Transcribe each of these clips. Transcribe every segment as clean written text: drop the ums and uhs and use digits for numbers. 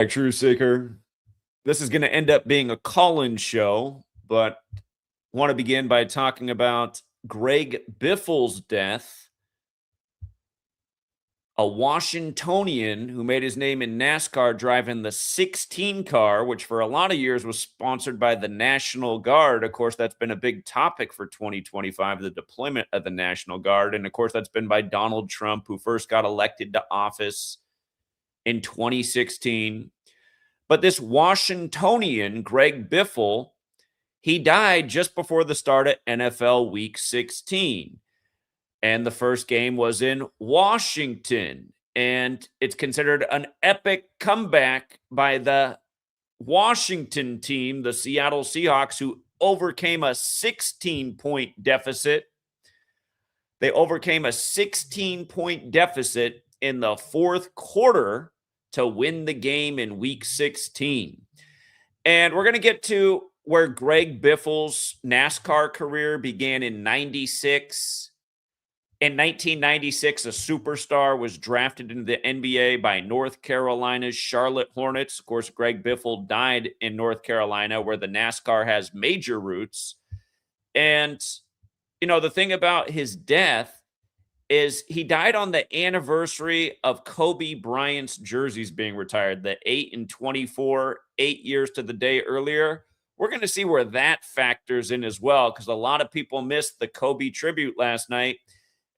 True Seeker. This is going to end up being a call-in show, but want to begin by talking about Greg Biffle's death, a Washingtonian who made his name in NASCAR driving the 16 car, which for a lot of years was sponsored by the National Guard. Of course, that's been a big topic for 2025, the deployment of the National Guard. And of course, that's been by Donald Trump, who first got elected to office in 2016. But this Washingtonian, Greg Biffle, he died just before the start of NFL Week 16. And the first game was in Washington. And it's considered an epic comeback by the Washington team, the Seattle Seahawks, who overcame a 16-point deficit. They overcame a 16-point deficit in the fourth quarter to win the game in Week 16. And we're going to get to where Greg Biffle's NASCAR career began in 96. In 1996, a superstar was drafted into the NBA by North Carolina's Charlotte Hornets. Of course, Greg Biffle died in North Carolina, where the NASCAR has major roots. And, you know, the thing about his death is he died on the anniversary of Kobe Bryant's jerseys being retired, the 8 and 24, 8 years to the day earlier. We're going to see where that factors in as well, because a lot of people missed the Kobe tribute last night.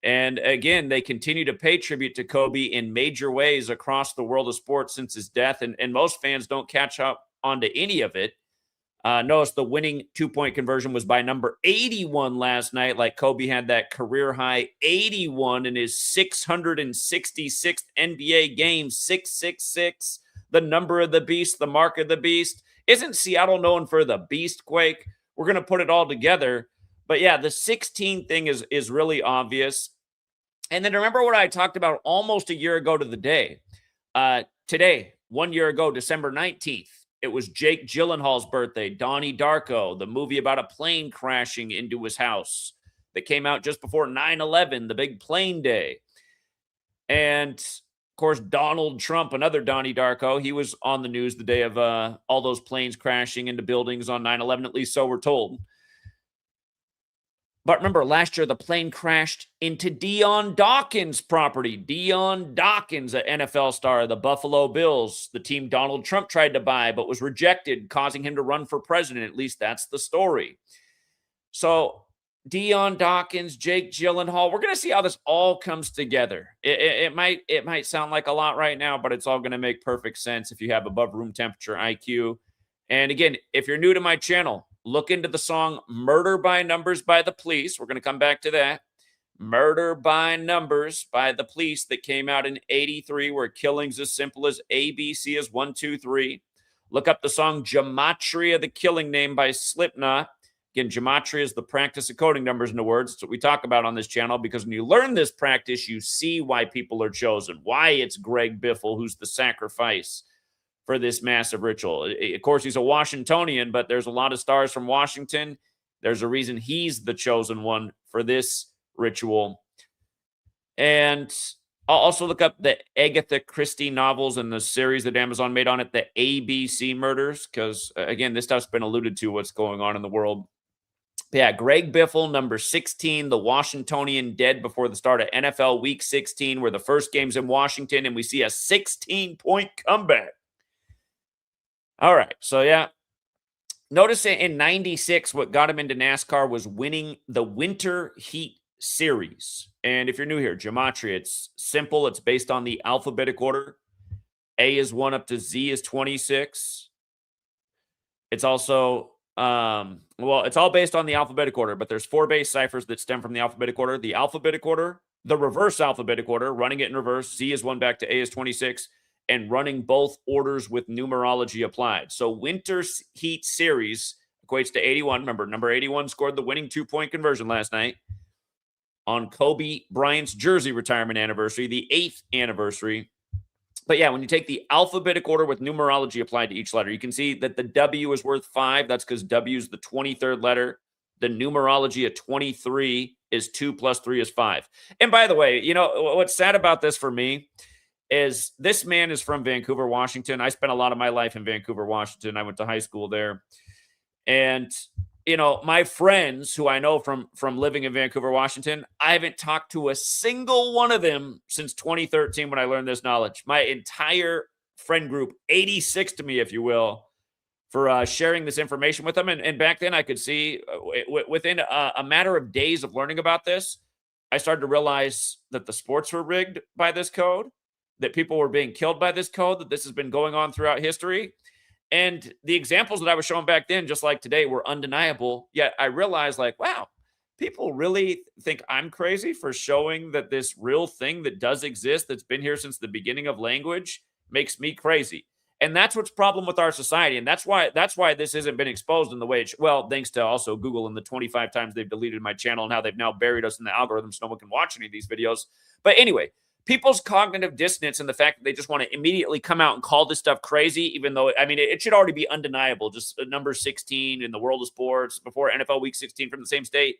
And again, they continue to pay tribute to Kobe in major ways across the world of sports since his death. And most fans don't catch up onto any of it. Notice the winning two-point conversion was by number 81 last night, like Kobe had that career-high 81 in his 666th NBA game, 666, the number of the beast, the mark of the beast. Isn't Seattle known for the Beastquake? We're going to put it all together. But yeah, the 16 thing is really obvious. And then remember what I talked about almost a year ago to the day. Today, 1 year ago, December 19th, it was Jake Gyllenhaal's birthday. Donnie Darko, the movie about a plane crashing into his house that came out just before 9/11, the big plane day. And of course, Donald Trump, another Donnie Darko, he was on the news the day of all those planes crashing into buildings on 9/11, at least so we're told. But remember, last year, the plane crashed into Dion Dawkins' property. Dion Dawkins, an NFL star, the Buffalo Bills, the team Donald Trump tried to buy but was rejected, causing him to run for president. At least that's the story. So Dion Dawkins, Jake Gyllenhaal, we're going to see how this all comes together. It might sound like a lot right now, but it's all going to make perfect sense if you have above room temperature IQ. And again, if you're new to my channel, look into the song Murder by Numbers by the Police. We're going to come back to that. Murder by Numbers by the Police that came out in 83, where killings as simple as ABC is 1, 2, 3. Look up the song Gematria, the Killing Name by Slipknot. Again, Gematria is the practice of coding numbers into words. That's what we talk about on this channel, because when you learn this practice, you see why people are chosen, why it's Greg Biffle who's the sacrifice for this massive ritual. Of course, he's a Washingtonian, but there's a lot of stars from Washington. There's a reason he's the chosen one for this ritual. And I'll also look up the Agatha Christie novels and the series that Amazon made on it, the ABC murders, because, again, this stuff's been alluded to, what's going on in the world. But yeah, Greg Biffle, number 16, the Washingtonian, dead before the start of NFL Week 16, where the first game's in Washington, and we see a 16-point comeback. All right, so yeah. Notice in 96, what got him into NASCAR was winning the Winter Heat Series. And if you're new here, Gematria, it's simple. It's based on the alphabetic order. A is 1 up to Z is 26. It's also, it's all based on the alphabetic order, but there's 4 base ciphers that stem from the alphabetic order. The alphabetic order, the reverse alphabetic order, running it in reverse. Z is 1 back to A is 26. And running both orders with numerology applied. So Winter Heat Series equates to 81. Remember, number 81 scored the winning 2-point conversion last night on Kobe Bryant's jersey retirement anniversary, the 8th anniversary. But yeah, when you take the alphabetic order with numerology applied to each letter, you can see that the W is worth 5. That's because W is the 23rd letter. The numerology of 23 is 2 plus 3 is 5. And by the way, you know, what's sad about this for me is this man is from Vancouver, Washington. I spent a lot of my life in Vancouver, Washington. I went to high school there. And my friends who I know from living in Vancouver, Washington, I haven't talked to a single one of them since 2013 when I learned this knowledge. My entire friend group, 86 to me, if you will, for sharing this information with them. And back then I could see within a matter of days of learning about this, I started to realize that the sports were rigged by this code, that people were being killed by this code, that this has been going on throughout history. And the examples that I was showing back then, just like today, were undeniable. Yet I realized, like, wow, people really think I'm crazy for showing that this real thing that does exist, that's been here since the beginning of language, makes me crazy. And that's what's problem with our society. And that's why this hasn't been exposed in the way well, thanks to also Google and the 25 times they've deleted my channel and how they've now buried us in the algorithm so no one can watch any of these videos. But anyway, people's cognitive dissonance and the fact that they just want to immediately come out and call this stuff crazy, even though, I mean, it should already be undeniable. Just number 16 in the world of sports before NFL Week 16 from the same state.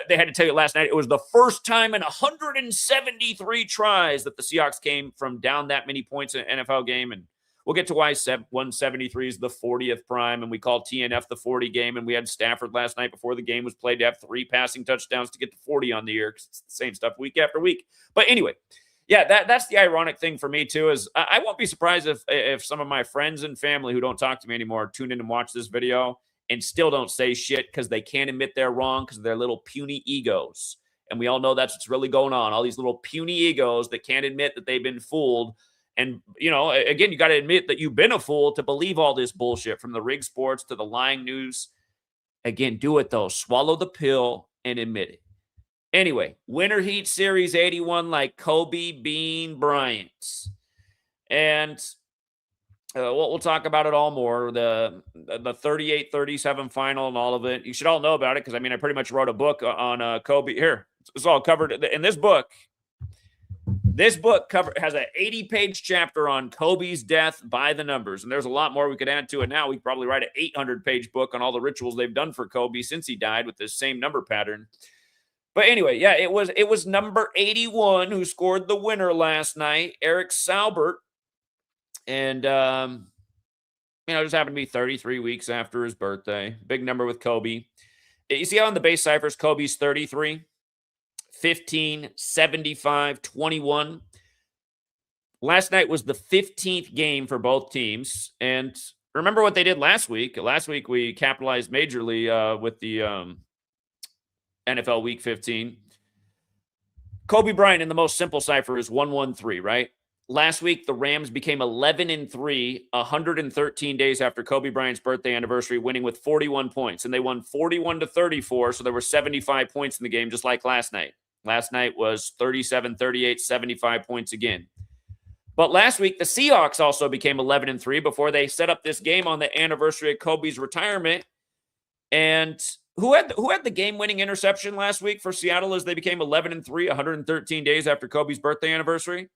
They had to tell you last night, it was the first time in 173 tries that the Seahawks came from down that many points in an NFL game. And we'll get to why 173 is the 40th prime, and we call TNF the 40 game. And we had Stafford last night before the game was played to have 3 passing touchdowns to get to 40 on the year. It's the same stuff week after week. But anyway, yeah, that's the ironic thing for me too, is I won't be surprised if some of my friends and family who don't talk to me anymore tune in and watch this video and still don't say shit because they can't admit they're wrong because of their little puny egos. And we all know that's what's really going on. All these little puny egos that can't admit that they've been fooled. And, again, you got to admit that you've been a fool to believe all this bullshit, from the rigged sports to the lying news. Again, do it, though. Swallow the pill and admit it. Anyway, Winter Heat Series 81 like Kobe Bean Bryant. And we'll talk about it all more. The 38-37 final and all of it. You should all know about it because, I pretty much wrote a book on Kobe. Here, it's all covered in this book. This book has an 80-page chapter on Kobe's death by the numbers. And there's a lot more we could add to it now. We could probably write an 800-page book on all the rituals they've done for Kobe since he died with this same number pattern. But anyway, yeah, it was number 81 who scored the winner last night, Eric Saubert. And, just happened to be 33 weeks after his birthday. Big number with Kobe. You see how in the base ciphers, Kobe's 33? 15, 75, 21. Last night was the 15th game for both teams. And remember what they did last week. Last week, we capitalized majorly with the NFL Week 15. Kobe Bryant in the most simple cipher is 113, right? Last week, the Rams became 11-3, 113 days after Kobe Bryant's birthday anniversary, winning with 41 points. And they won 41-34, so there were 75 points in the game, just like last night. Last night was 37-38, 75 points again. But last week, the Seahawks also became 11-3 before they set up this game on the anniversary of Kobe's retirement. And who had the game-winning interception last week for Seattle as they became 11-3, 113 days after Kobe's birthday anniversary?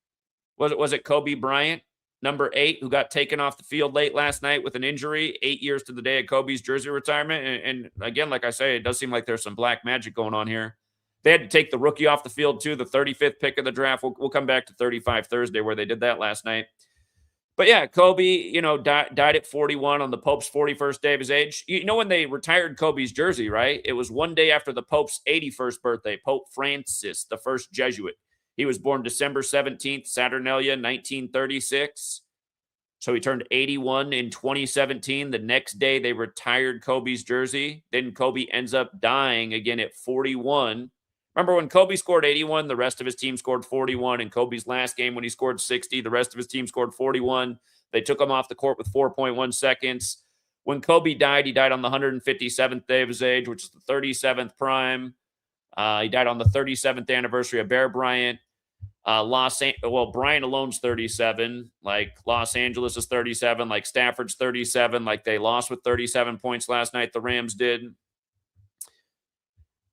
Was it Kobe Bryant, number 8, who got taken off the field late last night with an injury, 8 years to the day of Kobe's jersey retirement? And again, like I say, it does seem like there's some black magic going on here. They had to take the rookie off the field, too, the 35th pick of the draft. We'll come back to 35 Thursday where they did that last night. But yeah, Kobe, died at 41 on the Pope's 41st day of his age. When they retired Kobe's jersey, right? It was one day after the Pope's 81st birthday, Pope Francis, the first Jesuit. He was born December 17th, Saturnalia, 1936. So he turned 81 in 2017. The next day, they retired Kobe's jersey. Then Kobe ends up dying again at 41. Remember, when Kobe scored 81, the rest of his team scored 41. In Kobe's last game, when he scored 60, the rest of his team scored 41. They took him off the court with 4.1 seconds. When Kobe died, he died on the 157th day of his age, which is the 37th prime. He died on the 37th anniversary of Bear Bryant. Bryant alone's 37. Like Los Angeles is 37. Like Stafford's 37. Like they lost with 37 points last night. The Rams did.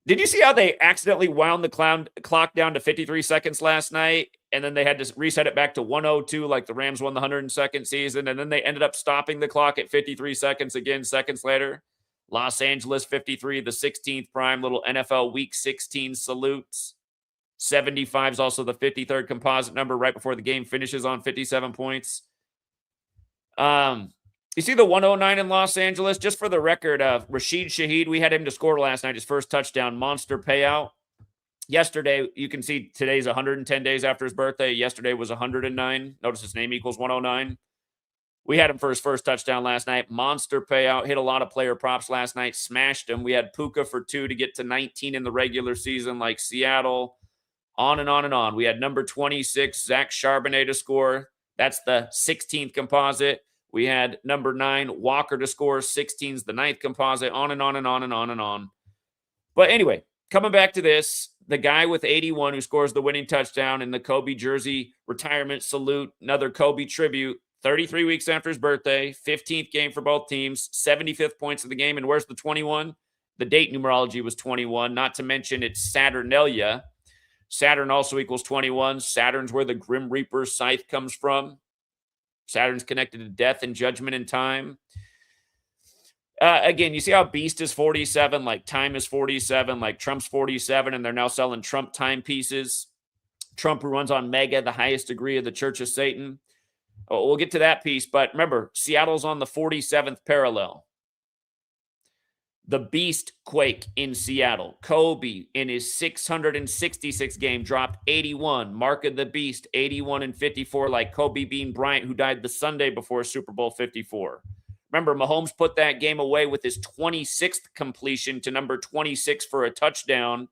Did you see how they accidentally wound the clock down to 53 seconds last night? And then they had to reset it back to 102, like the Rams won the 102nd season. And then they ended up stopping the clock at 53 seconds again, seconds later. Los Angeles 53, the 16th prime, little NFL Week 16 salutes. 75 is also the 53rd composite number right before the game finishes on 57 points. You see the 109 in Los Angeles? Just for the record, Rashid Shaheed, we had him to score last night, his first touchdown, monster payout. Yesterday, you can see today's 110 days after his birthday. Yesterday was 109. Notice his name equals 109. We had him for his first touchdown last night. Monster payout. Hit a lot of player props last night. Smashed him. We had Puka for 2 to get to 19 in the regular season, like Seattle. On and on and on. We had number 26, Zach Charbonnet to score. That's the 16th composite. We had number 9, Walker to score. 16's the 9th composite. On and on and on and on and on. But anyway, coming back to this, the guy with 81 who scores the winning touchdown in the Kobe jersey retirement salute, another Kobe tribute, 33 weeks after his birthday, 15th game for both teams, 75th points of the game. And where's the 21? The date numerology was 21, not to mention it's Saturnalia. Saturn also equals 21. Saturn's where the Grim Reaper scythe comes from. Saturn's connected to death and judgment and time. Again, you see how Beast is 47, like Time is 47, like Trump's 47, and they're now selling Trump timepieces. Trump, who runs on Mega, the highest degree of the Church of Satan. Oh, we'll get to that piece, but remember, Seattle's on the 47th parallel. The Beast quake in Seattle. Kobe, in his 666 game, dropped 81. Mark of the Beast, 81 and 54, like Kobe Bean Bryant, who died the Sunday before Super Bowl 54. Remember, Mahomes put that game away with his 26th completion to number 26 for a touchdown.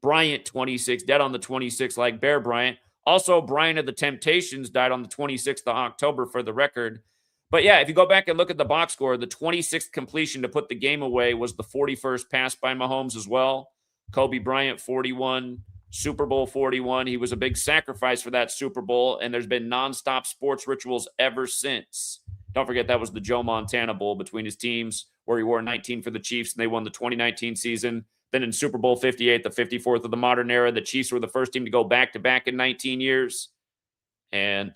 Bryant, 26, dead on the 26th, like Bear Bryant. Also, Bryant of the Temptations died on the 26th of October for the record. But yeah, if you go back and look at the box score, the 26th completion to put the game away was the 41st pass by Mahomes as well. Kobe Bryant, 41, Super Bowl 41. He was a big sacrifice for that Super Bowl, and there's been nonstop sports rituals ever since. Don't forget that was the Joe Montana Bowl between his teams, where he wore 19 for the Chiefs, and they won the 2019 season. Then in Super Bowl 58, the 54th of the modern era, the Chiefs were the first team to go back-to-back in 19 years. And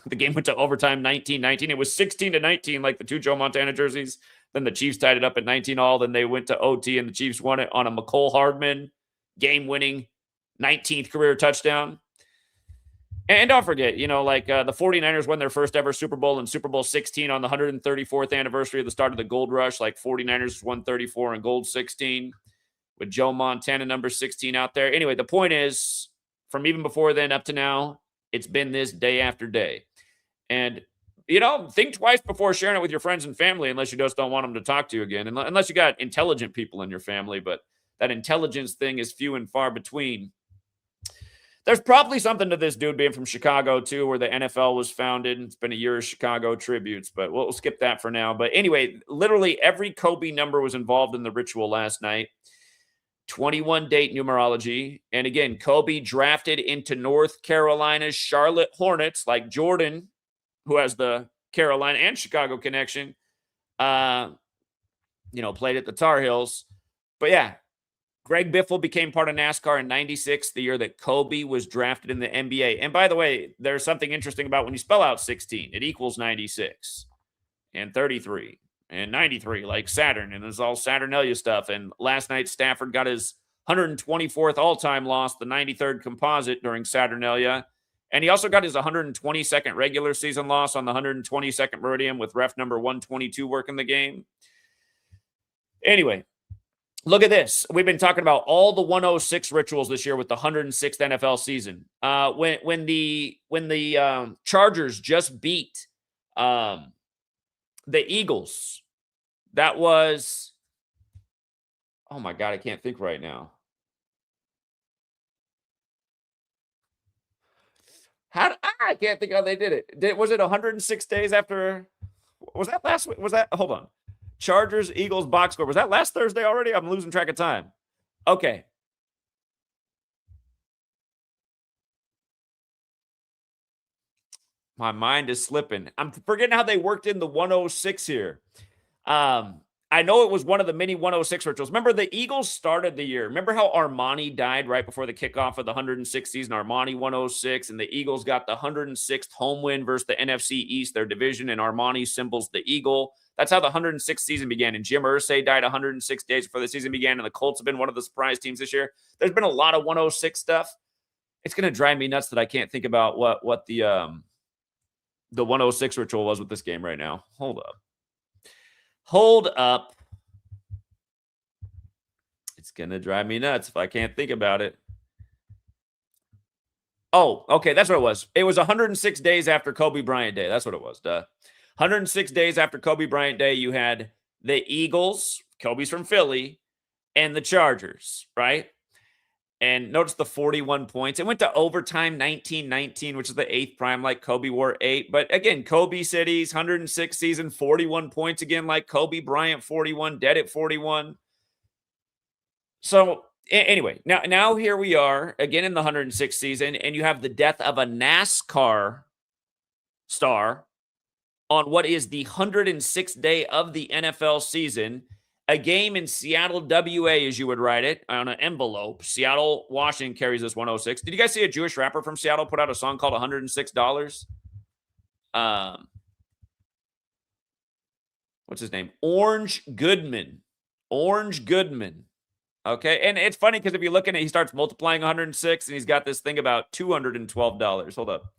the game went to overtime 19-19. It was 16-19, like the two Joe Montana jerseys. Then the Chiefs tied it up at 19-all. Then they went to OT, and the Chiefs won it on a McCole Hardman game-winning 19th career touchdown. And don't forget, the 49ers won their first ever Super Bowl in Super Bowl 16 on the 134th anniversary of the start of the Gold Rush. Like 49ers won 34 and Gold 16 with Joe Montana, number 16 out there. Anyway, the point is, from even before then up to now, it's been this day after day. And, think twice before sharing it with your friends and family, unless you just don't want them to talk to you again, unless you got intelligent people in your family. But that intelligence thing is few and far between. There's probably something to this dude being from Chicago, too, where the NFL was founded. It's been a year of Chicago tributes, but we'll skip that for now. But anyway, literally every Kobe number was involved in the ritual last night. 21 date numerology. And again, Kobe drafted into North Carolina's Charlotte Hornets, like Jordan, who has the Carolina and Chicago connection, played at the Tar Heels. But yeah, Greg Biffle became part of NASCAR in 96, the year that Kobe was drafted in the NBA. And by the way, there's something interesting about when you spell out 16, it equals 96 and 33 and 93, like Saturn. And it's all Saturnalia stuff. And last night, Stafford got his 124th all-time loss, the 93rd composite during Saturnalia. And he also got his 122nd regular season loss on the 122nd Meridian with ref number 122 working the game. Anyway, look at this. We've been talking about all the 106 rituals this year with the 106th NFL season. When the Chargers just beat the Eagles, that was, oh my God, I can't think right now. I can't think how they did it. Was it 106 days after? Was that last week? Hold on. Chargers, Eagles, box score. Was that last Thursday already? I'm losing track of time. Okay. My mind is slipping. I'm forgetting how they worked in the 106 here. I know it was one of the mini 106 rituals. Remember, the Eagles started the year. Remember how Armani died right before the kickoff of the 106th season? Armani 106, and the Eagles got the 106th home win versus the NFC East, their division, and Armani symbols the eagle. That's how the 106th season began. And Jim Irsay died 106 days before the season began, and the Colts have been one of the surprise teams this year. There's been a lot of 106 stuff. It's going to drive me nuts that I can't think about what the 106 ritual was with this game right now. Hold up. It's going to drive me nuts if I can't think about it. Oh, okay. That's what it was. It was 106 days after Kobe Bryant Day. That's what it was. 106 days after Kobe Bryant Day, you had the Eagles, Kobe's from Philly, and the Chargers, right? And notice the 41 points. It went to overtime 19-19, which is the 8th prime, like Kobe wore 8. But again, Kobe cities, 106 season, 41 points again, like Kobe Bryant, 41, dead at 41. So anyway, now here we are again in the 106th season, and you have the death of a NASCAR star on what is the 106th day of the NFL season. A game in Seattle, WA, as you would write it, on an envelope. Seattle, Washington carries this 106. Did you guys see a Jewish rapper from Seattle put out a song called $106? What's his name? Orange Goodman. Okay, and it's funny because if you look at it, he starts multiplying 106, and he's got this thing about $212. Hold up.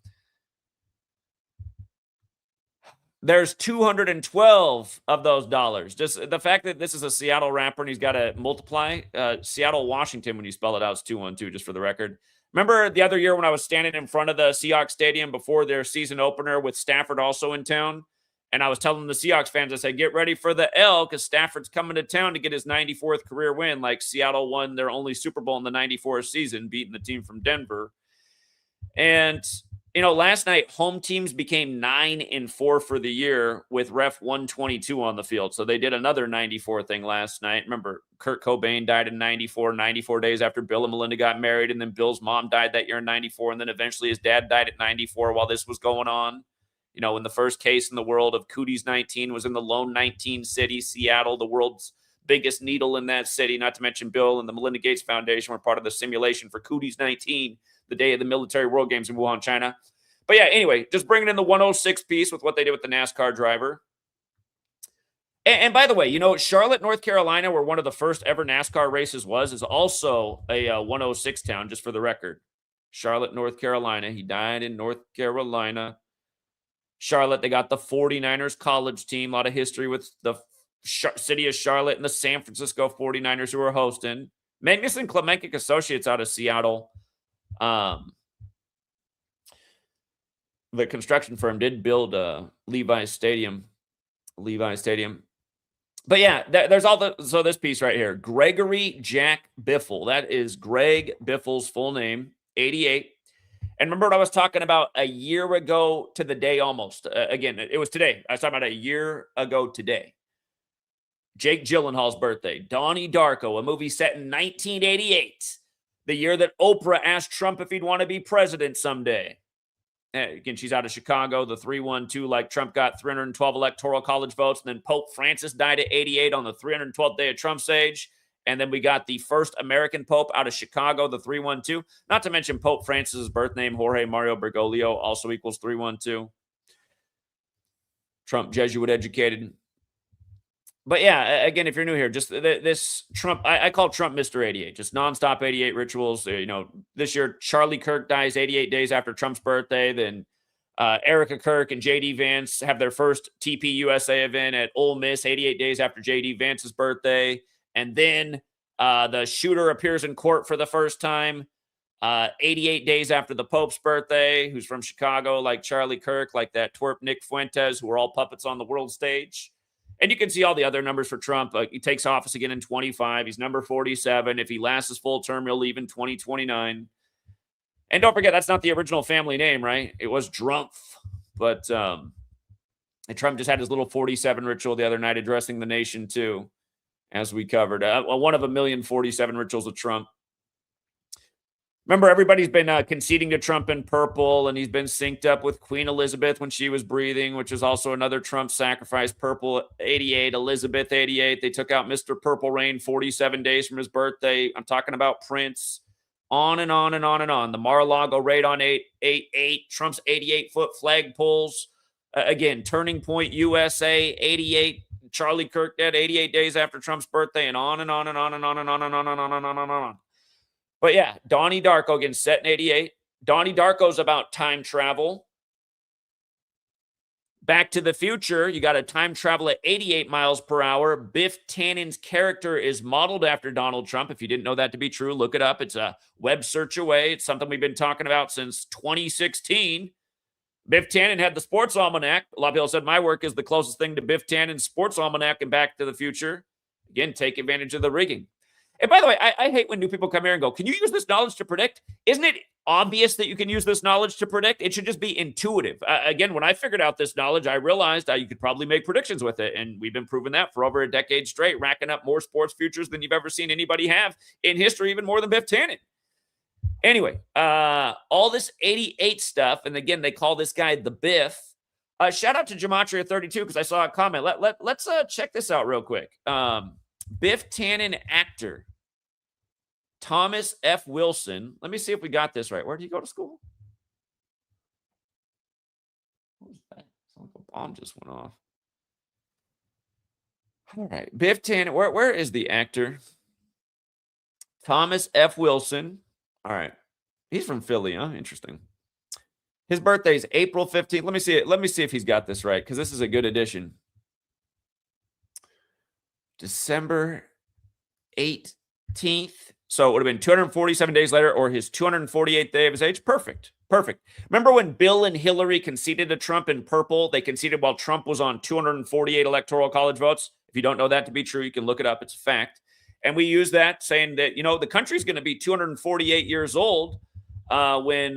There's 212 of those dollars. Just the fact that this is a Seattle rapper and he's got to multiply. Seattle, Washington, when you spell it out, it's 212, just for the record. Remember the other year when I was standing in front of the Seahawks stadium before their season opener with Stafford also in town? And I was telling the Seahawks fans, I said, get ready for the L because Stafford's coming to town to get his 94th career win. Like Seattle won their only Super Bowl in the 94th season, beating the team from Denver. And last night, home teams became 9-4 for the year with ref 122 on the field. So they did another 94 thing last night. Remember, Kurt Cobain died in 94 days after Bill and Melinda got married. And then Bill's mom died that year in 94. And then eventually his dad died at 94 while this was going on. When the first case in the world of Cooties 19 was in the Lone 19 city, Seattle, the world's biggest needle in that city, not to mention Bill and the Melinda Gates Foundation were part of the simulation for Cooties 19, the day of the military world games in Wuhan, China. But yeah, anyway, just bringing in the 106 piece with what they did with the NASCAR driver. And by the way, Charlotte, North Carolina, where one of the first ever NASCAR races is also a 106 town, just for the record. Charlotte, North Carolina. He died in North Carolina. Charlotte, they got the 49ers college team. A lot of history with the city of Charlotte and the San Francisco 49ers who are hosting. Magnuson Klemenkic Associates out of Seattle. The construction firm did build Levi's Stadium. But yeah, there's so this piece right here. Gregory Jack Biffle. That is Greg Biffle's full name, 88. And remember what I was talking about a year ago to the day almost. Again, it was today. I was talking about a year ago today. Jake Gyllenhaal's birthday. Donnie Darko, a movie set in 1988. The year that Oprah asked Trump if he'd want to be president someday. Again, she's out of Chicago, the 312, like Trump got 312 electoral college votes. And then Pope Francis died at 88 on the 312th day of Trump's age. And then we got the first American Pope out of Chicago, the 312. Not to mention Pope Francis's birth name, Jorge Mario Bergoglio, also equals 312. Trump Jesuit educated. But yeah, again, if you're new here, just this Trump, I call Trump Mr. 88, just nonstop 88 rituals. This year, Charlie Kirk dies 88 days after Trump's birthday. Then Erica Kirk and J.D. Vance have their first TP USA event at Ole Miss 88 days after J.D. Vance's birthday. And then the shooter appears in court for the first time 88 days after the Pope's birthday, who's from Chicago, like Charlie Kirk, like that twerp Nick Fuentes, who are all puppets on the world stage. And you can see all the other numbers for Trump. He takes office again in 25. He's number 47. If he lasts his full term, he'll leave in 2029. And don't forget, that's not the original family name, right? It was Drumpf. But Trump just had his little 47 ritual the other night addressing the nation, too, as we covered. One of 1,047 rituals of Trump. Remember, everybody's been conceding to Trump in purple, and he's been synced up with Queen Elizabeth when she was breathing, which is also another Trump sacrifice. Purple 88, Elizabeth 88. They took out Mr. Purple Rain 47 days from his birthday. I'm talking about Prince. On and on and on and on. The Mar-a-Lago raid on 888. Trump's 88-foot flagpoles. Again, Turning Point USA 88. Charlie Kirk dead 88 days after Trump's birthday, and on and on and on and on and on and on and on and on and on. But yeah, Donnie Darko, again, set in 88. Donnie Darko's about time travel. Back to the Future, you got a time travel at 88 miles per hour. Biff Tannen's character is modeled after Donald Trump. If you didn't know that to be true, look it up. It's a web search away. It's something we've been talking about since 2016. Biff Tannen had the Sports Almanac. A lot of people said my work is the closest thing to Biff Tannen's Sports Almanac and Back to the Future. Again, take advantage of the rigging. And by the way, I hate when new people come here and go, can you use this knowledge to predict? Isn't it obvious that you can use this knowledge to predict? It should just be intuitive. Again, when I figured out this knowledge, I realized you could probably make predictions with it. And we've been proving that for over a decade straight, racking up more sports futures than you've ever seen anybody have in history, even more than Biff Tannen. Anyway, all this 88 stuff, and again, they call this guy the Biff. Shout out to Gematria32 because I saw a comment. Let's check this out real quick. Biff Tannen actor Thomas F. Wilson. Let me see if we got this right. Where did he go to school? What was that? Sounds like a bomb just went off. All right. Biff Tannen. Where is the actor? Thomas F. Wilson. All right. He's from Philly, huh? Interesting. His birthday is April 15th. Let me see it. Let me see if he's got this right, because this is a good addition. December 18th. So it would have been 247 days later, or his 248th day of his age. Perfect. Perfect. Remember when Bill and Hillary conceded to Trump in purple? They conceded while Trump was on 248 electoral college votes. If you don't know that to be true, you can look it up. It's a fact. And we use that saying that, you know, the country's going to be 248 years old when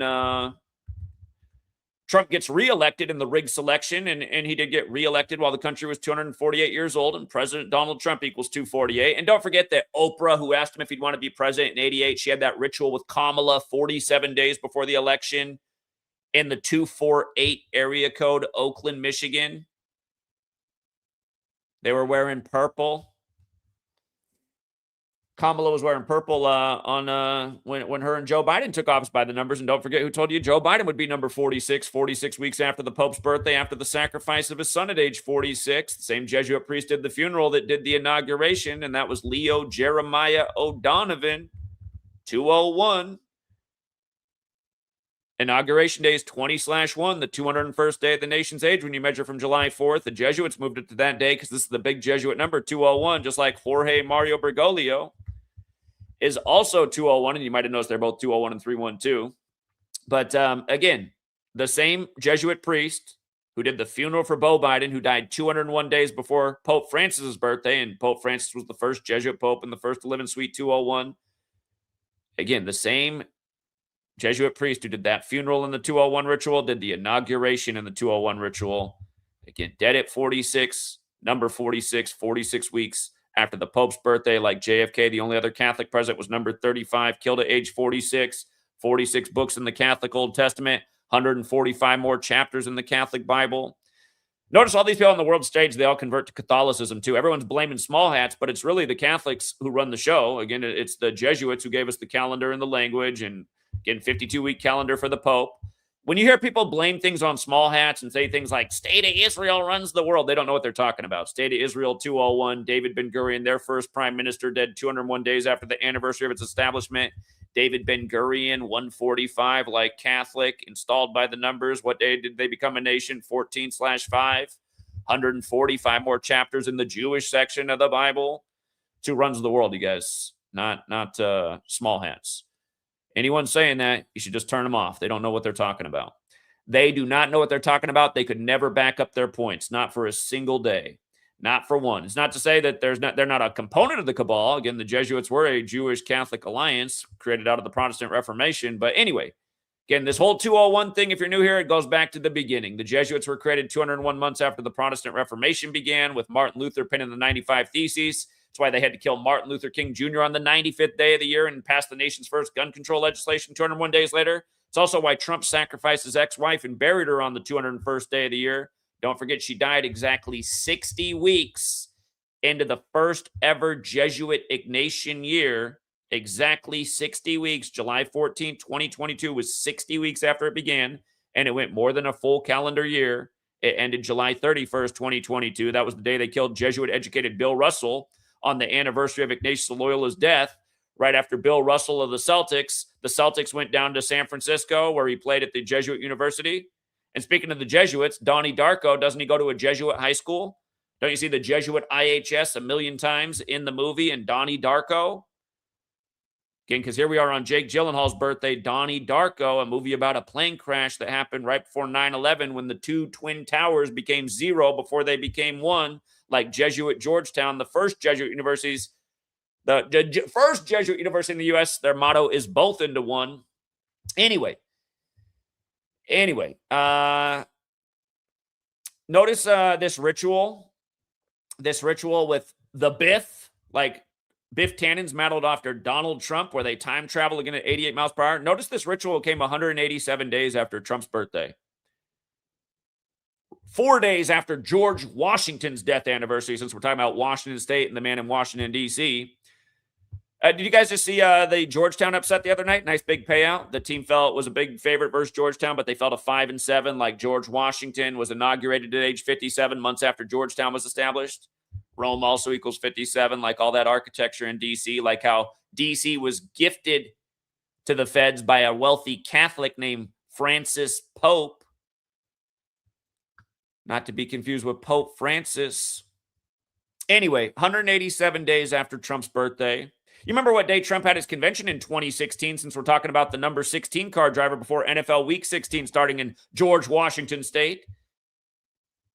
Trump gets reelected in the rigged selection, and he did get reelected while the country was 248 years old, and President Donald Trump equals 248. And don't forget that Oprah, who asked him if he'd want to be president in 88, she had that ritual with Kamala 47 days before the election in the 248 area code, Oakland, Michigan. They were wearing purple. Kamala was wearing purple when her and Joe Biden took office by the numbers. And don't forget who told you Joe Biden would be number 46 weeks after the Pope's birthday, after the sacrifice of his son at age 46. The same Jesuit priest did the funeral that did the inauguration, and that was Leo Jeremiah O'Donovan, 201. Inauguration day is 20/1, the 201st day of the nation's age when you measure from July 4th. The Jesuits moved it to that day because this is the big Jesuit number, 201, just like Jorge Mario Bergoglio is also 201, and you might have noticed they're both 201 and 312. But again, the same Jesuit priest who did the funeral for Beau Biden, who died 201 days before Pope Francis's birthday, and Pope Francis was the first Jesuit pope and the first to live in Suite 201. Again, the same Jesuit priest who did that funeral in the 201 ritual did the inauguration in the 201 ritual. Again, dead at 46, number 46, 46 weeks after the Pope's birthday, like JFK. The only other Catholic president was number 35, killed at age 46. 46 books in the Catholic Old Testament, 145 more chapters in the Catholic Bible. Notice all these people on the world stage, they all convert to Catholicism too. Everyone's blaming small hats, but it's really the Catholics who run the show. Again, it's the Jesuits who gave us the calendar and the language, and again, 52-week calendar for the Pope. When you hear people blame things on small hats and say things like, State of Israel runs the world, they don't know what they're talking about. State of Israel 201, David Ben-Gurion, their first prime minister, dead 201 days after the anniversary of its establishment. David Ben-Gurion, 145, like Catholic, installed by the numbers. What day did they become a nation? 14/5. 145 more chapters in the Jewish section of the Bible. It's who runs the world, you guys, not small hats. Anyone saying that, you should just turn them off. They don't know what they're talking about. They do not know what they're talking about. They could never back up their points, not for a single day, not for one. It's not to say that they're not a component of the cabal. Again, the Jesuits were a Jewish Catholic alliance created out of the Protestant Reformation. But anyway, again, this whole 201 thing, if you're new here, it goes back to the beginning. The Jesuits were created 201 months after the Protestant Reformation began, with Martin Luther penning the 95 Theses. That's why they had to kill Martin Luther King Jr. on the 95th day of the year and pass the nation's first gun control legislation 201 days later. It's also why Trump sacrificed his ex-wife and buried her on the 201st day of the year. Don't forget, she died exactly 60 weeks into the first ever Jesuit Ignatian year. Exactly 60 weeks. July 14, 2022 was 60 weeks after it began, and it went more than a full calendar year. It ended July 31st, 2022. That was the day they killed Jesuit-educated Bill Russell on the anniversary of Ignatius Loyola's death. Right after Bill Russell of the Celtics went down to San Francisco, where he played at the Jesuit University. And speaking of the Jesuits, Donnie Darko, doesn't he go to a Jesuit high school? Don't you see the Jesuit IHS a million times in the movie and Donnie Darko? Again, because here we are on Jake Gyllenhaal's birthday, Donnie Darko, a movie about a plane crash that happened right before 9/11 when the two twin towers became zero before they became one, like Jesuit Georgetown, the first Jesuit universities. The first Jesuit university in the U.S., their motto is both into one. Anyway, notice this ritual with the Biff, like Biff Tannen's modeled after Donald Trump, where they time travel again at 88 miles per hour. Notice this ritual came 187 days after Trump's birthday. 4 days after George Washington's death anniversary, since we're talking about Washington State and the man in Washington, D.C. Did you guys just see the Georgetown upset the other night? Nice big payout. The team felt was a big favorite versus Georgetown, but they fell to 5-7. Like George Washington was inaugurated at age 57 months after Georgetown was established. Rome also equals 57, like all that architecture in D.C., like how D.C. was gifted to the feds by a wealthy Catholic named Francis Pope. Not to be confused with Pope Francis. Anyway, 187 days after Trump's birthday. You remember what day Trump had his convention in 2016, since we're talking about the number 16 car driver before NFL Week 16 starting in George Washington State?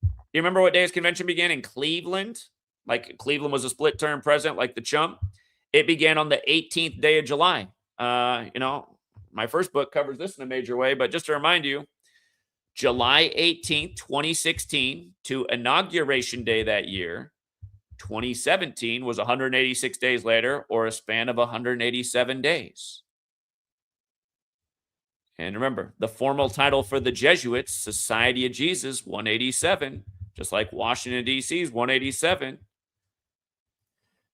You remember what day his convention began? In Cleveland? Like Cleveland was a split-term president like the chump. It began on the 18th day of July. My first book covers this in a major way, but just to remind you, July 18th, 2016 to Inauguration Day that year, 2017 was 186 days later, or a span of 187 days. And remember, the formal title for the Jesuits, Society of Jesus, 187, just like Washington, D.C.'s 187,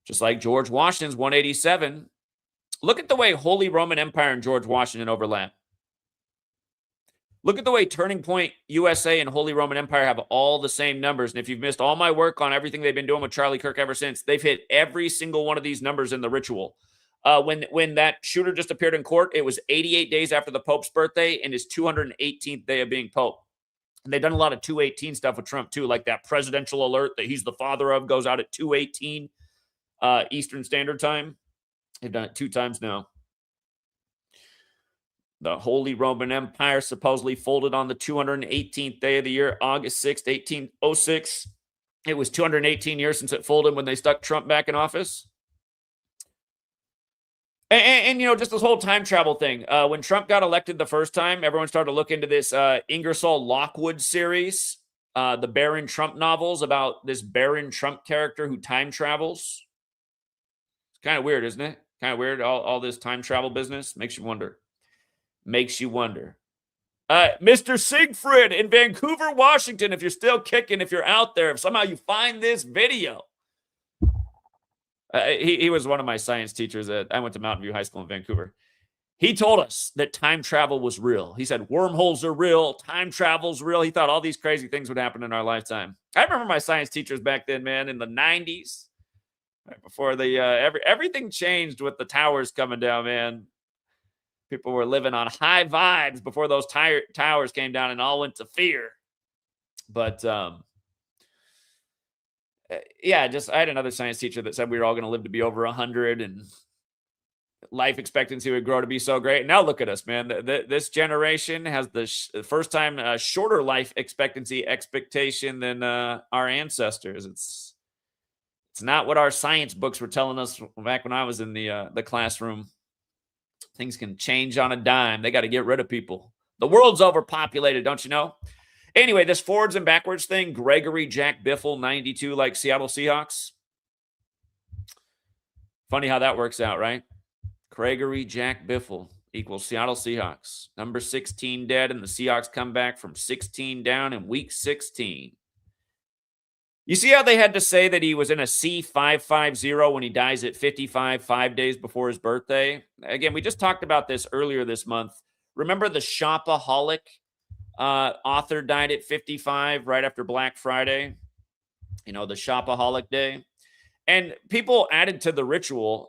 just like George Washington's 187. Look at the way Holy Roman Empire and George Washington overlap. Look at the way Turning Point USA and Holy Roman Empire have all the same numbers. And if you've missed all my work on everything they've been doing with Charlie Kirk ever since, they've hit every single one of these numbers in the ritual. When that shooter just appeared in court, it was 88 days after the Pope's birthday and his 218th day of being Pope. And they've done a lot of 218 stuff with Trump, too, like that presidential alert that he's the father of goes out at 2:18 Eastern Standard Time. They've done it 2 times now. The Holy Roman Empire supposedly folded on the 218th day of the year, August 6th, 1806. It was 218 years since it folded when they stuck Trump back in office. And just this whole time travel thing. When Trump got elected the first time, everyone started to look into this Ingersoll Lockwood series, the Baron Trump novels about this Baron Trump character who time travels. It's kind of weird, isn't it? Kind of weird, all this time travel business. Makes you wonder. Mr. Siegfried in Vancouver, Washington, if you're still kicking, if you're out there, if somehow you find this video. He was one of my science teachers. I went to Mountain View High School in Vancouver. He told us that time travel was real. He said wormholes are real, time travel's real. He thought all these crazy things would happen in our lifetime. I remember my science teachers back then, man, in the 90s, right before everything changed with the towers coming down, man. People were living on high vibes before those towers came down and all went to fear. But I had another science teacher that said we were all going to live to be over 100 and life expectancy would grow to be so great. Now look at us, man. This generation has the first time shorter life expectancy expectation than our ancestors. It's not what our science books were telling us back when I was in the classroom. Things can change on a dime. They got to get rid of people. The world's overpopulated, don't you know? Anyway, this forwards and backwards thing, Gregory Jack Biffle, 92, like Seattle Seahawks. Funny how that works out, right? Gregory Jack Biffle equals Seattle Seahawks. Number 16 dead, and the Seahawks come back from 16 down in week 16. You see how they had to say that he was in a C550 when he dies at 55, 5 days before his birthday? Again, we just talked about this earlier this month. Remember the Shopaholic author died at 55 right after Black Friday? You know, the Shopaholic Day. And people added to the ritual.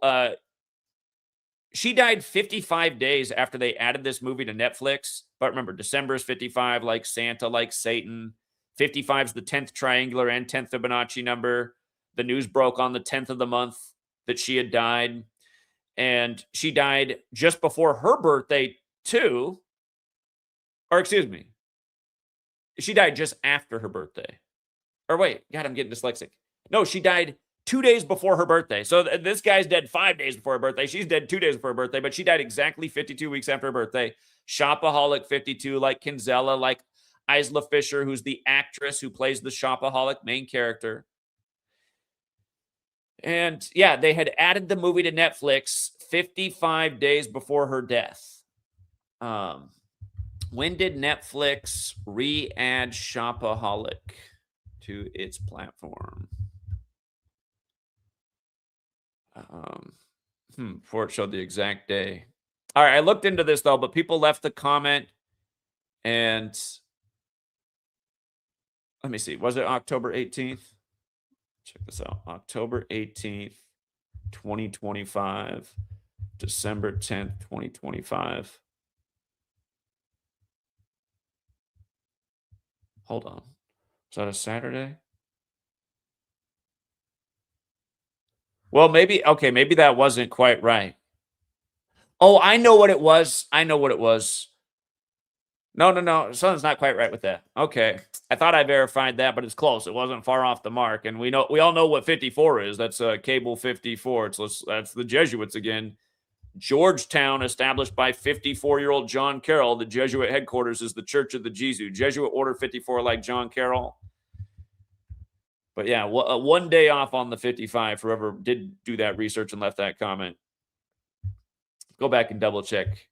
She died 55 days after they added this movie to Netflix. But remember, December is 55, like Santa, like Satan. 55 is the 10th triangular and 10th Fibonacci number. The news broke on the 10th of the month that she had died. And she died just before her birthday, too. Or excuse me. She died just after her birthday. Or wait, God, I'm getting dyslexic. No, she died 2 days before her birthday. So this guy's dead 5 days before her birthday. She's dead 2 days before her birthday, but she died exactly 52 weeks after her birthday. Shopaholic 52, like Kinsella, like Isla Fisher, who's the actress who plays the Shopaholic main character. And yeah, they had added the movie to Netflix 55 days before her death. When did Netflix re-add Shopaholic to its platform? Before it showed the exact day. All right, I looked into this though, but people left a comment, and let me see. Was it October 18th? Check this out. October 18th, 2025, December 10th, 2025. Hold on. Was that a Saturday? Well, maybe that wasn't quite right. Oh, I know what it was. No. Something's not quite right with that. Okay. I thought I verified that, but it's close. It wasn't far off the mark. And we all know what 54 is. That's cable 54. That's the Jesuits again. Georgetown, established by 54-year-old John Carroll. The Jesuit headquarters is the Church of the Jesu. Jesuit Order 54, like John Carroll. But yeah, one day off on the 55, whoever did do that research and left that comment. Go back and double check.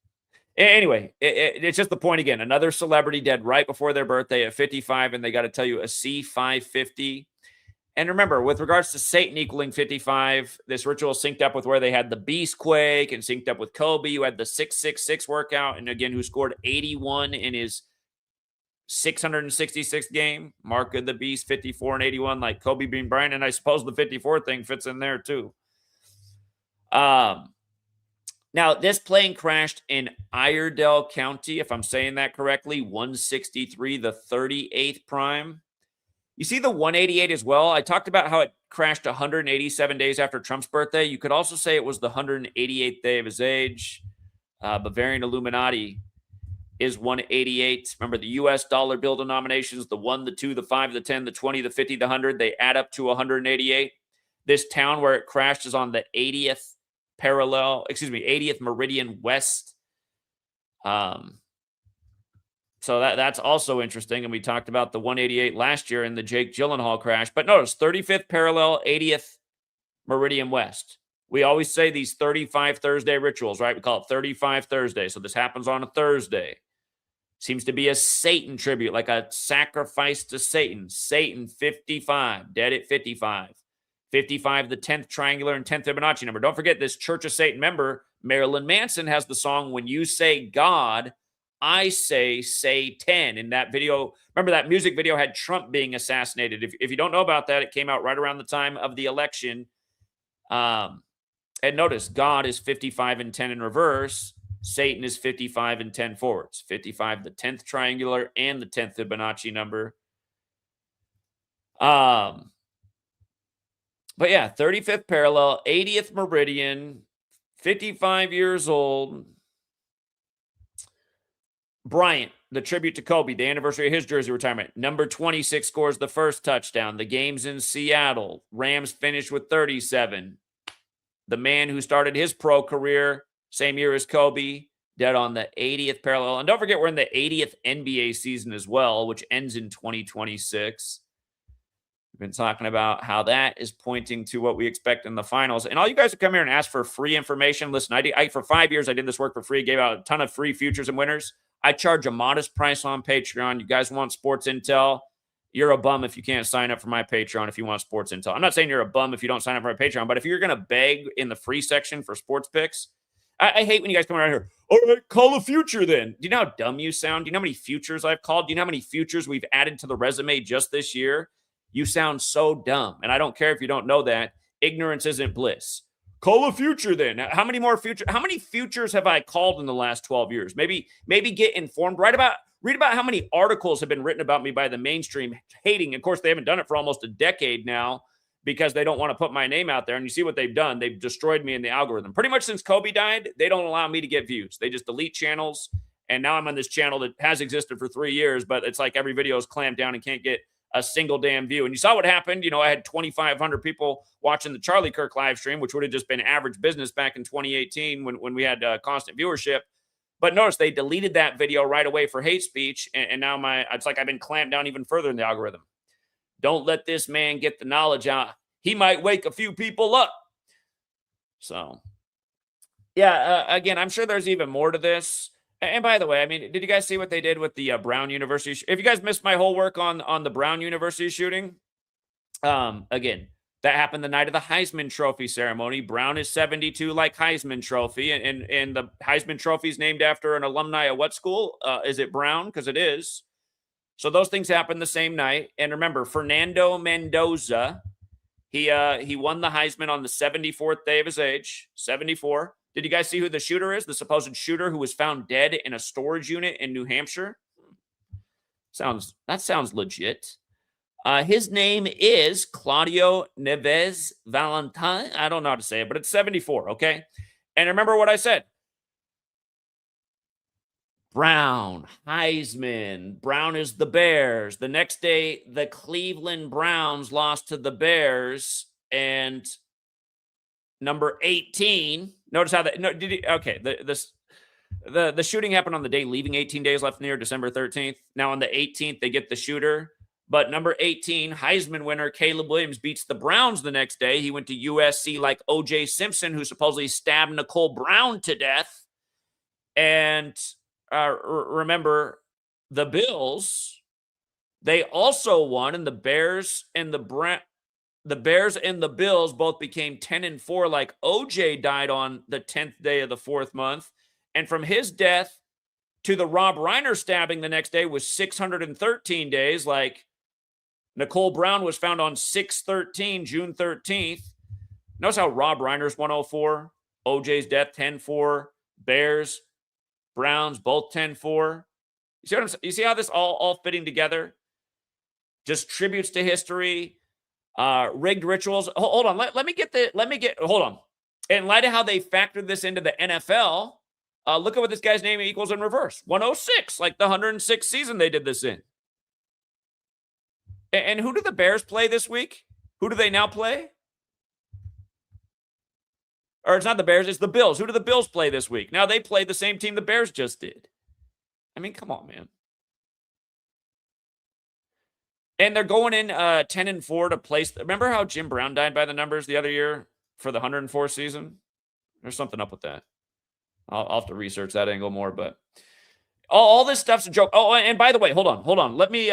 Anyway, it's just the point again. Another celebrity dead right before their birthday at 55, and they got to tell you a C550. And remember, with regards to Satan equaling 55, this ritual synced up with where they had the Beast Quake and synced up with Kobe, who had the 666 workout, and again, who scored 81 in his 666th game. Mark of the Beast, 54 and 81, like Kobe being Bryant. And I suppose the 54 thing fits in there too. Now, this plane crashed in Iredell County, if I'm saying that correctly, 163, the 38th prime. You see the 188 as well? I talked about how it crashed 187 days after Trump's birthday. You could also say it was the 188th day of his age. Bavarian Illuminati is 188. Remember, the U.S. dollar bill denominations, the 1, the 2, the 5, the 10, the 20, the 50, the 100, they add up to 188. This town where it crashed is on the 80th meridian west. So that's also interesting. And we talked about the 188 last year in the Jake Gyllenhaal crash. But notice, 35th parallel, 80th meridian west. We always say these 35 Thursday rituals, right? We call it 35 Thursday. So this happens on a Thursday. Seems to be a Satan tribute, like a sacrifice to Satan. Satan, 55, dead at 55. 55, the 10th triangular and 10th Fibonacci number. Don't forget this Church of Satan member, Marilyn Manson, has the song, When You Say God, I Say 10. In that video, remember that music video had Trump being assassinated. If you don't know about that, it came out right around the time of the election. And notice, God is 55 and 10 in reverse. Satan is 55 and 10 forwards. 55, the 10th triangular and the 10th Fibonacci number. But yeah, 35th parallel, 80th meridian, 55 years old. Bryant, the tribute to Kobe, the anniversary of his jersey retirement. Number 26 scores the first touchdown. The game's in Seattle. Rams finished with 37. The man who started his pro career same year as Kobe, dead on the 80th parallel. And don't forget, we're in the 80th NBA season as well, which ends in 2026. been talking about how that is pointing to what we expect in the finals. And all you guys who come here and ask for free information, listen, for 5 years, I did this work for free, gave out a ton of free futures and winners. I charge a modest price on Patreon. You guys want sports intel? You're a bum if you can't sign up for my Patreon if you want sports intel. I'm not saying you're a bum if you don't sign up for my Patreon, but if you're going to beg in the free section for sports picks, I hate when you guys come around here. All right, call a future then. Do you know how dumb you sound? Do you know how many futures I've called? Do you know how many futures we've added to the resume just this year? You sound so dumb. And I don't care if you don't know that. Ignorance isn't bliss. Call a future then. How many futures have I called in the last 12 years? Maybe get informed. Read about how many articles have been written about me by the mainstream hating. Of course, they haven't done it for almost a decade now, because they don't want to put my name out there. And you see what they've done. They've destroyed me in the algorithm. Pretty much since Kobe died, they don't allow me to get views. They just delete channels. And now I'm on this channel that has existed for 3 years, but it's like every video is clamped down and can't get a single damn view. And you saw what happened. I had 2,500 people watching the Charlie Kirk live stream, which would have just been average business back in 2018 when we had constant viewership. But notice they deleted that video right away for hate speech. And now it's like I've been clamped down even further in the algorithm. Don't let this man get the knowledge out. He might wake a few people up. So, yeah, again, I'm sure there's even more to this. And by the way, I mean, did you guys see what they did with the Brown University? If you guys missed my whole work on the Brown University shooting, again, that happened the night of the Heisman Trophy ceremony. Brown is 72 like Heisman Trophy. And the Heisman Trophy is named after an alumni of what school? Is it Brown? Because it is. So those things happened the same night. And remember, Fernando Mendoza, he won the Heisman on the 74th day of his age, 74. Did you guys see who the shooter is? The supposed shooter who was found dead in a storage unit in New Hampshire? That sounds legit. His name is Claudio Neves Valentine. I don't know how to say it, but it's 74, okay? And remember what I said. Brown, Heisman. Brown is the Bears. The next day, the Cleveland Browns lost to the Bears. And number 18. Notice how that. No, did he? Okay, the shooting happened on the day leaving 18 days left in the year, December 13th. Now on the 18th, they get the shooter. But number 18, Heisman winner Caleb Williams beats the Browns the next day. He went to USC like O.J. Simpson, who supposedly stabbed Nicole Brown to death. And remember, the Bills, they also won, and the Bears and the Bills both became 10-4, like OJ died on the 10th day of the 4th month. And from his death to the Rob Reiner stabbing the next day was 613 days. Like Nicole Brown was found on 6/13, June 13th. Notice how Rob Reiner's 104, OJ's death 10-4, Bears, Browns, both 10-4. You see what I'm saying? You see how this all fitting together? Just tributes to history, rigged rituals. Hold on. Hold on. In light of how they factored this into the NFL, look at what this guy's name equals in reverse. 106, like the 106th season they did this in. And who do the Bears play this week? Who do they now play? Or it's not the Bears, it's the Bills. Who do the Bills play this week? Now they play the same team the Bears just did. I mean, come on, man. And they're going in 10-4 to place. Remember how Jim Brown died by the numbers the other year for the 104th season? There's something up with that. I'll have to research that angle more, but all this stuff's a joke. Oh, and by the way, hold on. Let me,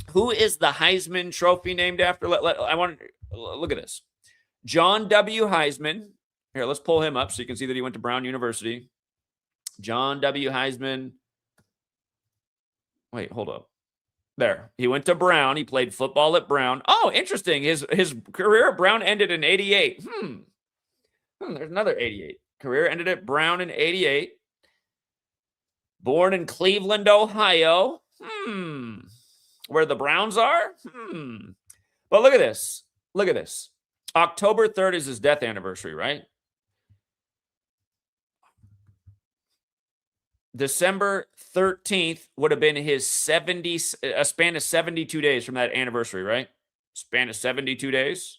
who is the Heisman Trophy named after? I want to look at this. John W. Heisman. Here, let's pull him up so you can see that he went to Brown University. John W. Heisman. Wait, hold up. There. He went to Brown. He played football at Brown. Oh, interesting. His career at Brown ended in 88. There's another 88. Career ended at Brown in 88. Born in Cleveland, Ohio. Where the Browns are? But look at this. Look at this. October 3rd is his death anniversary, right? December 13th would have been his a span of 72 days from that anniversary, right? Span of 72 days.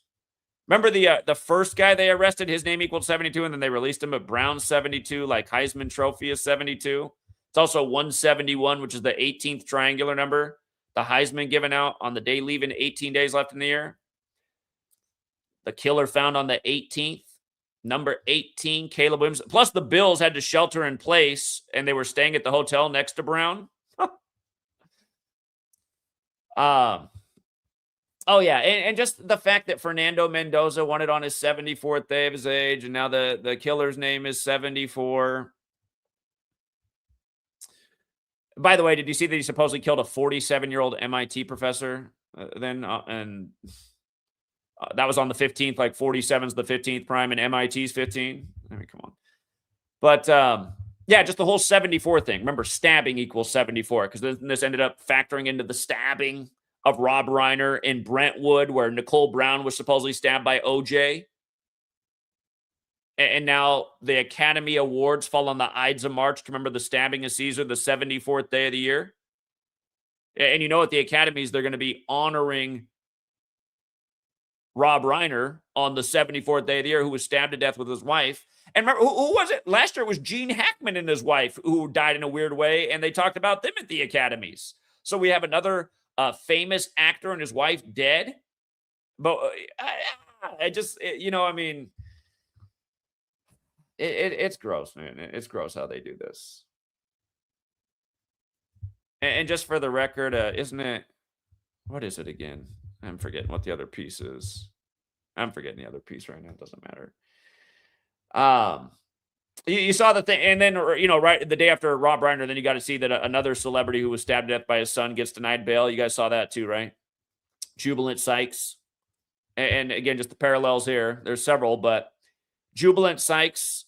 Remember the first guy they arrested, his name equaled 72, and then they released him at Brown 72, like Heisman Trophy is 72. It's also 171, which is the 18th triangular number. The Heisman given out on the day leaving, 18 days left in the year. The killer found on the 18th. Number 18, Caleb Williams. Plus, the Bills had to shelter in place, and they were staying at the hotel next to Brown. Oh, yeah, and just the fact that Fernando Mendoza won it on his 74th day of his age, and now the killer's name is 74. By the way, did you see that he supposedly killed a 47-year-old MIT professor and that was on the 15th, like 47's the 15th prime and MIT's 15? I mean, come on. But, yeah, just the whole 74 thing. Remember, stabbing equals 74, because this ended up factoring into the stabbing of Rob Reiner in Brentwood, where Nicole Brown was supposedly stabbed by OJ. And now the Academy Awards fall on the Ides of March to remember the stabbing of Caesar, the 74th day of the year. And you know, at the Academies, they're going to be honoring Rob Reiner on the 74th day of the year, who was stabbed to death with his wife. And remember, who was it? Last year it was Gene Hackman and his wife who died in a weird way, and they talked about them at the Academies. So we have another famous actor and his wife dead. But it's gross, man. It's gross how they do this. And just for the record, isn't it, what is it again? I'm forgetting what the other piece is. I'm forgetting the other piece right now. It doesn't matter. You saw the thing, and then, right the day after Rob Reiner, then you got to see that another celebrity who was stabbed to death by his son gets denied bail. You guys saw that too, right? Jubilant Sykes. And again, just the parallels here. There's several, but Jubilant Sykes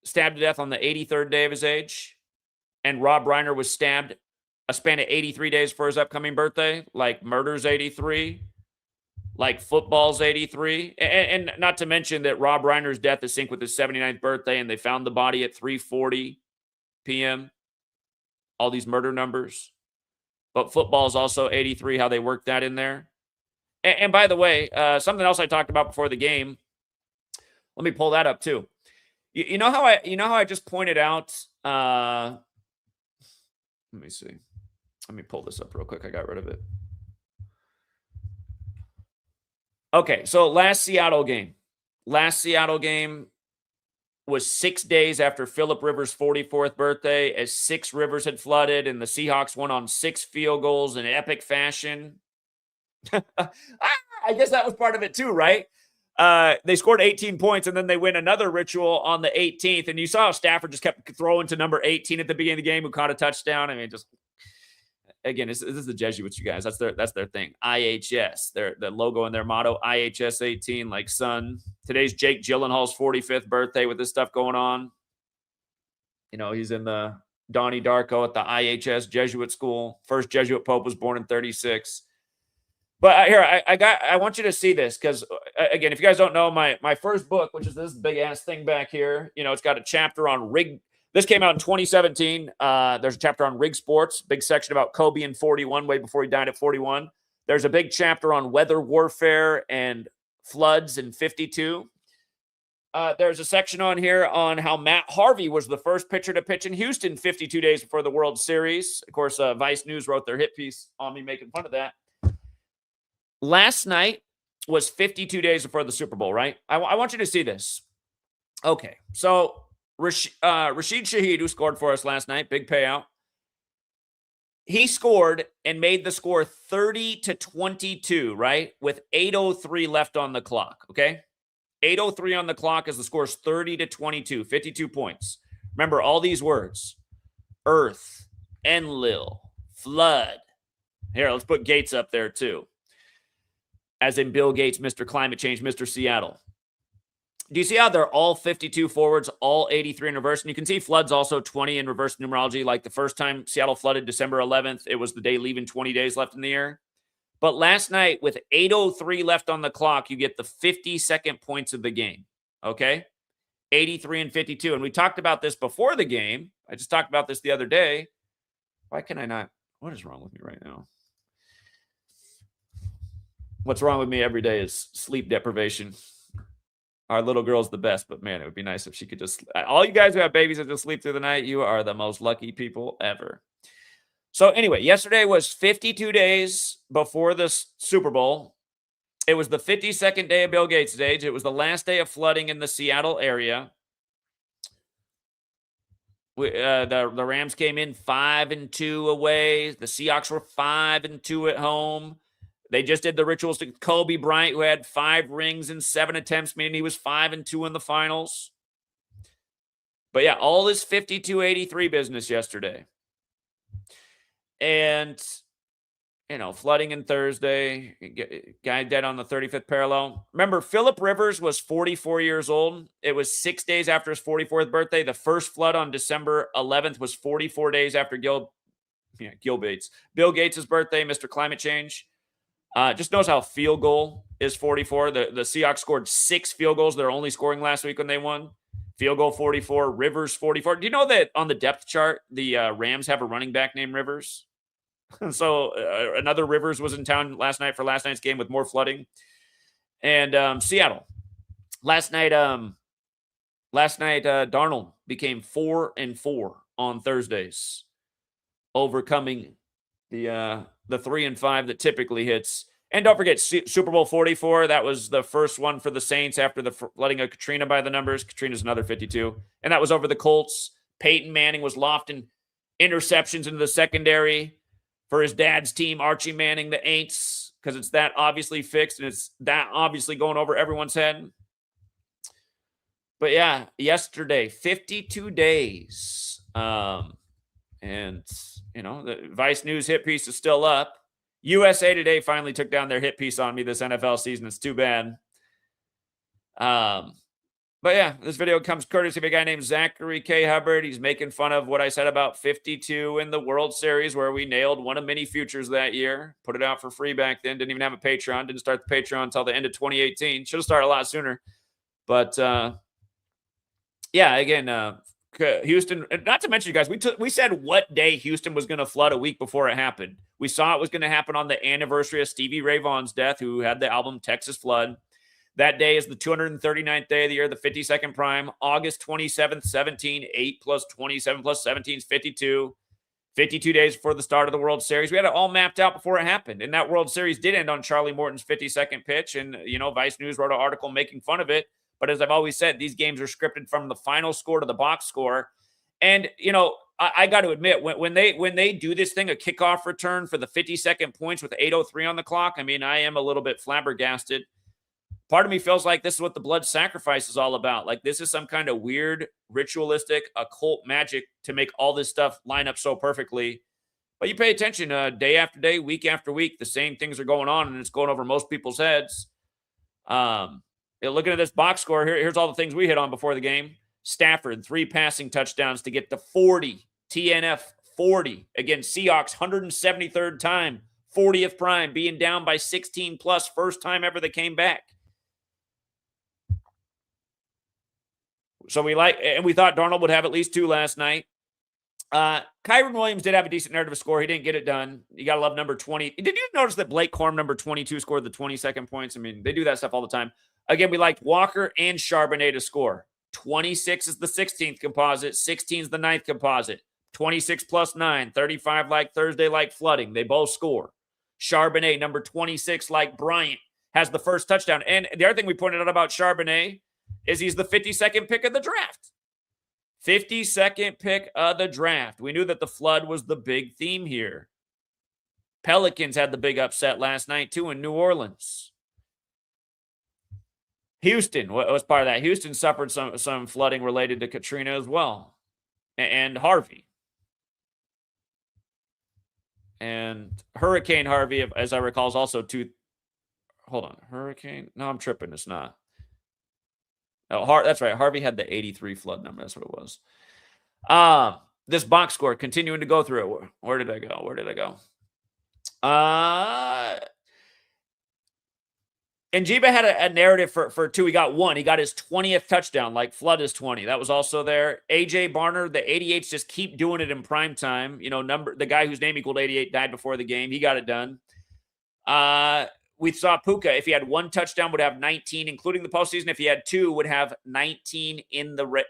stabbed to death on the 83rd day of his age, and Rob Reiner was stabbed a span of 83 days for his upcoming birthday, like murder's 83, like football's 83. And not to mention that Rob Reiner's death is synced with his 79th birthday, and they found the body at 3:40 p.m. All these murder numbers. But football's also 83, how they worked that in there. And by the way, something else I talked about before the game, let me pull that up too. You know how I just pointed out, let me see. Let me pull this up real quick. I got rid of it. Okay, so last Seattle game was 6 days after Phillip Rivers' 44th birthday, as 6 rivers had flooded, and the Seahawks won on 6 field goals in epic fashion. I guess that was part of it too, right? They scored 18 points, and then they win another ritual on the 18th, and you saw how Stafford just kept throwing to number 18 at the beginning of the game, who caught a touchdown. I mean, just... Again, this is the Jesuits, you guys. That's their thing. IHS, the logo and their motto, IHS 18, like sun. Today's Jake Gyllenhaal's 45th birthday with this stuff going on. He's in the Donnie Darko at the IHS Jesuit school. First Jesuit Pope was born in 36. But here, I want you to see this, because again, if you guys don't know, my first book, which is this big ass thing back here, it's got a chapter on rig. This came out in 2017. There's a chapter on rig sports, big section about Kobe in 41, way before he died at 41. There's a big chapter on weather warfare and floods in 52. There's a section on here on how Matt Harvey was the first pitcher to pitch in Houston 52 days before the World Series. Of course, Vice News wrote their hit piece on me making fun of that. Last night was 52 days before the Super Bowl, right? I want you to see this. Okay, so Rashid Shaheed, who scored for us last night, big payout. He scored and made the score 30-22, right? With 8:03 left on the clock, okay? 8:03 on the clock as the score is 30-22, 52 points. Remember all these words: Earth, Enlil, flood. Here, let's put Gates up there too. As in Bill Gates, Mr. Climate Change, Mr. Seattle. Do you see how they're all 52 forwards, all 83 in reverse? And you can see floods also 20 in reverse numerology. Like the first time Seattle flooded, December 11th, it was the day leaving 20 days left in the year. But last night, with 8:03 left on the clock, you get the 52nd points of the game, okay? 83 and 52. And we talked about this before the game. I just talked about this the other day. Why can I not? What is wrong with me right now? What's wrong with me every day is sleep deprivation. Our little girl's the best, but man, it would be nice if she could just... All you guys who have babies that just sleep through the night, you are the most lucky people ever. So anyway, yesterday was 52 days before the Super Bowl. It was the 52nd day of Bill Gates' age. It was the last day of flooding in the Seattle area. The Rams came in 5-2 away. The Seahawks were 5-2 at home. They just did the ritualistic Kobe Bryant, who had 5 rings in 7 attempts, meaning he was 5-2 in the finals. But yeah, all this 52-83 business yesterday. And, flooding in Thursday, guy dead on the 35th parallel. Remember, Philip Rivers was 44 years old. It was 6 days after his 44th birthday. The first flood on December 11th was 44 days after Bill Gates' birthday, Mr. Climate Change. Just knows how field goal is 44. The Seahawks scored 6 field goals. They're only scoring last week when they won. Field goal 44, Rivers 44. Do you know that on the depth chart, the Rams have a running back named Rivers? So another Rivers was in town last night for last night's game with more flooding. And Seattle. Last night, Darnold became 4-4 on Thursdays, overcoming the 3-5 that typically hits. And don't forget, Super Bowl 44, that was the first one for the Saints after the flooding of Katrina by the numbers. Katrina's another 52. And that was over the Colts. Peyton Manning was lofting interceptions into the secondary for his dad's team, Archie Manning, the Aints, because it's that obviously fixed and it's that obviously going over everyone's head. But yeah, yesterday, 52 days. And, the Vice News hit piece is still up. USA Today finally took down their hit piece on me this NFL season. It's too bad. But yeah, this video comes courtesy of a guy named Zachary K. Hubbard. He's making fun of what I said about 52 in the World Series, where we nailed one of many futures that year. Put it out for free back then. Didn't even have a Patreon. Didn't start the Patreon until the end of 2018. Should have started a lot sooner. But yeah, again, Houston, not to mention, you guys, we said what day Houston was going to flood a week before it happened. We saw it was going to happen on the anniversary of Stevie Ray Vaughan's death, who had the album Texas Flood. That day is the 239th day of the year, the 52nd prime, August 27th, 17, 8 plus 27 plus 17 is 52. 52 days before the start of the World Series. We had it all mapped out before it happened. And that World Series did end on Charlie Morton's 52nd pitch. And, Vice News wrote an article making fun of it. But as I've always said, these games are scripted from the final score to the box score. And, I got to admit, when they do this thing, a kickoff return for the 52nd points with 8:03 on the clock, I am a little bit flabbergasted. Part of me feels like this is what the blood sacrifice is all about. Like this is some kind of weird, ritualistic, occult magic to make all this stuff line up so perfectly. But you pay attention, day after day, week after week, the same things are going on, and it's going over most people's heads. Looking at this box score, here's all the things we hit on before the game. Stafford, 3 passing touchdowns to get to 40. TNF, 40. Again, Seahawks, 173rd time. 40th prime, being down by 16 plus, first time ever they came back. So we thought Darnold would have at least 2 last night. Kyron Williams did have a decent narrative score. He didn't get it done. You got to love number 20. Did you notice that Blake Corum, number 22, scored the 22nd points? They do that stuff all the time. Again, we liked Walker and Charbonnet to score. 26 is the 16th composite. 16 is the 9th composite. 26 plus 9. 35 like Thursday, like flooding. They both score. Charbonnet, number 26, like Bryant, has the first touchdown. And the other thing we pointed out about Charbonnet is he's the 52nd pick of the draft. 52nd pick of the draft. We knew that the flood was the big theme here. Pelicans had the big upset last night, too, in New Orleans. Houston was part of that. Houston suffered some flooding related to Katrina as well. And Harvey. And Hurricane Harvey, as I recall, is also Hold on. Hurricane? No, I'm tripping. It's not. Oh, that's right. Harvey had the 83 flood number. That's what it was. This box score, continuing to go through it. Where did I go? And Geba had a narrative for 2. He got 1. He got his 20th touchdown, like flood is 20. That was also there. AJ Barner, the 88s just keep doing it in prime time. The guy whose name equaled 88 died before the game. He got it done. We saw Puka, if he had 1 touchdown, would have 19, including the postseason. If he had 2, would have 19 in the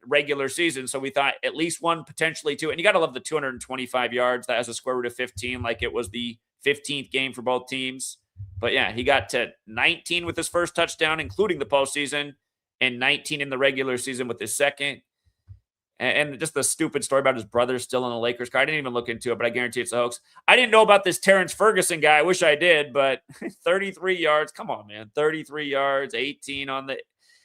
regular season. So we thought at least one, potentially two. And you got to love the 225 yards. That has a square root of 15, like it was the 15th game for both teams. But yeah, he got to 19 with his first touchdown, including the postseason, and 19 in the regular season with his second. And just the stupid story about his brother still in a Lakers car. I didn't even look into it, but I guarantee it's a hoax. I didn't know about this Terrence Ferguson guy. I wish I did, but 33 yards. Come on, man. 33 yards, 18 on the.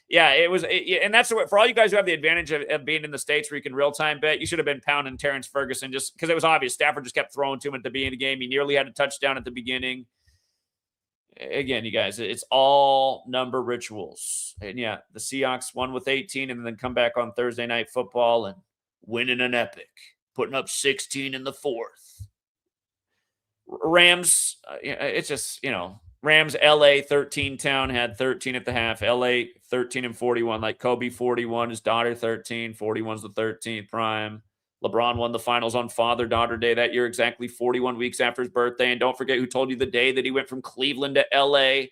Yeah, it was. And that's what, for all you guys who have the advantage of being in the States where you can real time bet, you should have been pounding Terrence Ferguson just because it was obvious. Stafford just kept throwing to him at the beginning of the game. He nearly had a touchdown at the beginning. Again, you guys, it's all number rituals. And yeah, the Seahawks won with 18 and then come back on Thursday Night Football and winning an epic, putting up 16 in the fourth. Rams, it's just, Rams, LA 13 town had 13 at the half. LA 13 and 41, like Kobe 41, his daughter 13, 41's the 13th prime. LeBron won the finals on Father-Daughter Day that year, exactly 41 weeks after his birthday. And don't forget who told you the day that he went from Cleveland to LA,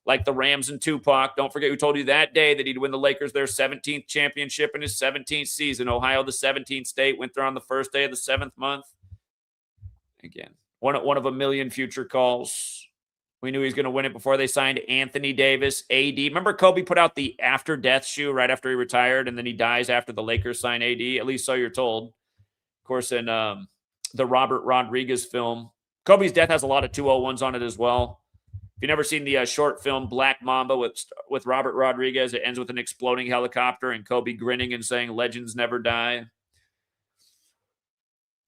like the Rams and Tupac. Don't forget who told you that day that he'd win the Lakers their 17th championship in his 17th season. Ohio, the 17th state, went there on the first day of the 7th month. Again, one of a million future calls. We knew he was going to win it before they signed Anthony Davis, AD. Remember Kobe put out the after death shoe right after he retired, and then he dies after the Lakers sign AD? At least so you're told. Of course, in the Robert Rodriguez film, Kobe's death has a lot of 201s on it as well. If you've never seen the short film Black Mamba with Robert Rodriguez, it ends with an exploding helicopter and Kobe grinning and saying, "Legends never die."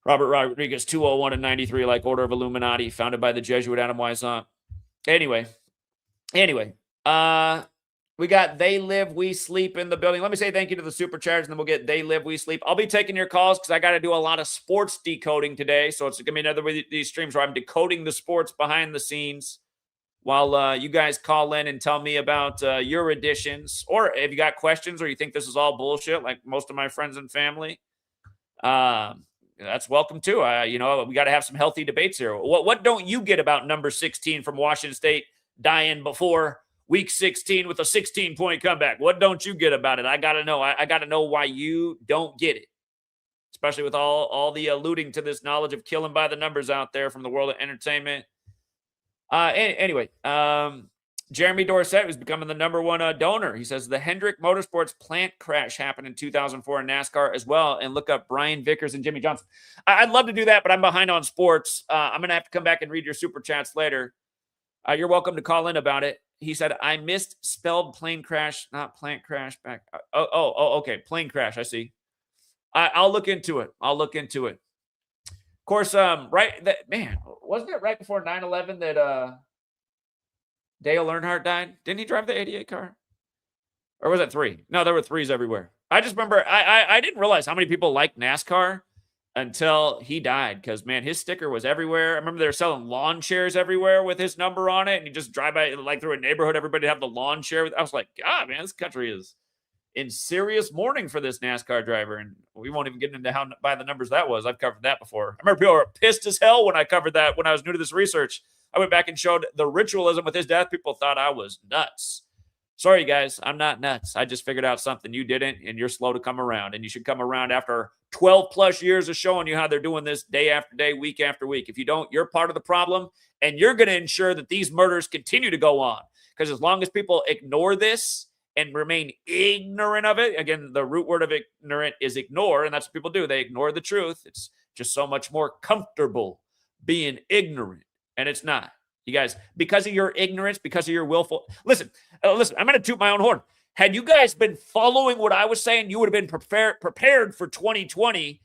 Robert Rodriguez, 201 and 93, like Order of Illuminati, founded by the Jesuit Adam Weishaupt. Anyway, we got They Live, We Sleep in the building. Let me say thank you to the super chats, and then we'll get They Live, We Sleep. I'll be taking your calls because I got to do a lot of sports decoding today. So it's going to be another one of these streams where I'm decoding the sports behind the scenes while you guys call in and tell me about your additions. Or if you got questions or you think this is all bullshit, like most of my friends and family, that's welcome too. We got to have some healthy debates here. What don't you get about number 16 from Washington State dying before Week 16 with a 16-point comeback? What don't you get about it? I got to know. I got to know why you don't get it, especially with all the alluding to this knowledge of killing by the numbers out there from the world of entertainment. Anyway, Jeremy Dorsett, who's becoming the number one donor, he says the Hendrick Motorsports plant crash happened in 2004 in NASCAR as well, and look up Brian Vickers and Jimmy Johnson. I'd love to do that, but I'm behind on sports. I'm going to have to come back and read your super chats later. You're welcome to call in about it. He said, I misspelled plane crash, not plant crash back. Okay. Plane crash. I see. I'll look into it. Of course, wasn't it right before 9/11 that Dale Earnhardt died? Didn't he drive the 88 car? Or was it 3? No, there were 3s everywhere. I just remember, I didn't realize how many people like NASCAR until he died, because, man, his sticker was everywhere. I remember they were selling lawn chairs everywhere with his number on it, and you just drive by, like, through a neighborhood, everybody have the lawn chair. I was like, God, man, this country is in serious mourning for this NASCAR driver, and we won't even get into how by the numbers that was. I've covered that before. I remember people were pissed as hell when I covered that when I was new to this research. I went back and showed the ritualism with his death. People thought I was nuts. Sorry, guys, I'm not nuts. I just figured out something you didn't, and you're slow to come around. And you should come around after 12-plus years of showing you how they're doing this day after day, week after week. If you don't, you're part of the problem, and you're going to ensure that these murders continue to go on. Because as long as people ignore this and remain ignorant of it, again, the root word of ignorant is ignore, and that's what people do. They ignore the truth. It's just so much more comfortable being ignorant, and it's not. You guys, because of your ignorance, because of your willful... Listen, I'm going to toot my own horn. Had you guys been following what I was saying, you would have been prepared for 2020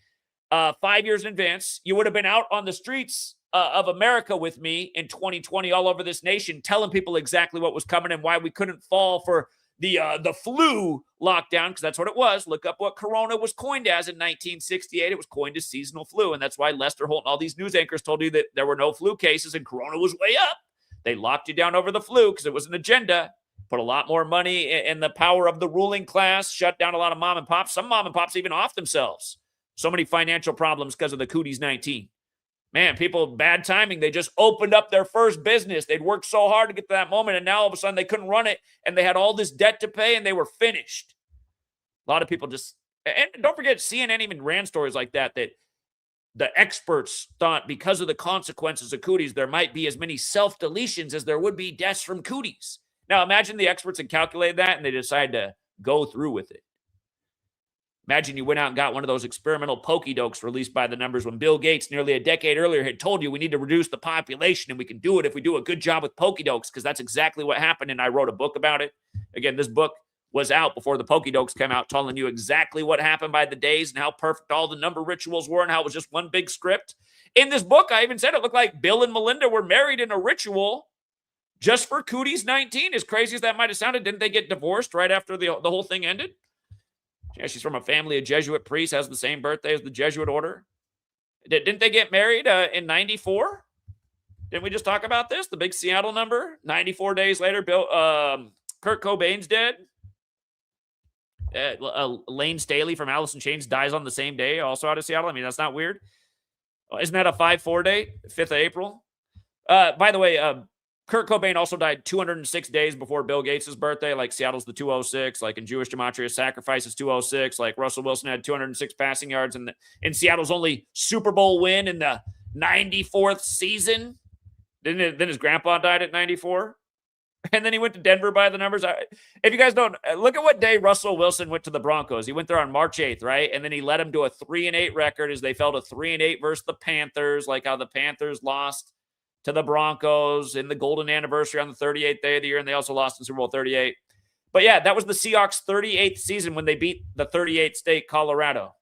5 years in advance. You would have been out on the streets of America with me in 2020 all over this nation, telling people exactly what was coming and why we couldn't fall for the flu lockdown, because that's what it was. Look up what Corona was coined as in 1968. It was coined as seasonal flu, and that's why Lester Holt and all these news anchors told you that there were no flu cases and Corona was way up. They locked you down over the flu because it was an agenda. Put a lot more money in the power of the ruling class, shut down a lot of mom and pops. Some mom and pops even off themselves. So many financial problems because of the Cooties 19. Man, people, bad timing. They just opened up their first business. They'd worked so hard to get to that moment, and now all of a sudden they couldn't run it, and they had all this debt to pay, and they were finished. A lot of people just, And don't forget, CNN even ran stories like that the experts thought because of the consequences of cooties, there might be as many self-deletions as there would be deaths from cooties. Now, imagine the experts had calculated that and they decided to go through with it. Imagine you went out and got one of those experimental pokey-dokes released by the numbers when Bill Gates nearly a decade earlier had told you we need to reduce the population and we can do it if we do a good job with pokey-dokes, because that's exactly what happened, and I wrote a book about it. Again, this book was out before the pokey-dokes came out, telling you exactly what happened by the days and how perfect all the number rituals were and how it was just one big script. In this book, I even said it looked like Bill and Melinda were married in a ritual just for Cooties 19. As crazy as that might have sounded, didn't they get divorced right after the whole thing ended? Yeah, she's from a family of Jesuit priests, has the same birthday as the Jesuit order. Didn't they get married in 94? Didn't we just talk about this? The big Seattle number? 94 days later, Kurt Cobain's dead. Lane Staley from Alice in Chains dies on the same day, also out of Seattle. I mean, that's not weird. Isn't that a 5-4 date? 5th of April? By the way, Kurt Cobain also died 206 days before Bill Gates' birthday. Like Seattle's the 206. Like in Jewish Gematria, sacrifice is 206. Like Russell Wilson had 206 passing yards in Seattle's only Super Bowl win in the 94th season. Then his grandpa died at 94. And then he went to Denver by the numbers. If you guys don't, look at what day Russell Wilson went to the Broncos. He went there on March 8th, right? And then he led them to a 3-8 record as they fell to 3-8 versus the Panthers, like how the Panthers lost to the Broncos in the golden anniversary on the 38th day of the year, and they also lost in Super Bowl 38. But yeah, that was the Seahawks' 38th season when they beat the 38th state Colorado.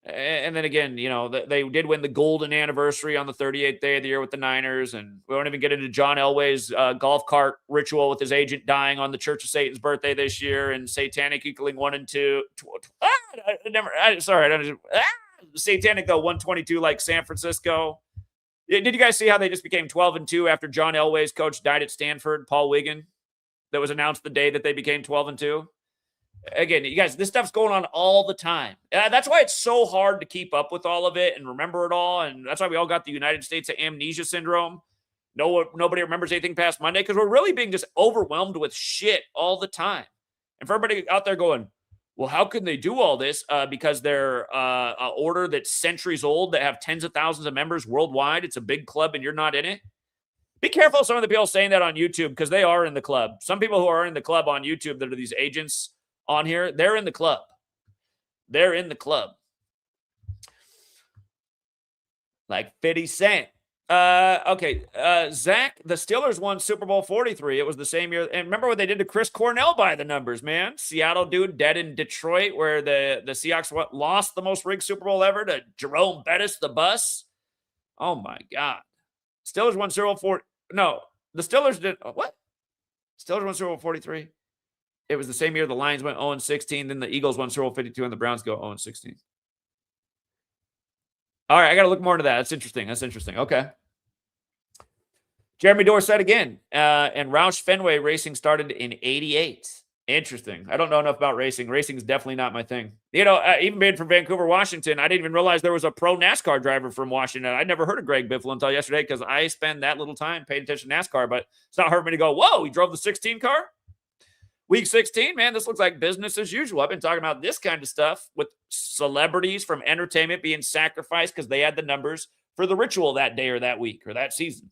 And then again, they did win the golden anniversary on the 38th day of the year with the Niners. And we won't even get into John Elway's golf cart ritual with his agent dying on the Church of Satan's birthday this year, and Satanic equaling 1 and 2. Satanic, though, 122 like San Francisco. Did you guys see how they just became 12 and 2 after John Elway's coach died at Stanford, Paul Wiggin? That was announced the day that they became 12 and 2. Again, you guys, this stuff's going on all the time. That's why it's so hard to keep up with all of it and remember it all. And that's why we all got the United States of Amnesia syndrome. Nobody remembers anything past Monday because we're really being just overwhelmed with shit all the time. And for everybody out there going, well, how can they do all this? Because they're an order that's centuries old that have tens of thousands of members worldwide. It's a big club and you're not in it. Be careful of some of the people saying that on YouTube because they are in the club. Some people who are in the club on YouTube that are these agents on here, they're in the club. They're in the club. Like 50 Cent. Okay. Zach, the Steelers won Super Bowl 43. It was the same year. And remember what they did to Chris Cornell by the numbers, man. Seattle dude dead in Detroit where the Seahawks lost the most rigged Super Bowl ever to Jerome Bettis, the bus. Oh, my God. Steelers won Super Bowl 40. No, the Steelers did. What? Steelers won Super Bowl 43. It was the same year the Lions went 0-16. Then the Eagles won Super Bowl 52 and the Browns go 0-16. All right, I got to look more into that. That's interesting. Okay. Jeremy Dorsett again. And Roush Fenway racing started in 88. Interesting. I don't know enough about racing. Racing is definitely not my thing. Even being from Vancouver, Washington, I didn't even realize there was a pro NASCAR driver from Washington. I'd never heard of Greg Biffle until yesterday because I spend that little time paying attention to NASCAR, but it's not hard for me to go, whoa, he drove the 16 car? Week 16, man, this looks like business as usual. I've been talking about this kind of stuff with celebrities from entertainment being sacrificed because they had the numbers for the ritual that day or that week or that season.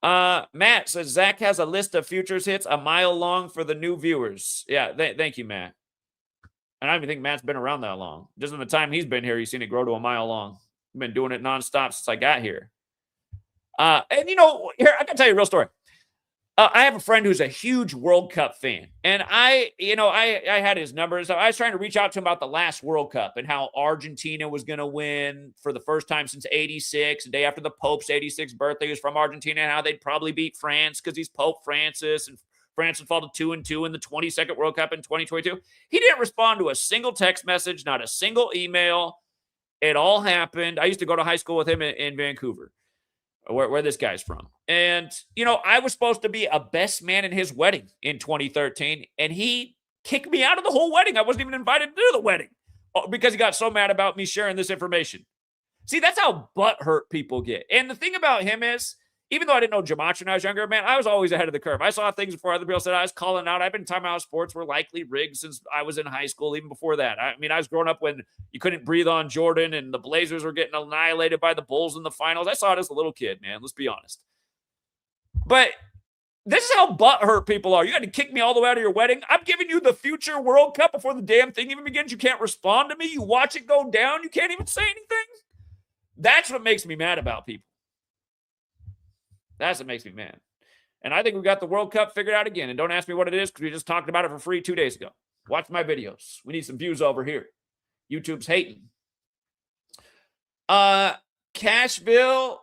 Matt says, Zach has a list of futures hits a mile long for the new viewers. Yeah, thank you, Matt. And I don't even think Matt's been around that long. Just in the time he's been here, you've seen it grow to a mile long. I've been doing it nonstop since I got here. And here, I can tell you a real story. I have a friend who's a huge World Cup fan, and I had his numbers. I was trying to reach out to him about the last World Cup and how Argentina was going to win for the first time since 86, the day after the Pope's 86th birthday. He was from Argentina, and how they'd probably beat France because he's Pope Francis, and France would fall to 2-2 in the 22nd World Cup in 2022. He didn't respond to a single text message, not a single email. It all happened. I used to go to high school with him in Vancouver, where this guy's from. And, I was supposed to be a best man in his wedding in 2013, and he kicked me out of the whole wedding. I wasn't even invited to do the wedding because he got so mad about me sharing this information. See, that's how butthurt people get. And the thing about him is, even though I didn't know Gematria when I was younger, man, I was always ahead of the curve. I saw things before other people said. I was calling out. I've been talking about sports were likely rigged since I was in high school, even before that. I mean, I was growing up when you couldn't breathe on Jordan and the Blazers were getting annihilated by the Bulls in the finals. I saw it as a little kid, man. Let's be honest. But this is how butthurt people are. You got to kick me all the way out of your wedding. I'm giving you the future World Cup before the damn thing even begins. You can't respond to me. You watch it go down. You can't even say anything. That's what makes me mad about people. That's what makes me mad. And I think we got the World Cup figured out again. And don't ask me what it is because we just talked about it for free 2 days ago. Watch my videos. We need some views over here. YouTube's hating. Cashville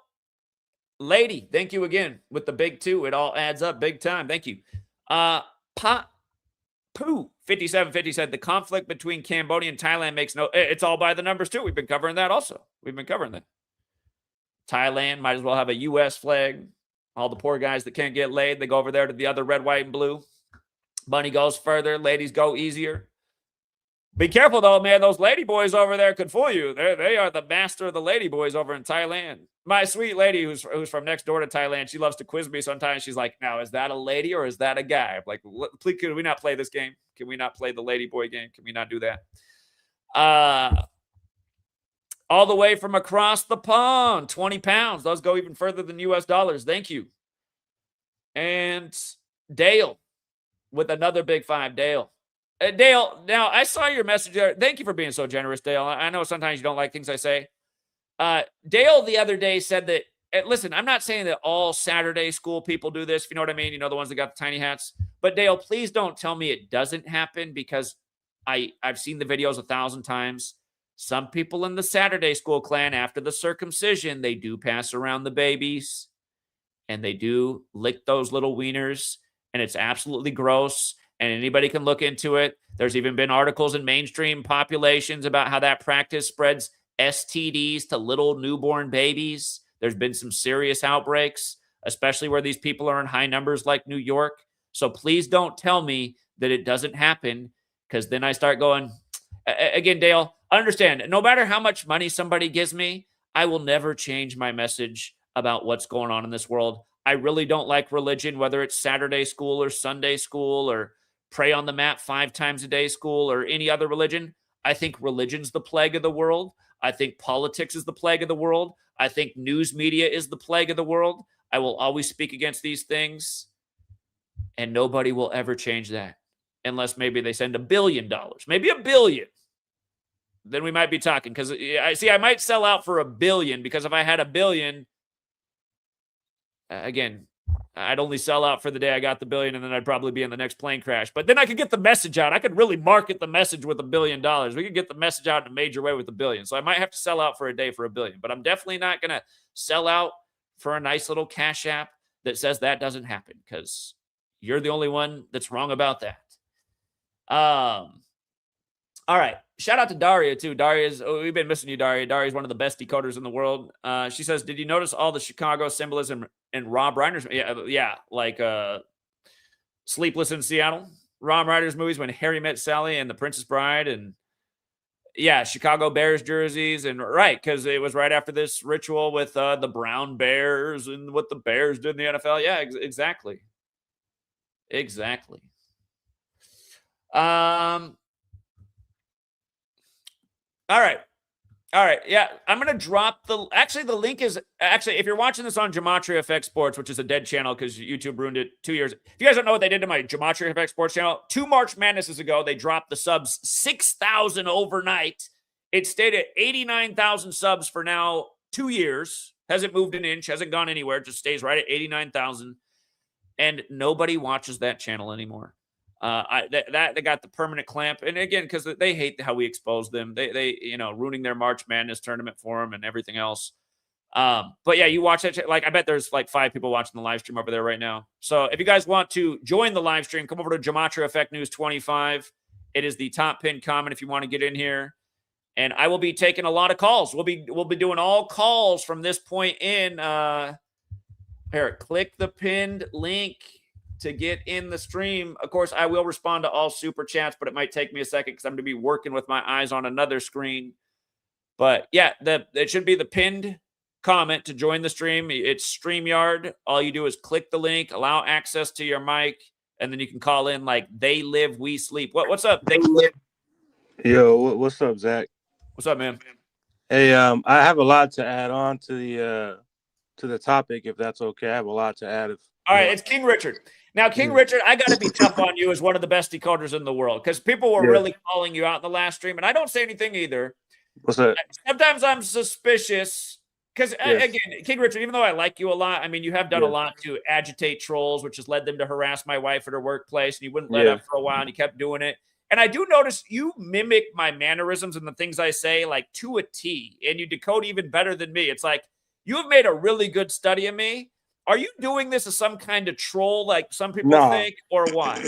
Lady, thank you again with the big 2. It all adds up big time. Thank you. Poo 5750 said the conflict between Cambodia and Thailand makes no. It's all by the numbers too. We've been covering that also. We've been covering that. Thailand might as well have a U.S. flag. All the poor guys that can't get laid, they go over there to the other red, white, and blue. Money goes further. Ladies go easier. Be careful, though, man. Those lady boys over there could fool you. They are the master of the lady boys over in Thailand. My sweet lady who's from next door to Thailand, she loves to quiz me sometimes. She's like, now, is that a lady or is that a guy? I'm like, please, can we not play this game? Can we not play the lady boy game? Can we not do that? All the way from across the pond, 20 pounds. Those go even further than U.S. dollars. Thank you. And Dale with another big 5. Dale. Dale, now I saw your message there. Thank you for being so generous, Dale. I know sometimes you don't like things I say. Dale the other day said that, listen, I'm not saying that all Saturday school people do this, if you know what I mean, you know, the ones that got the tiny hats. But Dale, please don't tell me it doesn't happen because I've seen the videos 1,000 times. Some people in the Saturday school clan, after the circumcision, they do pass around the babies and they do lick those little wieners, and it's absolutely gross. And anybody can look into it. There's even been articles in mainstream populations about how that practice spreads STDs to little newborn babies. There's been some serious outbreaks, especially where these people are in high numbers like New York. So please don't tell me that it doesn't happen, because then I start going, again, Dale, understand, no matter how much money somebody gives me, I will never change my message about what's going on in this world. I really don't like religion, whether it's Saturday school or Sunday school or pray on the mat 5 times a day school or any other religion. I think religion's the plague of the world. I think politics is the plague of the world. I think news media is the plague of the world. I will always speak against these things, and nobody will ever change that unless maybe they send $1 billion, maybe $1 billion. Then we might be talking, because I might sell out for $1 billion, because if I had $1 billion, again, I'd only sell out for the day I got the $1 billion, and then I'd probably be in the next plane crash. But then I could get the message out. I could really market the message with $1 billion. We could get the message out in a major way with $1 billion. So I might have to sell out for a day for $1 billion. But I'm definitely not going to sell out for a nice little cash app that says that doesn't happen, because you're the only one that's wrong about that. All right. Shout out to Daria, too. We've been missing you, Daria. Daria's one of the best decoders in the world. She says, did you notice all the Chicago symbolism in Rob Reiner's? Yeah, like Sleepless in Seattle. Rob Reiner's movies, When Harry Met Sally and The Princess Bride. And yeah, Chicago Bears jerseys. And right, because it was right after this ritual with the Brown Bears and what the Bears did in the NFL. Yeah, exactly. Exactly. All right. Yeah, I'm going to drop the link is if you're watching this on Gematria Effect Sports, which is a dead channel because YouTube ruined it 2 years. If you guys don't know what they did to my Gematria Effect Sports channel, 2 March Madnesses ago, they dropped the subs 6,000 overnight. It stayed at 89,000 subs for now 2 years. Hasn't moved an inch, hasn't gone anywhere. Just stays right at 89,000. And nobody watches that channel anymore. They got the permanent clamp, and again, because they hate how we expose them, they ruining their March Madness tournament for them and everything else. But yeah, you watch that. Like, I bet there's like 5 people watching the live stream over there right now. So if you guys want to join the live stream, come over to GematriaEffectNews 25. It is the top pinned comment if you want to get in here, and I will be taking a lot of calls. We'll be doing all calls from this point in. Here, click the pinned link to get in the stream. Of course, I will respond to all super chats, but it might take me a second because I'm going to be working with my eyes on another screen. But yeah, it should be the pinned comment to join the stream. It's StreamYard. All you do is click the link, allow access to your mic, and then you can call in like They Live, We Sleep. What's up? Yo, what's up, Zach? What's up, man? Hey, I have a lot to add on to the topic, if that's okay. I have a lot to add. All right, it's King Richard. Now, King Richard, I got to be tough on you as one of the best decoders in the world because people were really calling you out in the last stream, and I don't say anything either. What's that? Sometimes I'm suspicious because, again, King Richard, even though I like you a lot, I mean, you have done a lot to agitate trolls, which has led them to harass my wife at her workplace, and you wouldn't let up for a while, and you kept doing it. And I do notice you mimic my mannerisms and the things I say like to a T, and you decode even better than me. It's like you have made a really good study of me. Are you doing this as some kind of troll, like some people think, or what?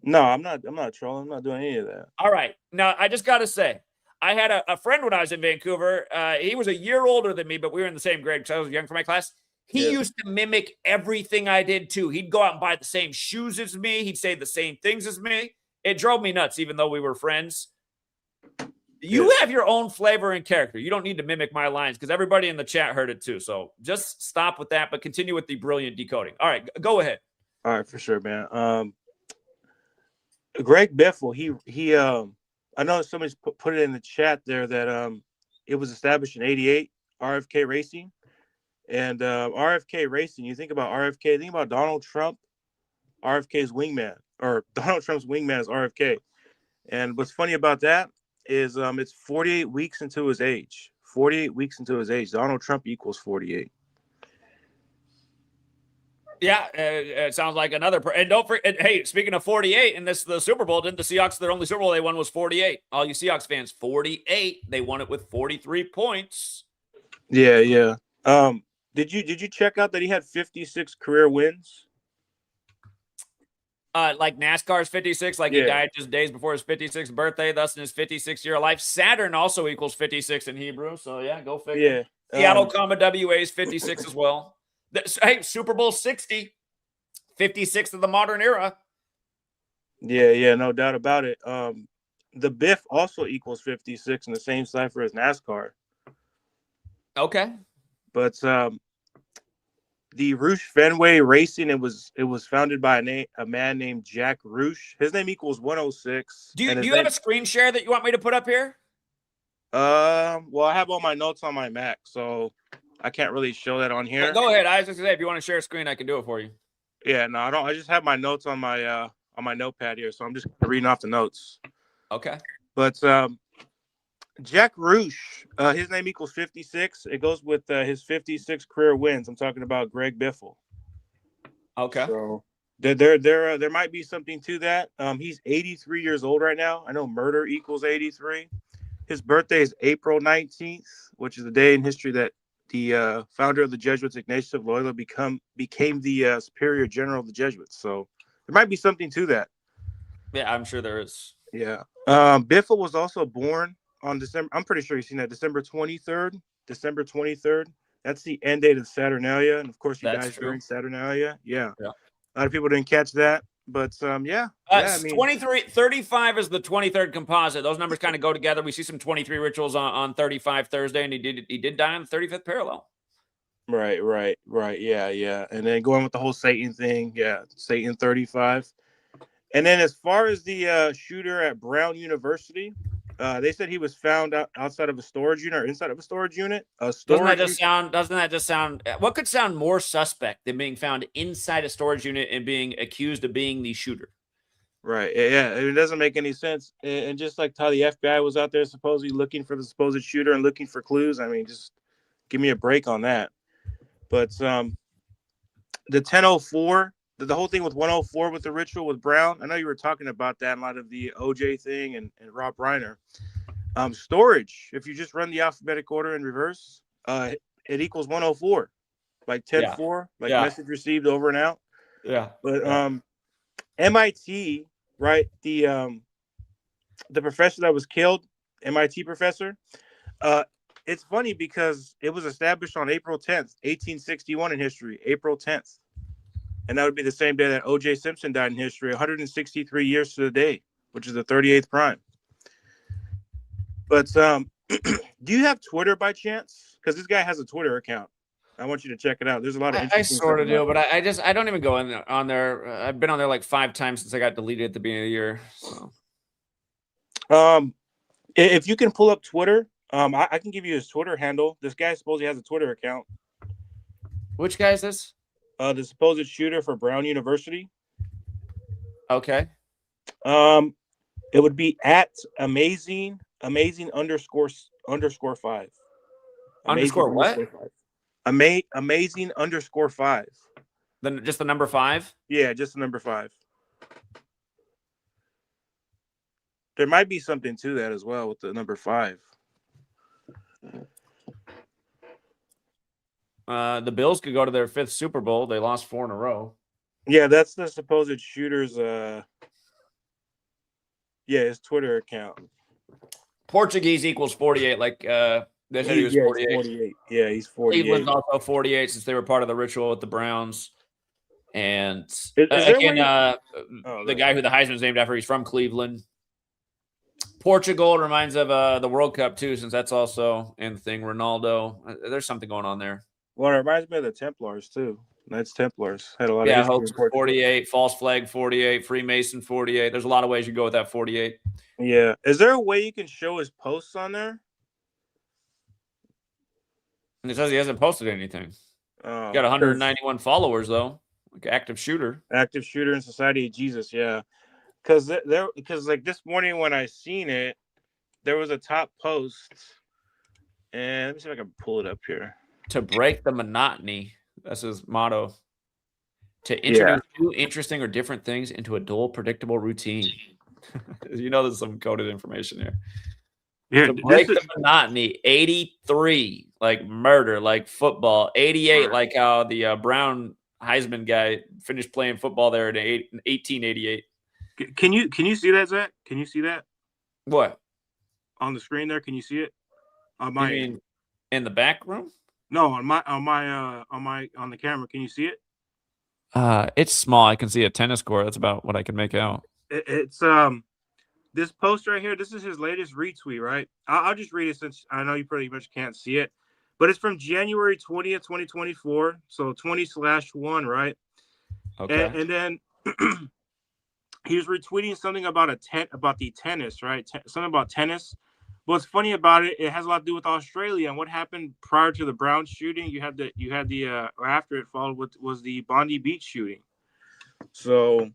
No, I'm not trolling. I'm not doing any of that. All right. Now, I just got to say, I had a friend when I was in Vancouver. He was a year older than me, but we were in the same grade because I was young for my class. He used to mimic everything I did, too. He'd go out and buy the same shoes as me. He'd say the same things as me. It drove me nuts, even though we were friends. You have your own flavor and character. You don't need to mimic my lines because everybody in the chat heard it too. So just stop with that, but continue with the brilliant decoding. All right, go ahead. All right, for sure, man. Greg Biffle, he I know somebody's put it in the chat there that it was established in '88, RFK Racing. And RFK Racing, you think about RFK, think about Donald Trump, RFK's wingman, or Donald Trump's wingman is RFK. And what's funny about that is it's 48 weeks into his age. 48 weeks into his age. Donald Trump equals 48. Yeah, it sounds like another. And don't forget, hey, speaking of 48, and the Super Bowl, didn't the Seahawks, their only Super Bowl they won was 48. All you Seahawks fans, 48. They won it with 43 points. Yeah. Did you check out that he had 56 career wins? Like NASCAR's 56, like he died just days before his 56th birthday, thus in his 56th year of life. Saturn also equals 56 in Hebrew, so yeah, go figure. Seattle, WA is 56 as well. Hey, Super Bowl 60, 56th of the modern era. Yeah, no doubt about it. The Biff also equals 56 in the same cipher as NASCAR. Okay. But the Roush Fenway Racing, it was founded by a man named Jack Roush. His name equals 106. Do you have a screen share that you want me to put up here? Well, I have all my notes on my Mac, so I can't really show that on here. Go ahead. I was just gonna say, if you want to share a screen, I can do it for you. Yeah, no, I don't. I just have my notes on my notepad here, so I'm just reading off the notes. Okay. But Jack Roush, his name equals 56. It goes with his 56 career wins. I'm talking about Greg Biffle. Okay. So there might be something to that. He's 83 years old right now. I know murder equals 83. His birthday is April 19th, which is the day in history that the founder of the Jesuits, Ignatius of Loyola, became the superior general of the Jesuits. So there might be something to that. Yeah, I'm sure there is. Yeah. Biffle was also born on December. I'm pretty sure you've seen that. December 23rd. That's the end date of Saturnalia. And of course, he dies during Saturnalia. Yeah. A lot of people didn't catch that. But I mean, 35 is the 23rd composite. Those numbers kind of go together. We see some 23 rituals on 35 Thursday, and he did die on the 35th parallel. Right. Yeah. And then going with the whole Satan thing. Yeah. Satan 35. And then as far as the shooter at Brown University, they said he was found outside of a storage unit or inside of a storage unit. Doesn't that just sound? What could sound more suspect than being found inside a storage unit and being accused of being the shooter? Right. Yeah. It doesn't make any sense. And just like how the FBI was out there supposedly looking for the supposed shooter and looking for clues. I mean, just give me a break on that. But the 1004. The whole thing with 104 with the ritual with Brown, I know you were talking about that in light of the OJ thing and Rob Reiner. Storage, if you just run the alphabetic order in reverse, it equals 104, like 10-4, message received over and out. Yeah. But MIT, right? The professor that was killed, MIT professor, it's funny because it was established on April 10th, 1861 in history, April 10th. And that would be the same day that O.J. Simpson died in history, 163 years to the day, which is the 38th prime. But do you have Twitter by chance? Because this guy has a Twitter account. I want you to check it out. There's a lot of I interesting stuff sort of about do, but I don't even go on there. I've been on there like 5 times since I got deleted at the beginning of the year. So, if you can pull up Twitter, I can give you his Twitter handle. This guy supposedly has a Twitter account. which guy is this? The supposed shooter for Brown University. Okay. It would be at amazing underscore 5. Amazing Underscore what? underscore 5. Amazing underscore 5. Then just the number 5? Yeah, just the number 5. There might be something to that as well with the number 5. The Bills could go to their 5th Super Bowl. They lost 4 in a row. Yeah, that's the supposed shooter's his Twitter account. Portuguese equals 48. Like they said he was 48. He's 48. Yeah, he's 48. Cleveland's also 48 since they were part of the ritual with the Browns. And again, the guy who the Heisman's named after, he's from Cleveland. Portugal reminds of the World Cup too, since that's also in the thing. Ronaldo, there's something going on there. Well, it reminds me of the Templars too. Knights Templars had a lot of Hoax 48, false flag 48, Freemason 48. There's a lot of ways you go with that 48. Yeah. Is there a way you can show his posts on there? And it says he hasn't posted anything. Got 191 followers though. Like active shooter. Active shooter in Society of Jesus, yeah. Because like this morning when I seen it, there was a top post, and let me see if I can pull it up here. To break the monotony, that's his motto. To introduce new, interesting, or different things into a dull, predictable routine. You know, there's some coded information here. Yeah, to break the monotony. 83, like murder, like football. 88, like how the Brown Heisman guy finished playing football there in 1888. Can you see that, Zach? Can you see that? What? On the screen there? Can you see it? On my in the back room? No, on the camera. Can you see it? It's small. I can see a tennis court. That's about what I can make out. It's this post right here. This is his latest retweet, right? I'll just read it since I know you pretty much can't see it, but it's from January 20th, 2024. So 20/1, right? Okay. And then he was retweeting something about the tennis, right? Something about tennis. What's funny about it? It has a lot to do with Australia and what happened prior to the Brown shooting. You had the or after it followed was the Bondi Beach shooting. So,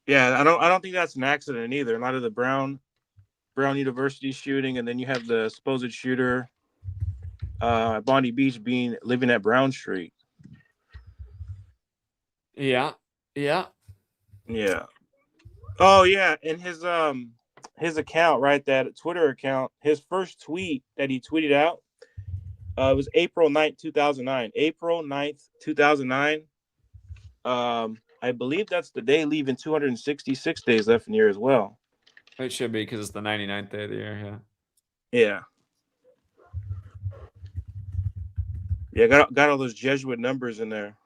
yeah, I don't think that's an accident either. A lot of the Brown University shooting, and then you have the supposed shooter, Bondi Beach living at Brown Street. Yeah. Oh yeah, and his account, right? That Twitter account. His first tweet that he tweeted out was April 9th, 2009. April 9th, 2009. I believe that's the day leaving 266 days left in the year as well. It should be because it's the 99th day of the year. Yeah. Yeah, got all those Jesuit numbers in there.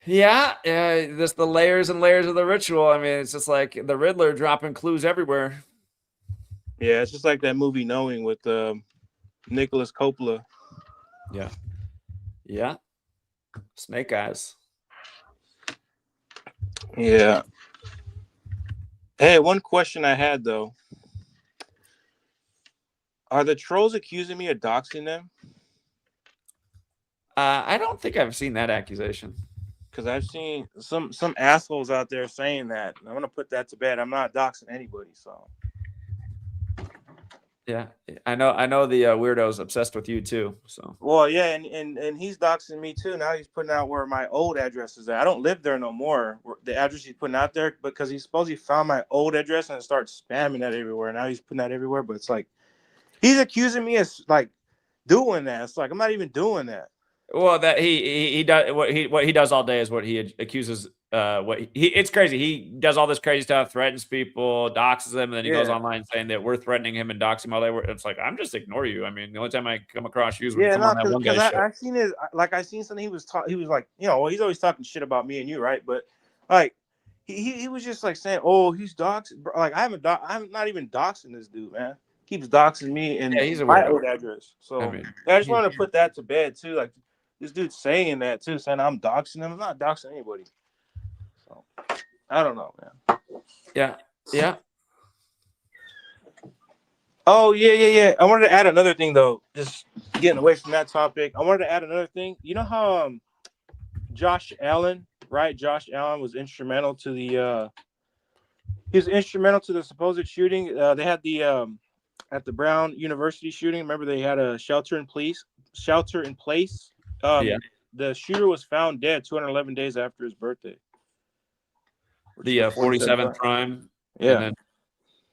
Yeah, just the layers and layers of the ritual. I mean, it's just like the Riddler dropping clues everywhere. Yeah, it's just like that movie Knowing with Nicholas Coppola. Yeah. Snake Eyes. Yeah. Hey, one question I had though. Are the trolls accusing me of doxing them? I don't think I've seen that accusation. Because I've seen some assholes out there saying that. I'm gonna put that to bed. I'm not doxing anybody, so. Yeah, I know the weirdo's obsessed with you too. So. Well, yeah, and he's doxing me too. Now he's putting out where my old address is at. I don't live there no more. The address he's putting out there because he supposedly found my old address and started spamming that everywhere. Now he's putting that everywhere, but it's like he's accusing me of like doing that. It's like I'm not even doing that. Well, that he does what he does all day is what he accuses. It's crazy. He does all this crazy stuff, threatens people, doxes them, and then he goes online saying that we're threatening him and doxing him all day. It's like I'm just ignore you. I mean, the only time I come across you is when you come on that one guy's show. I seen his I seen something he was like, well, he's always talking shit about me and you, right? But like he was just like saying, oh, he's doxing. Like I'm not even doxing this dude, man. keeps doxing me and Yeah, he's a my weirdo. old address. So I mean, I just want to put that to bed too. Like this dude's saying that too, saying I'm doxing him. I'm not doxing anybody. So I don't know, man. yeah, yeah. Oh yeah. I wanted to add another thing though. Just getting away from that topic. I wanted to add another thing. You know how Josh Allen, right? Josh Allen was instrumental to the he was instrumental to the supposed shooting. They had the at the Brown University shooting. Remember they had a shelter in place. Yeah. The shooter was found dead 211 days after his birthday. The 47th prime. Yeah. And then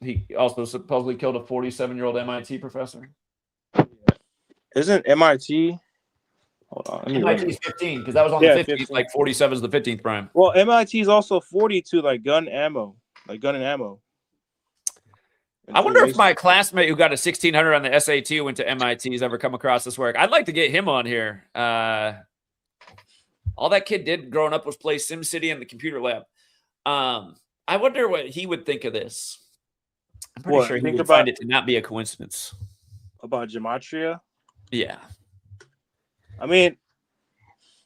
he also supposedly killed a 47-year-old MIT professor. Isn't MIT? Hold on. Let me MIT is 15 because that was on the 50s. 15. Like 47 is the 15th prime. Well, MIT is also 42, like gun and ammo. I wonder if my classmate who got a 1600 on the SAT went to MIT has ever come across this work. I'd like to get him on here. All that kid did growing up was play SimCity in the computer lab. I wonder what he would think of this. I'm pretty sure he would find it to not be a coincidence. About Gematria? Yeah. I mean,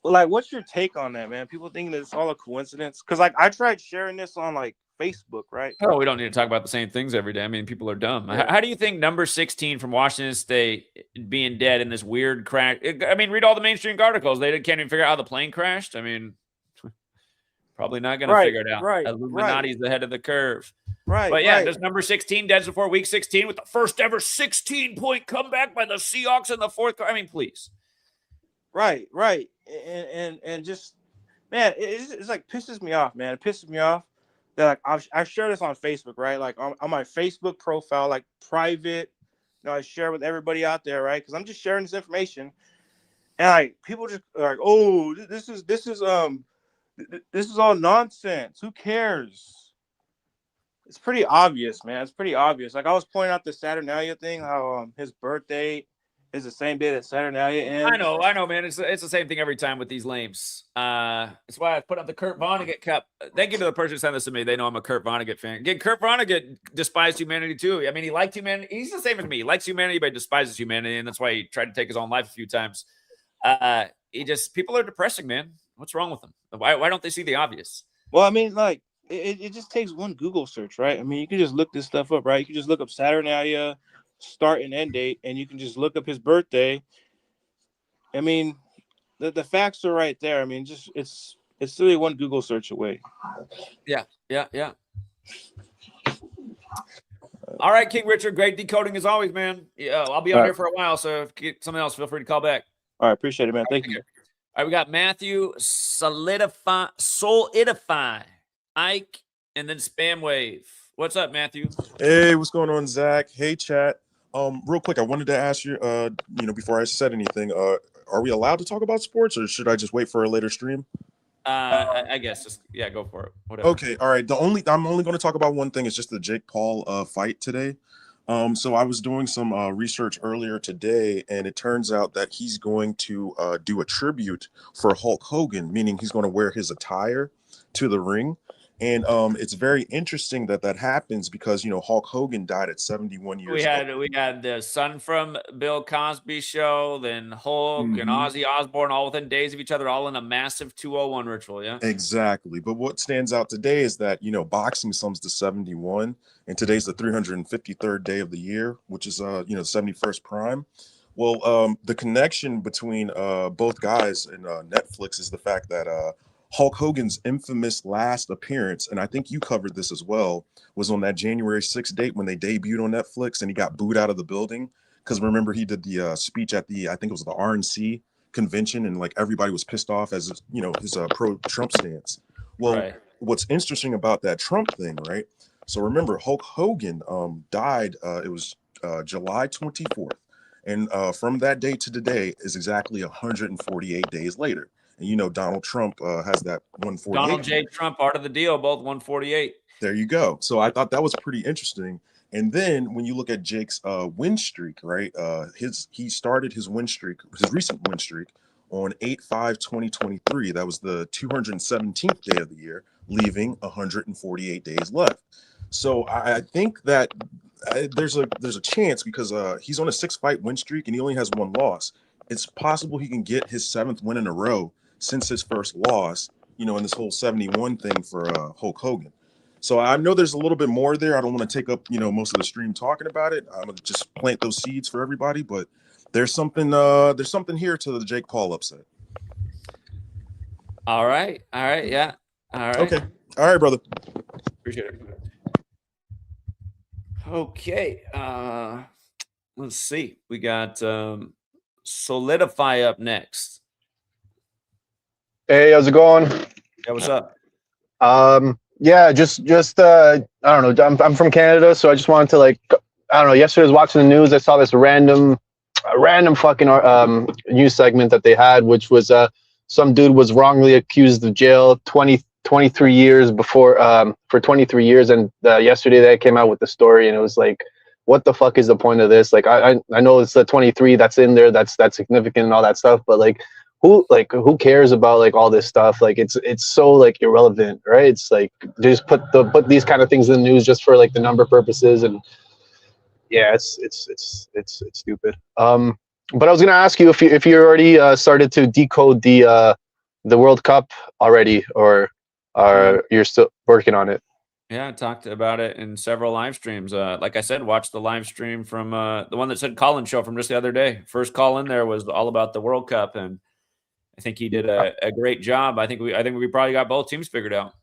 like, what's your take on that, man? People thinking that it's all a coincidence? Because, like, I tried sharing this on, like, Facebook, right? Oh, we don't need to talk about the same things every day. I mean, people are dumb. Yeah. How do you think number 16 from Washington State being dead in this weird crash? I mean, read all the mainstream articles. They can't even figure out how the plane crashed. I mean, probably not going to figure it out. Illuminati's the head of the curve. But yeah, does number 16 dead before week 16 with the first ever 16-point comeback by the Seahawks in the fourth quarter? I mean, please. Right. And just, man, it's like pisses me off, man. It pisses me off that like I share this on Facebook, right? Like on my Facebook profile, like private, I share with everybody out there, right? Because I'm just sharing this information, and like people just are like, oh, this is all nonsense. Who cares? It's pretty obvious, man. It's pretty obvious. Like I was pointing out the Saturnalia thing, how his birthday is the same day that Saturnalia ends. I know, man. It's the same thing every time with these lames. That's why I put up the Kurt Vonnegut cup. Thank you to the person who sent this to me. They know I'm a Kurt Vonnegut fan. Again, Kurt Vonnegut despised humanity too. I mean, he liked humanity. He's the same as me. He likes humanity, but he despises humanity, and that's why he tried to take his own life a few times. People are depressing, man. What's wrong with them? Why don't they see the obvious? Well, I mean, like, it just takes one Google search, right? I mean, you can just look this stuff up, right? You can just look up Saturnalia start and end date, and you can just look up his birthday. I mean, the facts are right there. I mean, just it's really one Google search away. Yeah. All right, King Richard, great decoding as always, man. Yeah, I'll be on here for a while, so if you get something else, feel free to call back. All right, appreciate it, man. Thank you. All right, we got Matthew, Solidify, Ike, and then Spam Wave. What's up, Matthew? Hey, what's going on, Zach? Hey, chat. Real quick, I wanted to ask you, before I said anything, are we allowed to talk about sports, or should I just wait for a later stream? I guess just go for it. Whatever. Okay, all right. I'm only going to talk about one thing. It's just the Jake Paul fight today. So I was doing some research earlier today, and it turns out that he's going to do a tribute for Hulk Hogan, meaning he's going to wear his attire to the ring. And it's very interesting that happens because, Hulk Hogan died at 71 years old. We had the son from Bill Cosby show, then Hulk and Ozzy Osbourne all within days of each other, all in a massive 201 ritual. Yeah, exactly. But what stands out today is that, boxing sums to 71, and today's the 353rd day of the year, which is, 71st prime. Well, the connection between both guys and Netflix is the fact that Hulk Hogan's infamous last appearance, and I think you covered this as well, was on that January 6th date when they debuted on Netflix and he got booed out of the building. Because remember, he did the speech at I think it was the RNC convention, and like everybody was pissed off as his pro-Trump stance. Well, What's interesting about that Trump thing, right? So remember, Hulk Hogan died. It was July 24th, and from that day to today is exactly 148 days later. And Donald Trump has that 148. Donald J. Trump, part of the deal, both 148. There you go. So I thought that was pretty interesting. And then when you look at Jake's win streak, right? He started his win streak, his recent win streak, on 8/5/2023. That was the 217th day of the year, leaving 148 days left. So I think that there's a chance because he's on a 6-fight win streak and he only has 1 loss. It's possible he can get his 7th win in a row since his first loss, in this whole 71 thing for Hulk Hogan. So I know there's a little bit more there. I don't want to take up, most of the stream talking about it. I'm gonna just plant those seeds for everybody, but there's something here to the Jake Paul upset. All right. Yeah. All right. Okay. All right, brother. Appreciate it. Okay. Let's see. We got Solidify up next. Hey, how's it going? Yeah, what's up? Yeah, just I don't know. I'm from Canada, so I just wanted to I don't know. Yesterday I was watching the news. I saw this random fucking news segment that they had, which was some dude was wrongly accused of jail 23 years before for 23 years, and yesterday they came out with the story, and it was like, what the fuck is the point of this? Like, I know it's the 23 that's in there, that's significant and all that stuff, but who cares about all this stuff? It's so irrelevant, right? It's like they just put these kind of things in the news just for the number purposes, and yeah, it's stupid. But I was gonna ask you if you already started to decode the World Cup already, or you're still working on it. Yeah, I talked about it in several live streams. Like I said, watch the live stream from the one that said Colin show from just the other day. First call in there was all about the World Cup, and I think he did a great job. I think we probably got both teams figured out.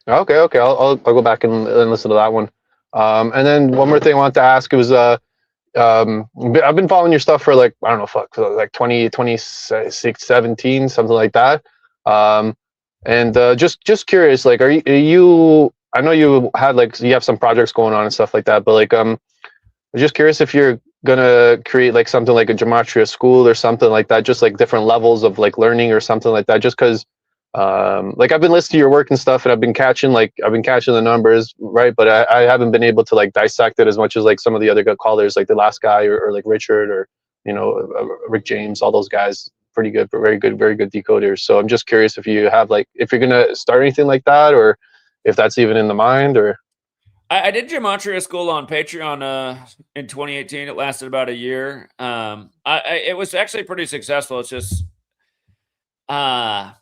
Okay. I'll go back and listen to that one. And then one more thing I wanted to ask was I've been following your stuff for I don't know, 2016, 17, something like that. And just curious, are you? I know you had you have some projects going on and stuff like that, but I'm just curious if you're gonna create something like a Gematria school or something like that, just different levels of learning or something like that, just because I've been listening to your work and stuff, and I've been catching the numbers, right? But I haven't been able to dissect it as much as some of the other good callers, the last guy or Richard or Rick James, all those guys, pretty good, very good decoders. So I'm just curious if you have if you're gonna start anything like that, or if that's even in the mind. Or I did Gematria school on Patreon in 2018. It lasted about a year. It was actually pretty successful. It's just I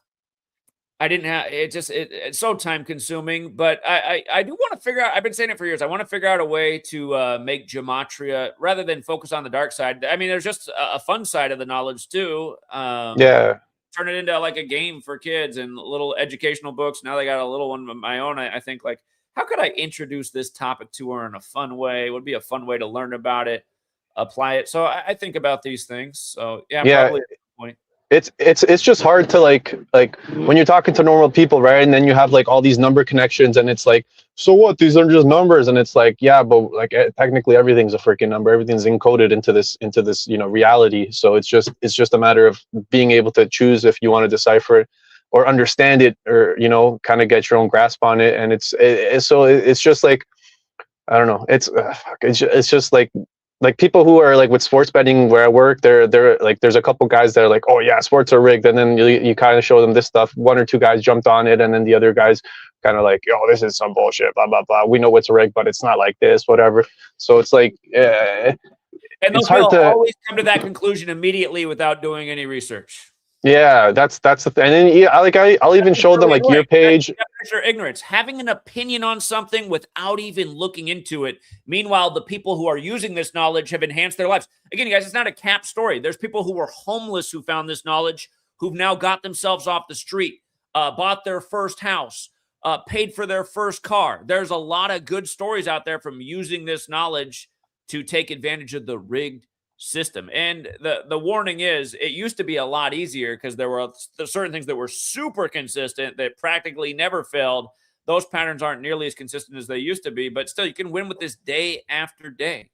didn't have it. It's so time consuming, but I do want to figure out. I've been saying it for years. I want to figure out a way to make Gematria, rather than focus on the dark side. I mean, there's just a fun side of the knowledge too. Yeah, turn it into a game for kids and little educational books. Now they got a little one of my own. I think how could I introduce this topic to her in a fun way? It would be a fun way to learn about it, apply it. So I think about these things. So yeah. Probably at this point. It's just hard to when you're talking to normal people, right? And then you have all these number connections, and it's so what? These are just numbers, and it's yeah, but technically everything's a freaking number. Everything's encoded into this reality. So it's just a matter of being able to choose if you want to decipher it or understand it, or kind of get your own grasp on it. And it's just I don't know. It's just people who are with sports betting where I work, they're there's a couple guys that are oh yeah, sports are rigged, and then you kind of show them this stuff. One or two guys jumped on it, and then the other guys kind of yo, this is some bullshit, blah blah blah. We know what's rigged, but it's not like this, whatever. So it's and it's hard to always come to that conclusion immediately without doing any research. Yeah, that's the thing. And then I'll even show them your page. That's your ignorance. Having an opinion on something without even looking into it. Meanwhile, the people who are using this knowledge have enhanced their lives. Again, you guys, it's not a cap story. There's people who were homeless who found this knowledge, who've now got themselves off the street, bought their first house, paid for their first car. There's a lot of good stories out there from using this knowledge to take advantage of the rigged system. And the warning is, it used to be a lot easier because there were certain things that were super consistent that practically never failed. Those patterns aren't nearly as consistent as they used to be, but still you can win with this day after day.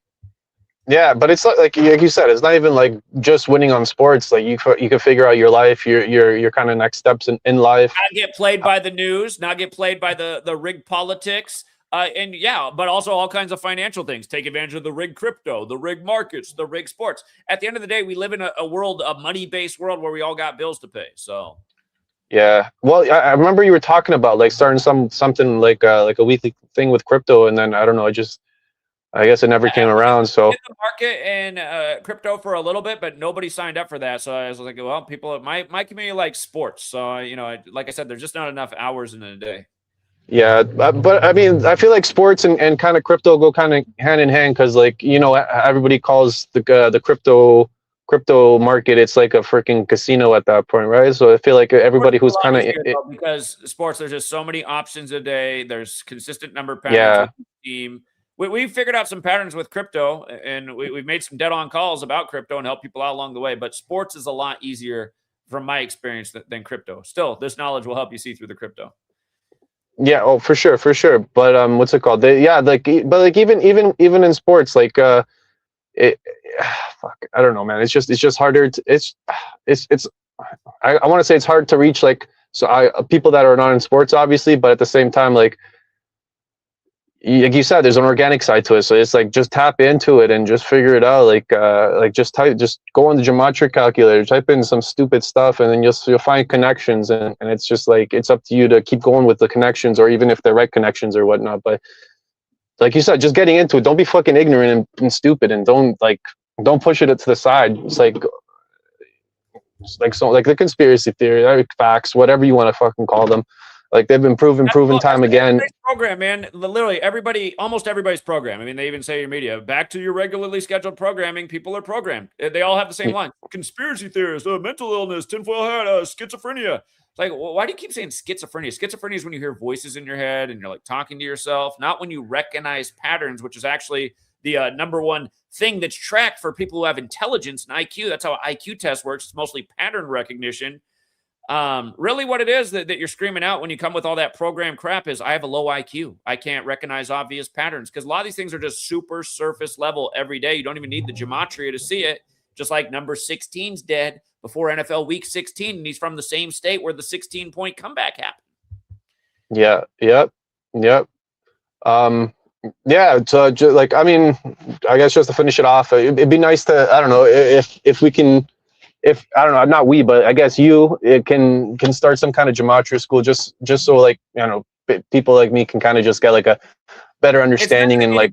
Yeah, but it's like you said, it's not even just winning on sports. You can figure out your life, your kind of next steps in life. Not get played by the news, not get played by the rigged politics. And yeah, but also all kinds of financial things. Take advantage of the rigged crypto, the rigged markets, the rigged sports. At the end of the day, we live in a world, a money-based world where we all got bills to pay. So Yeah. Well, I remember you were talking about like starting something like a weekly thing with crypto, and then I don't know, I guess it never came around. So Hit the market and crypto for a little bit, but nobody signed up for that. So I was like, well, people, my community likes sports. So, like I said, there's just not enough hours in a day. yeah, but I mean, I feel like sports and kind of crypto go kind of hand in hand because, like, everybody calls the crypto market, it's like a freaking casino at that point, right? So I feel like Sports everybody is a who's lot kind of easier, though, because sports, there's just so many options a day. There's consistent number patterns yeah, with the team. We figured out some patterns with crypto, and we've made some dead-on calls about crypto and helped people out along the way. But sports is a lot easier, from my experience, than crypto. Still, this knowledge will help you see through the crypto. yeah, oh, for sure, for sure. But what's it called? Yeah, like, but like even in sports, like it, fuck, I don't know, man. It's just harder. It's I want to say it's hard to reach like people that are not in sports, obviously, but at the same time, like you said, there's an organic side to it. So it's like just tap into it and just figure it out. Like just go on the Gematria calculator, type in some stupid stuff, and then you'll find connections. And it's just like it's up to you to keep going with the connections, or even if they're right connections or whatnot. But like you said, just getting into it. Don't be fucking ignorant and stupid, and don't push it to the side. It's like the conspiracy theory, like facts, whatever you want to fucking call them. Like they've been proven time again. Everybody's program, man. Literally, almost everybody's program. I mean, they even say in your media, back to your regularly scheduled programming. People are programmed. They all have the same line: conspiracy theorists, mental illness, tinfoil hat, schizophrenia. It's like, well, why do you keep saying schizophrenia? Schizophrenia is when you hear voices in your head and you're like talking to yourself, not when you recognize patterns, which is actually the number one thing that's tracked for people who have intelligence and IQ. That's how an IQ test works. It's mostly pattern recognition. Really what it is that you're screaming out when you come with all that program crap is I have a low IQ. I can't recognize obvious patterns, because a lot of these things are just super surface level every day. You don't even need the gematria to see it. Just like number 16's dead before NFL week 16, and he's from the same state where the 16-point comeback happened. Yeah. Yep. Yeah. So like, I mean, I guess just to finish it off, it'd be nice to, I don't know, if we can, if I don't know, not we, but I guess you can start some kind of gematria school, just so like, people like me can kind of just get like a better understanding. And like,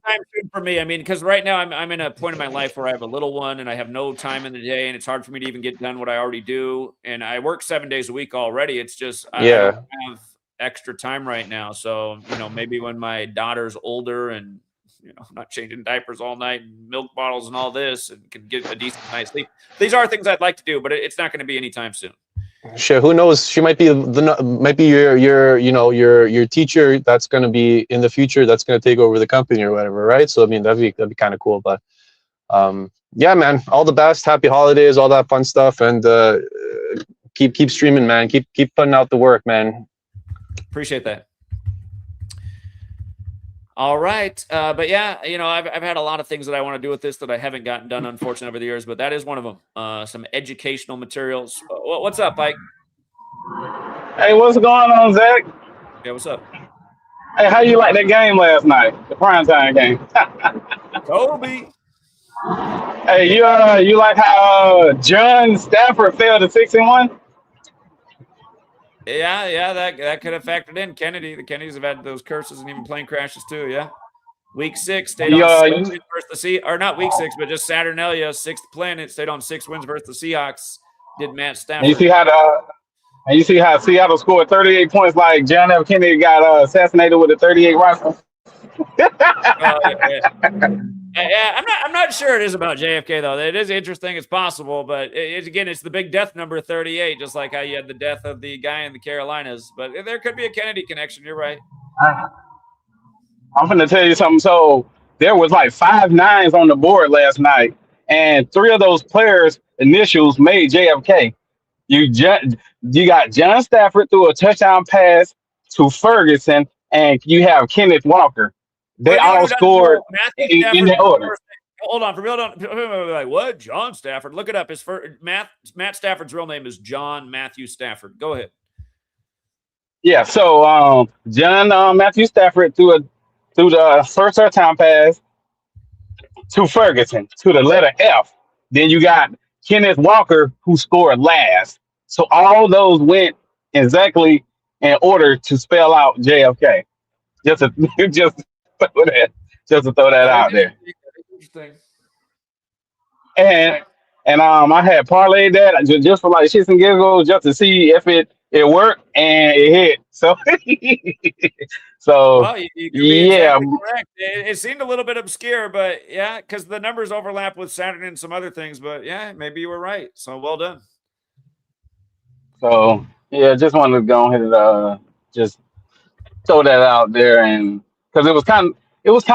for me, I mean, because right now I'm in a point in my life where I have a little one and I have no time in the day, and it's hard for me to even get done what I already do. And I work 7 days a week already. It's just I don't have extra time right now. So maybe when my daughter's older and not changing diapers all night and milk bottles and all this, and can get a decent night's sleep. These are things I'd like to do, but it's not going to be anytime soon. Sure, who knows? She might be your teacher that's going to be in the future. That's going to take over the company or whatever, right? So I mean, that'd be kind of cool. But yeah, man, all the best. Happy holidays, all that fun stuff, and keep streaming, man. Keep putting out the work, man. Appreciate that. All right. But yeah, I've had a lot of things that I want to do with this that I haven't gotten done, unfortunately, over the years, but that is one of them. Some educational materials. What's up, Mike? Hey, what's going on, Zach? Yeah, what's up? Hey, how you like that game last night? The primetime game. Kobe. Hey, you like how John Stafford fell to 6-1? Yeah, that could have factored in. The Kennedys have had those curses and even plane crashes too. Yeah, week 6 stayed on 6 wins versus the or not week 6, but just Saturnalia, 6th planet, stayed on 6 wins versus the Seahawks. Did Matt Stafford? And you see how Seattle scored 38 points, like John F. Kennedy got assassinated with a 38 rifle. Yeah, I'm not sure it is about JFK though. It is interesting. It's possible, but it's the big death number 38, just like how you had the death of the guy in the Carolinas. But there could be a Kennedy connection. You're right. I'm going to tell you something. So there was like 5 9s on the board last night, and 3 of those players' initials made JFK. You got John Stafford threw a touchdown pass to Ferguson, and you have Kenneth Walker. They all scored in the order. Hold on, for real, don't like what? John Stafford. Look it up. Matt Stafford's real name is John Matthew Stafford. Go ahead. Yeah, so John Matthew Stafford threw the first touchdown pass to Ferguson to the letter F. Then you got Kenneth Walker, who scored last. So all those went exactly in order to spell out JFK. Just to, just throw that, just to throw that That is out there. interesting. And I had parlayed that just for like shits and giggles, just to see if it worked, and it hit. So so Well, you could be yeah, exactly correct. It seemed a little bit obscure, but yeah, because the numbers overlap with Saturn and some other things. But yeah, maybe you were right. So well done. so yeah, just wanted to go ahead and just throw that out there, and because it was kind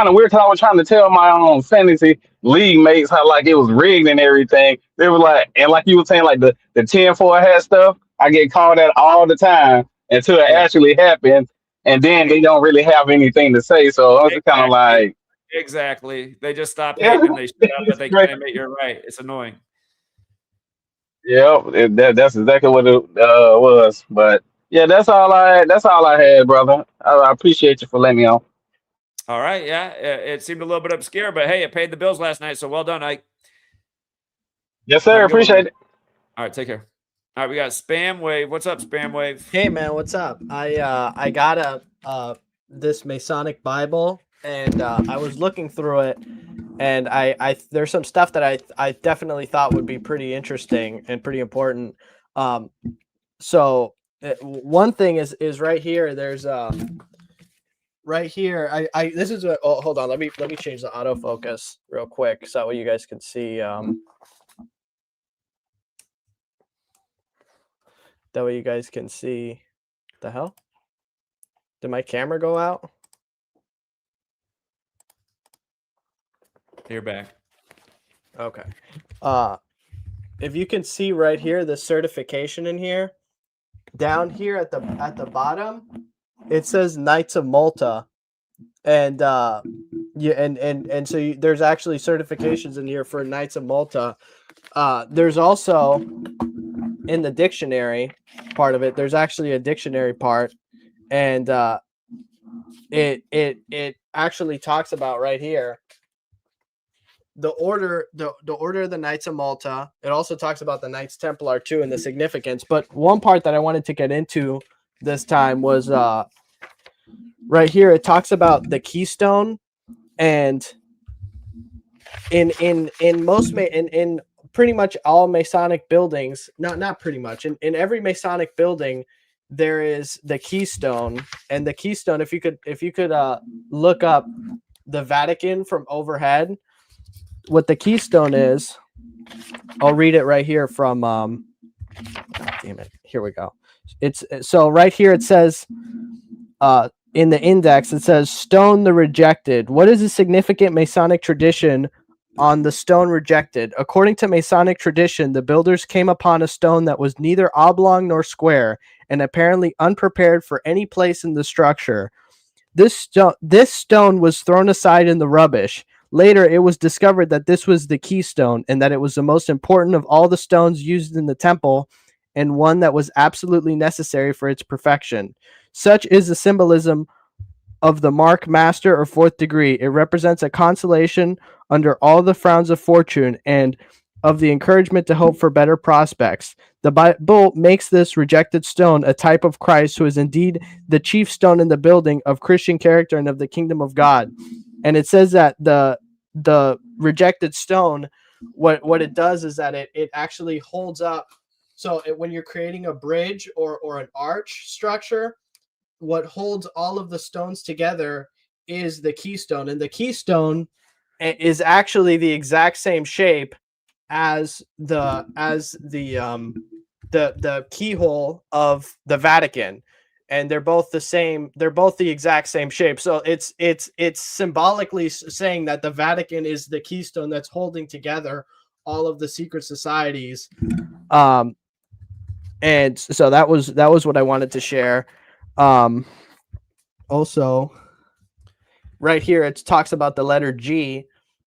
of weird because I was trying to tell my own fantasy league mates how like it was rigged and everything. They were like, and like you were saying, like the 10-4 hat stuff. I get called that all the time until it Yeah, actually happens, and then they don't really have anything to say. So I was just kind of exactly. like, Exactly. They just stop yeah, hating and they shut up, but it's they great. can't admit you're right. It's annoying. Yeah, that's exactly what it was. But yeah, that's all I had, brother. I appreciate you for letting me on. All right. Yeah. It seemed a little bit obscure, but hey, it paid the bills last night. So well done, Ike. Yes, Have sir. a good one, man. Appreciate it. All right. Take care. All right. We got Spam Wave. What's up, Spam Wave? Hey man, what's up? I got this Masonic Bible, and I was looking through it, and I there's some stuff that I definitely thought would be pretty interesting and pretty important. So one thing is right here. There's right here. I this is a, oh, hold on. Let me change the autofocus real quick so you guys can see. That way you guys can see. The hell? Did my camera go out? You're back. Okay. If you can see right here, the certification in here, down here at the bottom, it says Knights of Malta, and yeah, and so there's actually certifications in here for Knights of Malta. There's also in the dictionary part of it. There's actually a dictionary part, and it actually talks about right here the order of the Knights of Malta. It also talks about the Knights Templar too and the significance. But one part that I wanted to get into this time was right here. It talks about the keystone, and in pretty much all Masonic buildings, not pretty much, in every Masonic building, there is the keystone. And the keystone, if you could look up the Vatican from overhead, what the keystone is, I'll read it right here from damn it, here we go. It's so right here it says in the index, it says stone the rejected. What is a significant Masonic tradition on the stone rejected? According to Masonic tradition, the builders came upon a stone that was neither oblong nor square and apparently unprepared for any place in the structure. This stone was thrown aside in the rubbish. Later, it was discovered that this was the keystone and that it was the most important of all the stones used in the temple and one that was absolutely necessary for its perfection. Such is the symbolism of the mark master or fourth degree. It represents a consolation under all the frowns of fortune and of the encouragement to hope for better prospects. The Bible makes this rejected stone a type of Christ, who is indeed the chief stone in the building of Christian character and of the kingdom of God. And it says that the rejected stone, what it does is that it actually holds up. So when you're creating a bridge or an arch structure, what holds all of the stones together is the keystone, and the keystone is actually the exact same shape as the keyhole of the Vatican, and they're both the same. They're both the exact same shape. So it's symbolically saying that the Vatican is the keystone that's holding together all of the secret societies. And so that was what I wanted to share. Also, right here it talks about the letter G,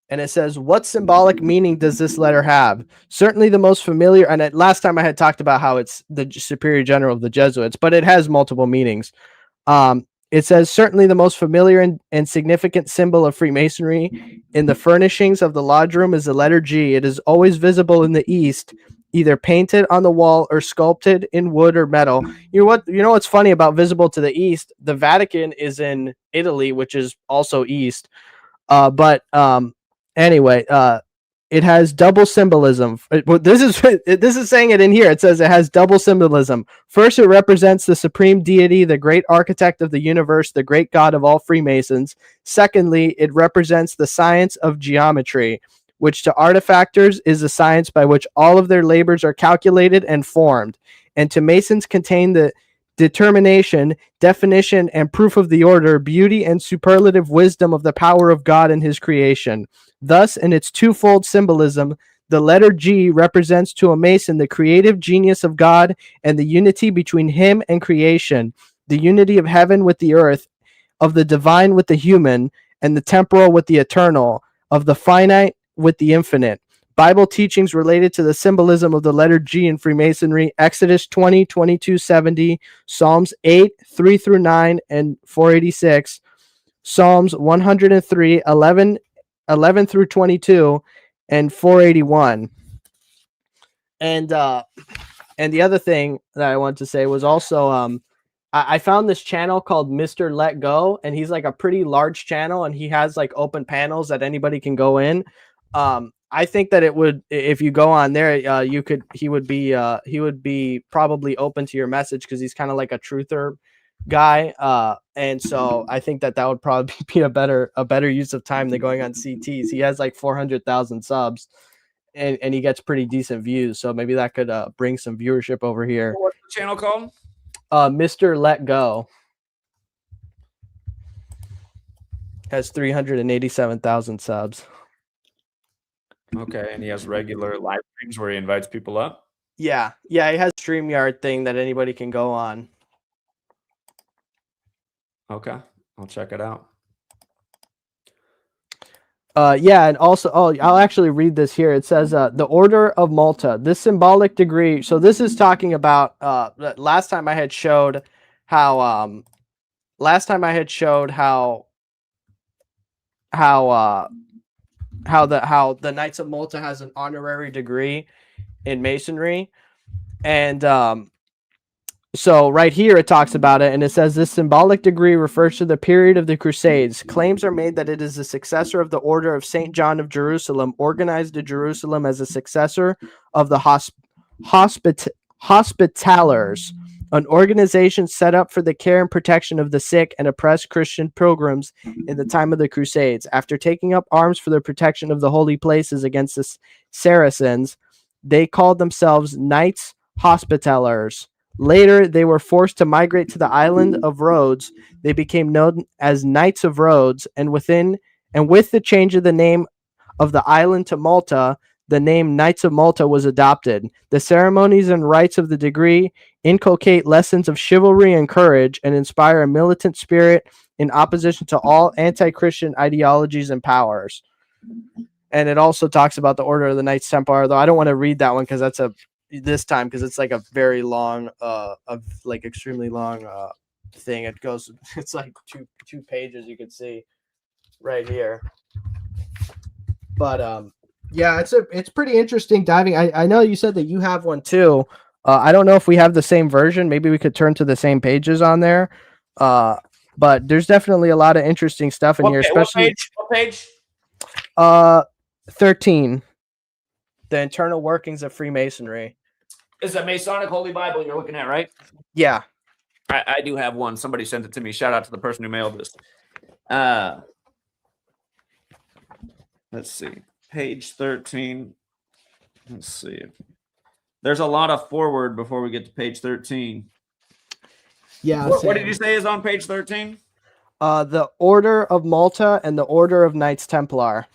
and it says, what symbolic meaning does this letter have? Certainly the most familiar, and last time I had talked about how it's the superior general of the Jesuits, but it has multiple meanings. It says, certainly the most familiar and significant symbol of Freemasonry in the furnishings of the lodge room is the letter G. It is always visible in the east either painted on the wall or sculpted in wood or metal. You know what's funny about visible to the east? The Vatican is in Italy, which is also east. But anyway, it has double symbolism. This is saying it in here. It says it has double symbolism. First, it represents the supreme deity, the great architect of the universe, the great god of all Freemasons. Secondly, it represents the science of geometry, which to artifactors is the science by which all of their labors are calculated and formed, and to Masons contain the determination, definition, and proof of the order, beauty, and superlative wisdom of the power of God in his creation. Thus, in its twofold symbolism, the letter G represents to a Mason the creative genius of God and the unity between him and creation, the unity of heaven with the earth, of the divine with the human, and the temporal with the eternal, of the finite with the infinite. Bible teachings related to the symbolism of the letter G in Freemasonry: Exodus 20, 22, 70, Psalms 8, 3 through 9, and 486, Psalms 103, 11 through 22, and 481. And the other thing that I wanted to say was also I found this channel called Mr. Let Go, and he's like a pretty large channel, and he has like open panels that anybody can go in. I think that it would, if you go on there, he would be probably open to your message, because he's kind of like a truther guy. And so I think that would probably be a better use of time than going on CTs. He has like 400,000 subs, and he gets pretty decent views. So maybe that could bring some viewership over here. What's the channel called? Mr. Let Go has 387,000 subs. Okay, and he has regular live streams where he invites people up? Yeah, he has a StreamYard thing that anybody can go on. Okay, I'll check it out. And also, I'll actually read this here. It says, the Order of Malta, this symbolic degree. So this is talking about, last time I had showed how the Knights of Malta has an honorary degree in Masonry. And so right here it talks about it, and it says this symbolic degree refers to the period of the Crusades. Claims are made that it is the successor of the Order of St. John of Jerusalem, organized in Jerusalem as a successor of the Hospitallers, an organization set up for the care and protection of the sick and oppressed Christian pilgrims in the time of the Crusades. After taking up arms for the protection of the holy places against the Saracens, they called themselves Knights Hospitallers. Later, they were forced to migrate to the island of Rhodes. They became known as Knights of Rhodes, and with the change of the name of the island to Malta, the name Knights of Malta was adopted. The ceremonies and rites of the degree inculcate lessons of chivalry and courage, and inspire a militant spirit in opposition to all anti-Christian ideologies and powers. And it also talks about the Order of the Knights Templar, though I don't want to read that one because because it's like a very long, extremely long thing. It's like two pages, you can see right here. But it's pretty interesting diving. I know you said that you have one too. I don't know if we have the same version. Maybe we could turn to the same pages on there. But there's definitely a lot of interesting stuff in here, especially What page? 13. The internal workings of Freemasonry. Is a Masonic Holy Bible you're looking at, right? Yeah. I do have one. Somebody sent it to me. Shout out to the person who mailed this. Let's see. Page 13. Let's see. There's a lot of forward before we get to page 13. Yeah. What did you say is on page 13? The Order of Malta and the Order of Knights Templar.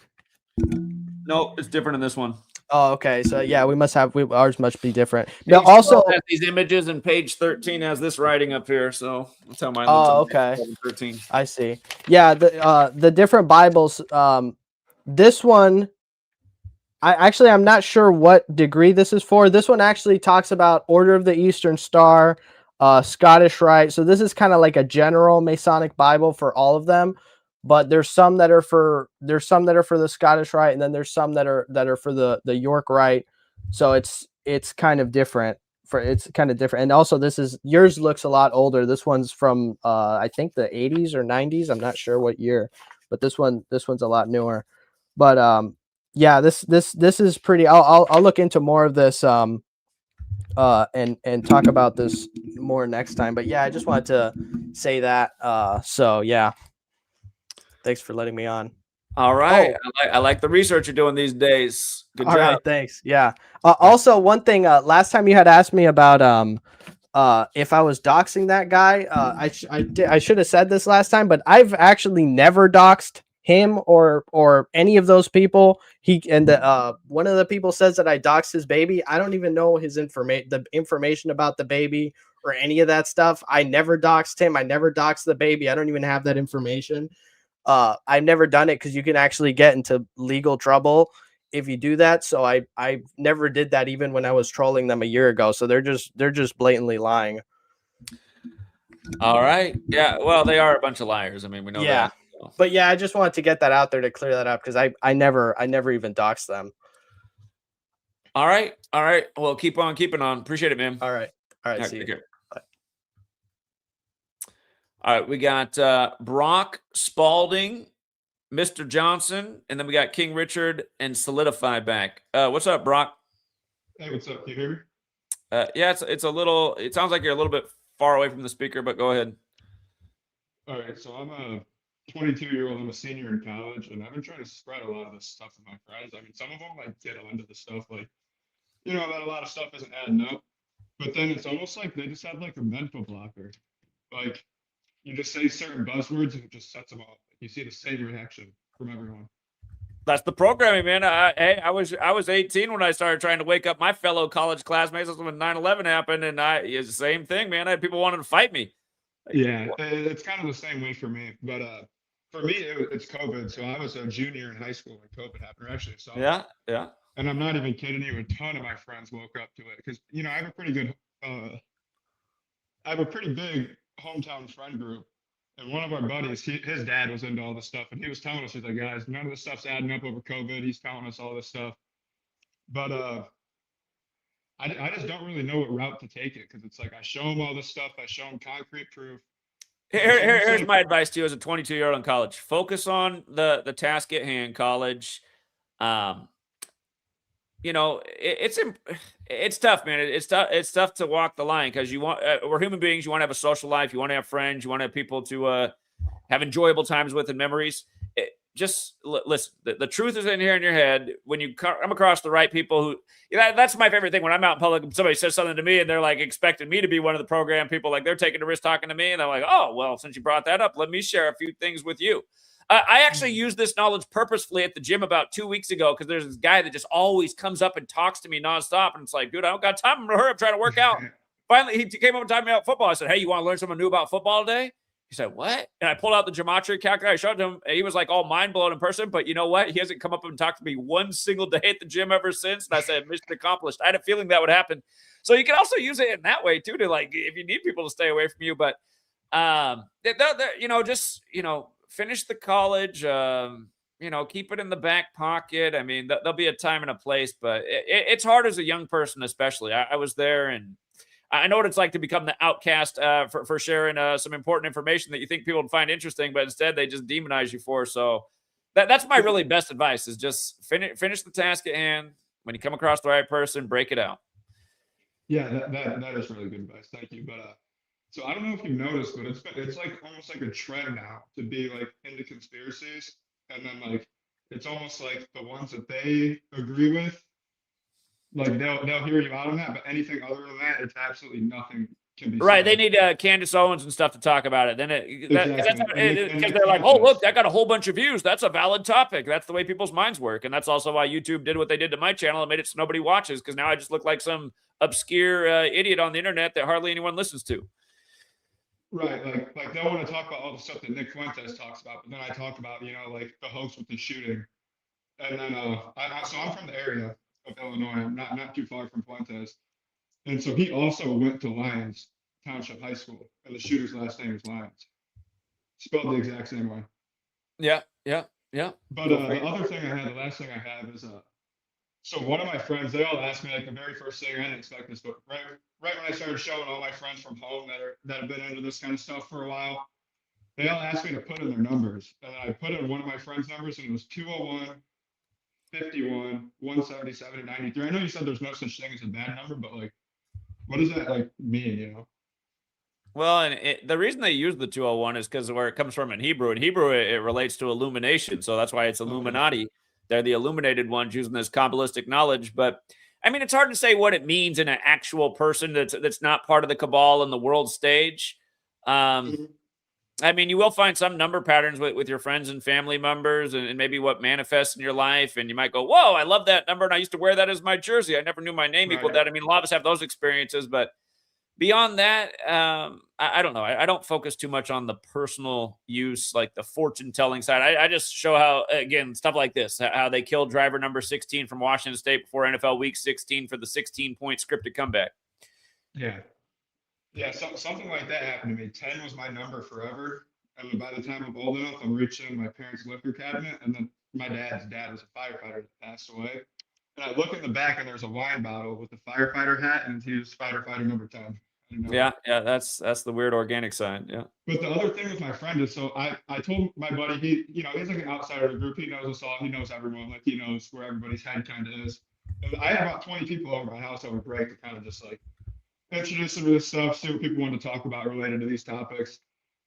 No, it's different in this one. Oh, okay. So yeah, ours must be different. No, Now, also has these images, and page 13 has this writing up here. So that's how mine looks. Okay. 13. I see. Yeah, the different Bibles. This one, I'm not sure what degree this is for. This one actually talks about Order of the Eastern Star, Scottish Rite. So this is kind of like a general Masonic Bible for all of them. But there's some that are for the Scottish Rite, and then there's some that are for the York Rite. So it's it's kind of different. And also yours looks a lot older. This one's from I think the 80s or 90s. I'm not sure what year, but this one's a lot newer. But yeah, this is pretty. I'll look into more of this and talk about this more next time. But yeah, I just wanted to say that. So yeah, thanks for letting me on. All right. I like the research you're doing these days. Good All job. right, thanks. Yeah. Also, one thing. Last time you had asked me about if I was doxing that guy. I should have said this last time, but I've actually never doxed him or any of those people. One of the people says that I doxed his baby. I don't even know the information about the baby or any of that stuff. I never doxed him. I never doxed the baby. I don't even have that information. I've never done it because you can actually get into legal trouble if you do that. So I never did that even when I was trolling them a year ago. So they're just blatantly lying. All right. Yeah. Well, they are a bunch of liars. I mean, we know that. So. But yeah, I just wanted to get that out there to clear that up because I never even doxed them. All right. All right. Well, keep on keeping on. Appreciate it, man. All right. See you. Bye. All right. We got Brock Spalding, Mr. Johnson, and then we got King Richard and Solidify back. What's up, Brock? Hey, what's up? Can you hear me? Yeah, it's a little. It sounds like you're a little bit far away from the speaker, but go ahead. All right, so I'm a 22-year-old. I'm a senior in college, and I've been trying to spread a lot of this stuff with my friends. I mean, some of them like get into the stuff, like that a lot of stuff isn't adding up. But then it's almost like they just have like a mental blocker. Like you just say certain buzzwords and it just sets them off. You see the same reaction from everyone. That's the programming, man. Hey, I was 18 when I started trying to wake up my fellow college classmates when 9/11 happened, and it's the same thing, man. I had people wanting to fight me. Yeah, it's kind of the same way for me. But for me, it's COVID. So I was a junior in high school when COVID happened. Or actually, so yeah. And I'm not even kidding you. A ton of my friends woke up to it because I have a pretty good, I have a pretty big hometown friend group. And one of our buddies, his dad was into all this stuff, and he was telling us, he's like, guys, none of this stuff's adding up over COVID. He's telling us all this stuff, but I just don't really know what route to take it because it's like I show him all this stuff, I show him concrete proof. Here's my advice to you as a 22-year-old in college: focus on the task at hand. College, it's tough, man. It's tough to walk the line because we're human beings. You want to have a social life. You want to have friends. You want to have people to have enjoyable times with and memories. Just listen. The truth is in here in your head. When you come across the right people that's my favorite thing. When I'm out in public and somebody says something to me and they're like expecting me to be one of the program people, like they're taking the risk talking to me, and I'm like, oh, well, since you brought that up, let me share a few things with you. I actually used this knowledge purposefully at the gym about 2 weeks ago because there's this guy that just always comes up and talks to me nonstop. And it's like, dude, I don't got time. I'm going to hurry up trying to work out. Finally, he came up and talked to me about football. I said, hey, you want to learn something new about football today? He said, what? And I pulled out the Gematria calculator. I showed him. He was like all mind blown in person. But you know what? He hasn't come up and talked to me one single day at the gym ever since. And I said, mission accomplished. I had a feeling that would happen. So you can also use it in that way too, to like, if you need people to stay away from you. But, finish the college, keep it in the back pocket. I mean, there'll be a time and a place, but it's hard as a young person, especially. I was there, and I know what it's like to become the outcast for sharing some important information that you think people would find interesting, but instead they just demonize you for. So that's my really best advice: is just finish the task at hand. When you come across the right person, break it out. Yeah, that is really good advice. Thank you. But so I don't know if you've noticed, but it's like almost like a trend now to be like into conspiracies, and then like it's almost like the ones that they agree with, like they'll hear you out on that, but anything other than that, it's absolutely nothing can be right. said. They need Candace Owens and stuff to talk about it. Then Exactly. because they're like, oh, look, that got a whole bunch of views. That's a valid topic. That's the way people's minds work. And that's also why YouTube did what they did to my channel and made it so nobody watches, because now I just look like some obscure idiot on the internet that hardly anyone listens to. Right, like they want to talk about all the stuff that Nick Fuentes talks about, but then I talk about like the hoax with the shooting, and then so I'm from the area of Illinois. I'm not too far from Fuentes, and so he also went to Lyons Township High School, and the shooter's last name is Lyons, spelled the exact same way. Yeah. But the last thing I have is So one of my friends, they all asked me like the very first thing. I didn't expect this, but right when I started showing all my friends from home that have been into this kind of stuff for a while, they all asked me to put in their numbers, and I put in one of my friends' numbers, and it was 201, 51, 177, and 93. I know you said there's no such thing as a bad number, but like, what does that like mean? You know? Well, and the reason they use the 201 is because where it comes from in Hebrew. In Hebrew, it relates to illumination, so that's why it's Okay. Illuminati. They're the illuminated ones using this Kabbalistic knowledge. But I mean, it's hard to say what it means in an actual person that's not part of the cabal and the world stage. Mhm. I mean, you will find some number patterns with your friends and family members and maybe what manifests in your life. And you might go, whoa, I love that number. And I used to wear that as my jersey. I never knew my name equaled Right. that. I mean, a lot of us have those experiences, but beyond that, I don't know. I don't focus too much on the personal use, like the fortune telling side. I just show how, again, stuff like this, how they killed driver number 16 from Washington State before NFL week 16 for the 16-point scripted comeback. Yeah. Yeah, something like that happened to me. 10 was my number forever. And by the time I'm old enough, I'm reaching in my parents' liquor cabinet. And then my dad's dad was a firefighter that passed away. And I look in the back and there's a wine bottle with the firefighter hat, and he was firefighter number 10. I didn't know Yeah, that. yeah, that's the weird organic side. Yeah. But the other thing with my friend is, so I told my buddy, he's like an outsider of the group. He knows us all. He knows everyone. Like, he knows where everybody's head kind of is. And I had about 20 people over my house over break to kind of just like introduce them to this stuff, see what people want to talk about related to these topics.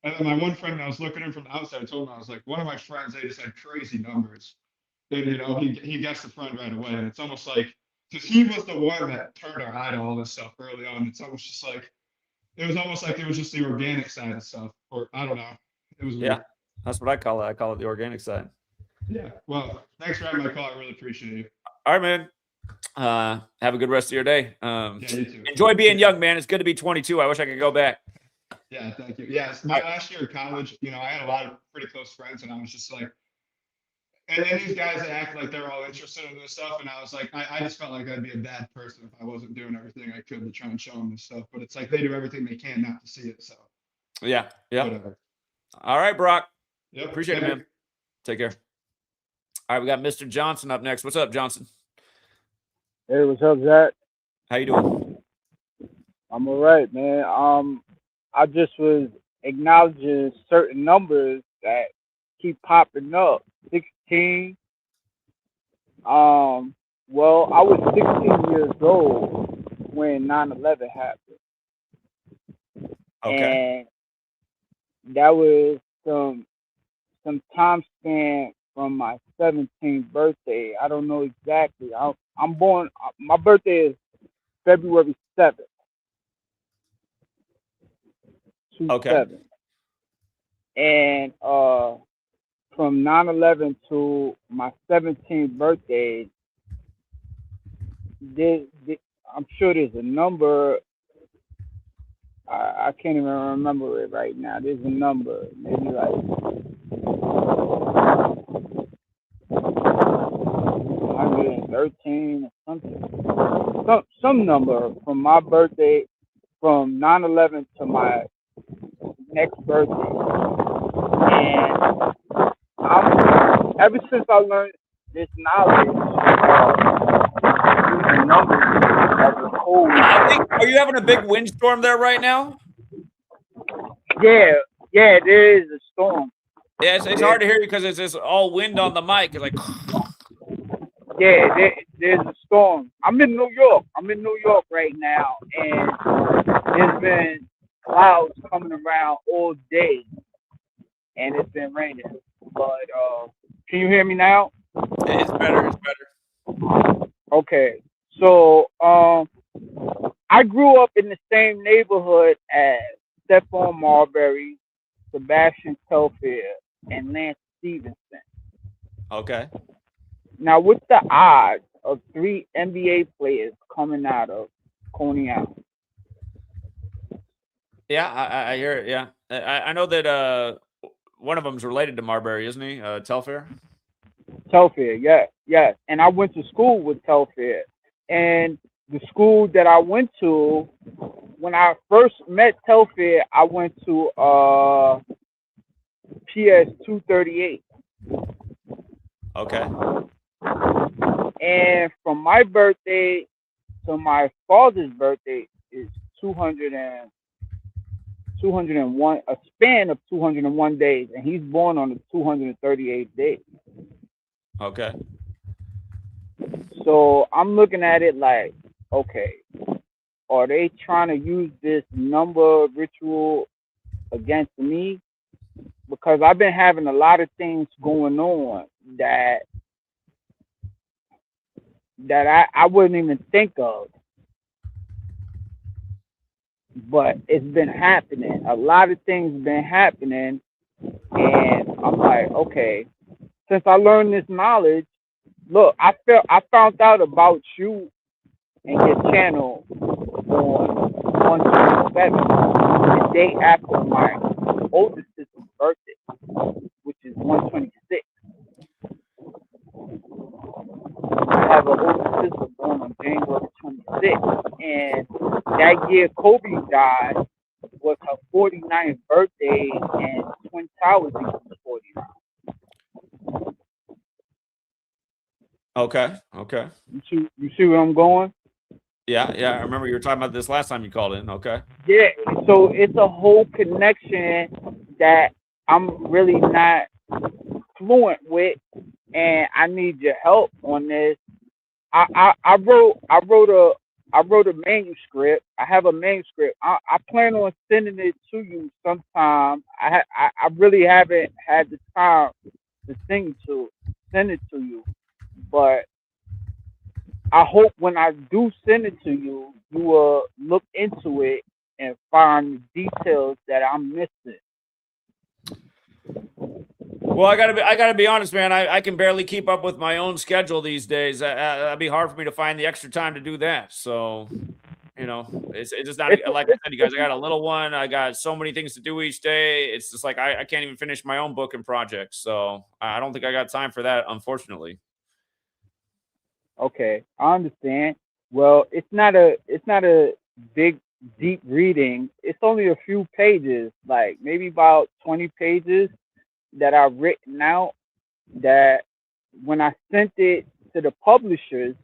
And then my one friend, I was looking in from the outside, I told him, I was like, one of my friends, they just had crazy numbers. And, he guessed the friend right away. And it's almost like, because he was the one that turned our eye to all this stuff early on. It's almost just like, it was almost like it was just the organic side of stuff. Or I don't know. It was weird. Yeah, that's what I call it. I call it the organic side. Yeah. Well, thanks for having my call. I really appreciate you. All right, man. Have a good rest of your day. Yeah, you too. Enjoy being young, man. It's good to be 22. I wish I could go back. Yeah, thank you. Yes, my last year of college, I had a lot of pretty close friends, and I was just like, and then these guys that act like they're all interested in this stuff, and I was like, I just felt like I'd be a bad person if I wasn't doing everything I could to try and show them this stuff. But it's like they do everything they can not to see it. So Yeah. whatever. All right, Brock. Yep. Appreciate it, Thank man. Take care. All right, we got Mr. Johnson up next. What's up, Johnson? Hey, what's up, Zach? How you doing? I'm all right, man. I just was acknowledging certain numbers that keep popping up. 16. Well, I was 16 years old when 9/11 happened. Okay. And that was some time span from my 17th birthday. I don't know exactly. I'm born. My birthday is February 7th. Okay. 27. And from 9/11 to my 17th birthday, I'm sure there's a number. I can't even remember it right now. There's a number, maybe like 113 or something. Some number from my birthday, from 9/11 to my next birthday. And ever since I learned this knowledge, using numbers as a code. Are you having a big windstorm there right now? Yeah, there is a storm. Yeah, it's hard to hear you because it's just all wind on the mic. It's like, Yeah, there's a storm. I'm in New York. Right now, and there's been clouds coming around all day, and it's been raining. But can you hear me now? it's better. Okay, so I grew up in the same neighborhood as Stephon Marbury, Sebastian Telfair, and Lance Stevenson. Okay. Now, what's the odds of 3 NBA players coming out of Coney Island? Yeah, I hear it. Yeah, I know that one of them's related to Marbury, isn't he? Telfair. Telfair, yes. And I went to school with Telfair. And the school that I went to, when I first met Telfair, I went to PS 238. Okay. And from my birthday to my father's birthday is 201, a span of 201 days, and he's born on the 238th day. Okay. So I'm looking at it like, okay, are they trying to use this number ritual against me? Because I've been having a lot of things going on that I wouldn't even think of. But it's been happening. A lot of things been happening. And I'm like, okay, since I learned this knowledge, look, I found out about you and your channel on 127, the day after my oldest sister's birthday, which is 126. I have an older sister born on January 26th, and that year Kobe died was her 49th birthday, and Twin Towers equals 49. Okay. Okay. You see where I'm going? Yeah. Yeah. I remember you were talking about this last time you called in. Okay. Yeah. So it's a whole connection that I'm really not fluent with, and I need your help on this. I wrote a manuscript. I have a manuscript. I plan on sending it to you sometime. I really haven't had the time to send it to you, but I hope when I do send it to you, you will look into it and find the details that I'm missing. Well, I gotta be honest, man. I can barely keep up with my own schedule these days. That'd be hard for me to find the extra time to do that. So, you know, it's just not like I said, you guys. I got a little one. I got so many things to do each day. It's just like I can't even finish my own book and projects. So I don't think I got time for that, unfortunately. Okay, I understand. Well, it's not a big deep reading. It's only a few pages, like maybe about 20 pages that I've written out, that when I sent it to the publishers,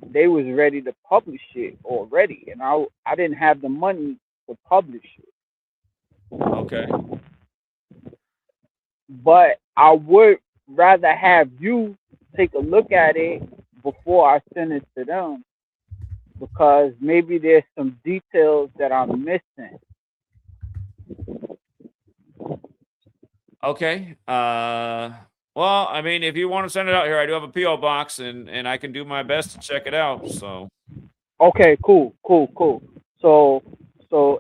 they was ready to publish it already, and I didn't have the money to publish it. Okay. But I would rather have you take a look at it before I send it to them, because maybe there's some details that I'm missing. Okay. Well, I mean, if you want to send it out here, I do have a PO box, and I can do my best to check it out. So. Okay, cool. So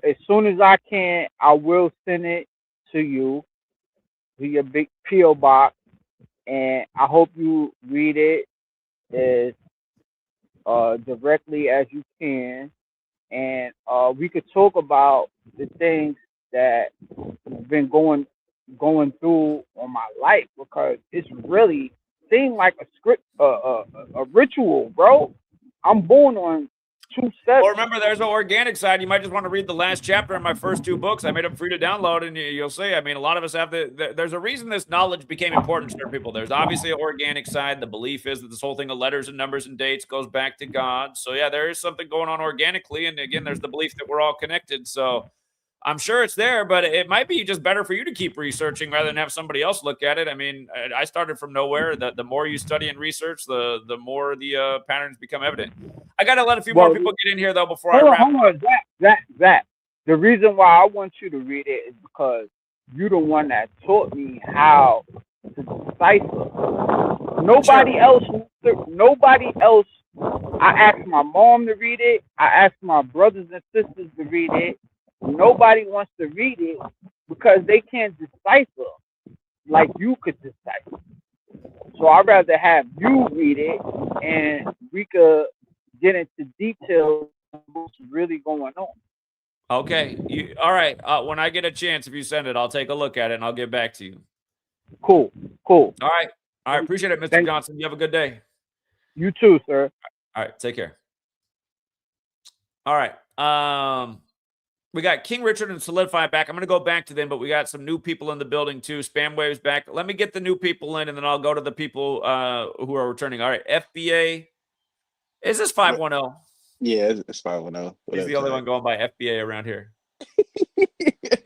as soon as I can, I will send it to you via big PO box, and I hope you read it as directly as you can, and we could talk about the things that have been going through on my life, because it's really seemed like a script, a ritual, bro. I'm born on 2/7. Well, remember, there's an organic side. You might just want to read the last chapter in my first 2 books. I made them free to download, and you'll see. I mean, a lot of us have there's a reason this knowledge became important to certain people. There's obviously an organic side. The belief is that this whole thing of letters and numbers and dates goes back to God. So yeah, there is something going on organically. And again, there's the belief that we're all connected. So I'm sure it's there, but it might be just better for you to keep researching rather than have somebody else look at it. I mean, I started from nowhere. The more you study and research, the more the patterns become evident. I got to let a few more people get in here, though, before I wrap Hold on, Zach. The reason why I want you to read it is because you're the one that taught me how to decipher. Nobody else. I asked my mom to read it. I asked my brothers and sisters to read it. Nobody wants to read it because they can't decipher like you could decipher. So I'd rather have you read it, and we could get into details of what's really going on. Okay. All right. When I get a chance, if you send it, I'll take a look at it and I'll get back to you. Cool. All right. Appreciate it, Mr. Johnson. You have a good day. You too, sir. All right. Take care. All right. We got King Richard and Solidify back. I'm going to go back to them, but we got some new people in the building too. Spam Waves back. Let me get the new people in, and then I'll go to the people who are returning. All right, FBA. Is this 510? Yeah, it's 510. He's the only one going by FBA around here.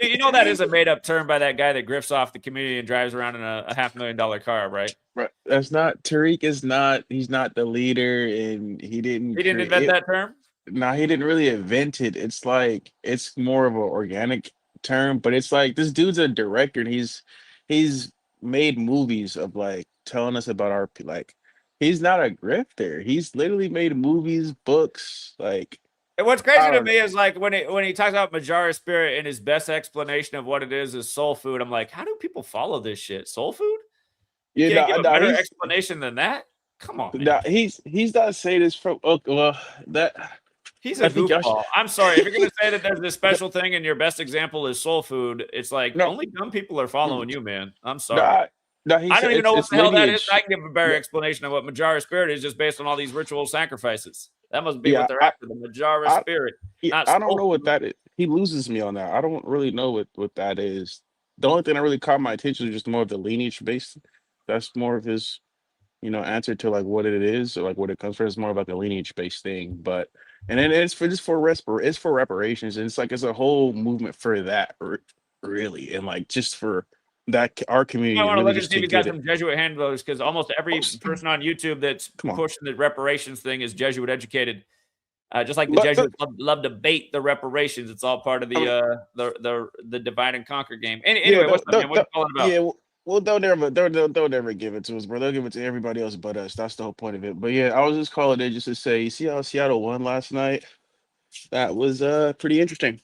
You know that is a made-up term by that guy that grifts off the community and drives around in a $500,000 car, right? Right. That's not Tariq. Is not. He's not the leader, and he didn't. He didn't invent that term. No, he didn't really invent it. It's like it's more of an organic term, but it's like this dude's a director, and he's made movies of like telling us about our like. He's not a grifter. He's literally made movies, books, like. And what's crazy to me is like when he talks about Majara spirit and his best explanation of what it is soul food. I'm like, how do people follow this shit? Soul food? You can't give a better explanation than that. Come on, man. No, he's not saying this from. Well, that he's a goofball. I'm sorry if you're gonna say that there's this special thing and your best example is soul food. It's like only dumb people are following you, man. I'm sorry. I don't even know what the hell that is. I can give a better explanation of what Majara spirit is just based on all these ritual sacrifices. That must be what they're after, the Majara spirit. I don't know what that is. He loses me on that. I don't really know what that is. The only thing that really caught my attention is just more of the lineage based. That's more of his, answer to like what it is or like what it comes from. It's more about the lineage based thing. But and then it's for reparations. And it's like it's a whole movement for that, really, and like just for that our community. I want to really look and see if you got some Jesuit handlers because almost every person on YouTube that's pushing the reparations thing is Jesuit educated. Just like the Jesuits love to bait the reparations. It's all part of the divide and conquer game. Anyway, what's up, man? What are you calling about? Yeah, well, don't ever give it to us, bro. They'll give it to everybody else but us. That's the whole point of it. But yeah, I was just calling it just to say, you see how Seattle won last night? That was pretty interesting.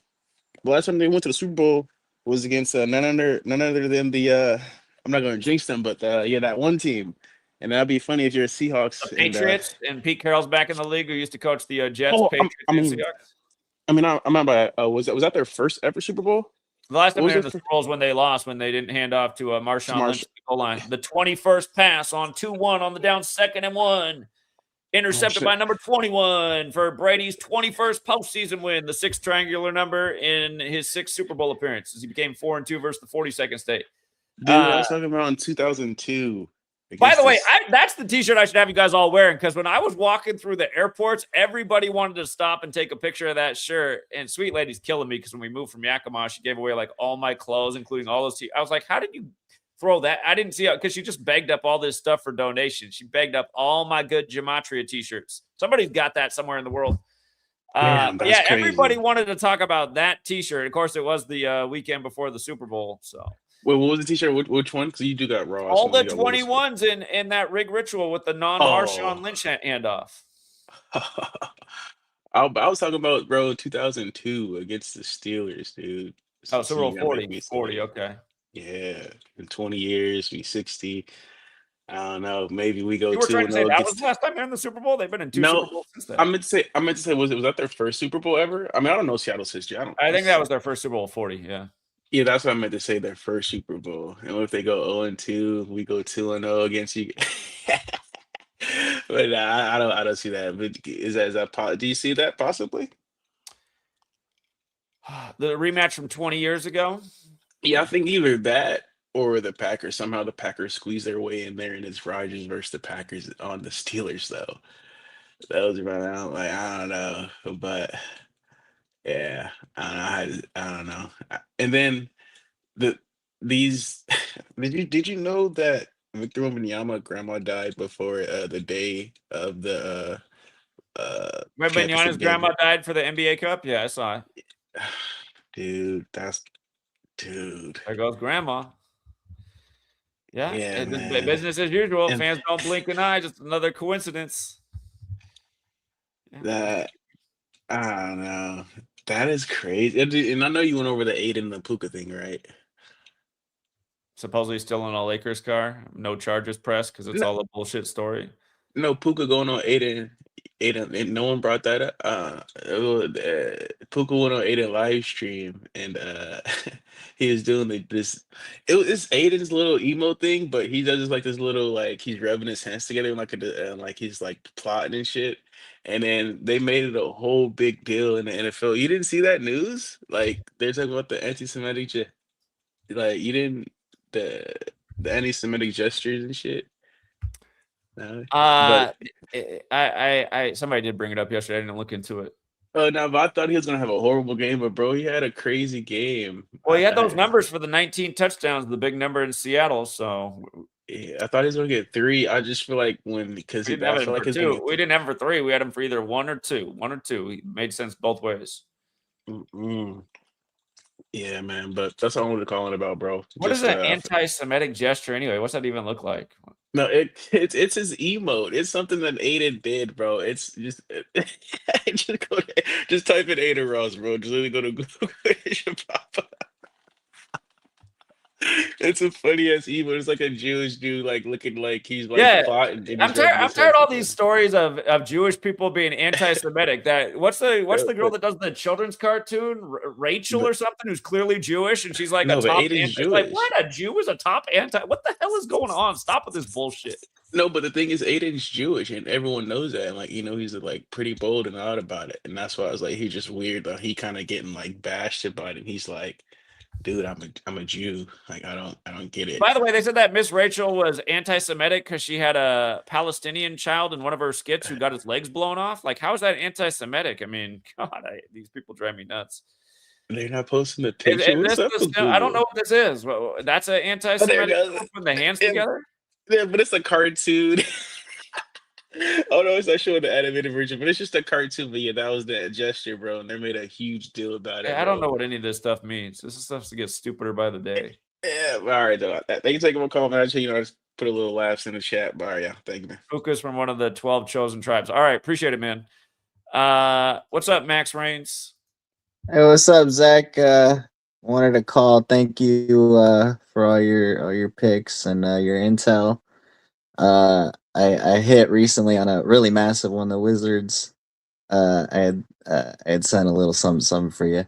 The last time they went to the Super Bowl was against none other than the I'm not going to jinx them, but that one team. And that'd be funny if you're a Seahawks. The Patriots and Pete Carroll's back in the league, who used to coach the Jets, Patriots, and Seahawks. I'm not by was that their first ever Super Bowl? The last time they were in the Super Bowl was when they lost, when they didn't hand off to Marshawn Lynch at the goal line. The 21st pass on 2-1 on the down 2nd and 1. Intercepted by number 21 for Brady's 21st postseason win, the 6th triangular number in his 6th Super Bowl appearance as he became 4-2 versus the 42nd state. Dude, I was talking about in 2002. By the way, that's the T-shirt I should have you guys all wearing because when I was walking through the airports, everybody wanted to stop and take a picture of that shirt. And Sweet Lady's killing me because when we moved from Yakima, she gave away like all my clothes, including all those. I was like, how did you throw that? I didn't see it because she just begged up all this stuff for donation. She begged up all my good Gematria T-shirts. Somebody's got that somewhere in the world. Damn, yeah, everybody wanted to talk about that T-shirt. Of course, it was the weekend before the Super Bowl, so. Wait, what was the T-shirt? Which one? Because you do got Raw. All the 21s in that rig ritual with the non-Marshawn Lynch handoff. I was talking about, bro, 2002 against the Steelers, dude. Oh, Super Bowl 40. 40, okay. Yeah, in 20 years, we 60. I don't know. Maybe we go. You were trying to say that was the last time they're in the Super Bowl. They've been in 2 Super Bowls since then. I meant to say, was that their first Super Bowl ever? I mean, I don't know Seattle's history. I think that was their first Super Bowl 40. Yeah. Yeah, that's what I meant to say. Their first Super Bowl, and if they go 0-2, we go 2-0 against you. But I don't see that. But is that do you see that possibly? The rematch from 20 years ago. Yeah, I think either that or the Packers. Somehow the Packers squeeze their way in there, and it's Rodgers versus the Packers on the Steelers, though. That was around. Like, I don't know, but yeah, I don't know. And then these did you know that Victor Wembanyama grandma died before the day of the Wembanyama's grandma died for the NBA Cup? Yeah, I saw it. Dude, there goes grandma. Yeah, man. Business as usual. And fans don't blink an eye. Just another coincidence. That I don't know. That is crazy. And I know you went over the Aiden and the Puka thing, right? Supposedly still in a Lakers car. No charges pressed because it's all a bullshit story. No, Puka going on Aiden, and no one brought that up. Puka went on Aiden live stream, and he was doing this. It's Aiden's little emo thing, but he does like this little like he's rubbing his hands together like like he's like plotting and shit. And then they made it a whole big deal in the NFL. You didn't see that news? Like they're talking about the anti-Semitic, like you didn't the the anti-Semitic gestures and shit. No, but I somebody did bring it up yesterday. I didn't look into it. oh no, but I thought he was gonna have a horrible game, but bro, he had a crazy game. Well, he had those numbers for the 19 touchdowns, the big number in Seattle. So Yeah, I thought he was gonna get 3. I just feel like because we didn't have I him feel like for he's gonna 2. get We didn't have him for 3. We had him for either 1 or 2. 1 or 2. He made sense both ways. Yeah, man, but that's all I wanted to call in about, bro. What is Just an anti-Semitic gesture anyway? What's that even look like? no, it's his emote. It's something that Aiden did, bro. It's just just type in Aiden Ross, bro. Just literally go to Google. It should pop up. It's a funny ass emote. It's like a Jewish dude, like looking like he's like Yeah, plotting. And I'm he's ready tired. to I'm say tired of all something. these stories of Jewish people being anti-Semitic. That what's the girl that does the children's cartoon, Rachel or something, who's clearly Jewish, and she's like a No, but top Aiden's anti. It's like Jewish. what, a Jew is a top anti? What the hell is going on? Stop with this bullshit. No, but the thing is, Aiden's Jewish, and everyone knows that. And, like, he's like pretty bold and loud about it, and that's why I was like, he's just weird. Though he kind of getting like bashed about it. And he's like, dude, I'm a Jew. Like, I don't get it. By the way, they said that Miss Rachel was anti-Semitic because she had a Palestinian child in one of her skits who got his legs blown off. Like, how is that anti-Semitic? I mean, God, these people drive me nuts. They're not posting the picture. What's up with I don't know Google? what this is. That's an Oh, there it anti-Semitic goes. putting the hands Yeah, together. yeah, but it's a cartoon. Oh no, it's not showing the animated version, but it's just a cartoon. But yeah, that was that gesture, bro, and they made a huge deal about it, I don't bro. know what any of this stuff means. This stuff gets stupider by the day. Yeah, all right, though. Thank you for taking my call, man. I just put a little laughs in the chat. But all right, yeah, thank you, man. Fuka's from one of the 12 chosen tribes. All right, appreciate it, man. What's up, Max Rains? Hey, what's up, Zach? Wanted to call. Thank you for all your picks and your intel. I hit recently on a really massive one, the Wizards. I had sent a little something for you.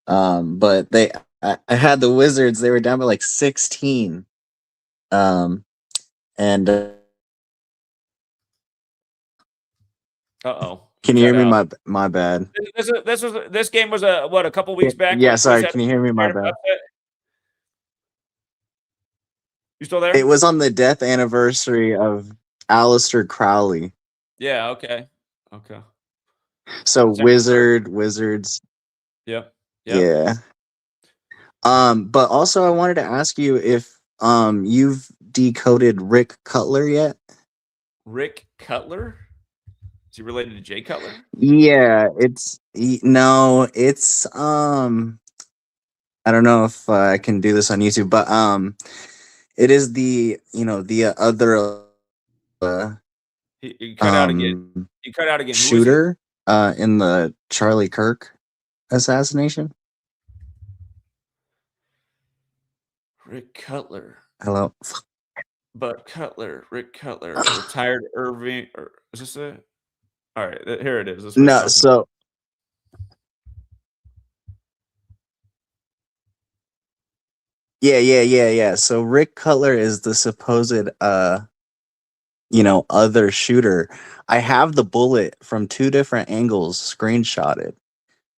But I had the Wizards. They were down by like 16. And Uh-oh. can you hear me? My bad. This game was a couple weeks back? Yeah, sorry. Can you hear me? My bad. You still there? It was on the death anniversary of Aleister Crowley. Yeah. Okay. So Wizards. Yep. Yeah. But also I wanted to ask you if you've decoded Rick Cutler yet? Rick Cutler? Is he related to Jay Cutler? Yeah, it's I don't know if I can do this on YouTube, but it is the other You cut out again. You cut out again. Shooter in the Charlie Kirk assassination. Rick Cutler. Hello. But Cutler, Rick Cutler, retired Irving. Or is this it? All right, here it is. No, so yeah. So Rick Cutler is the supposed other shooter. I have the bullet from 2 different angles screenshotted.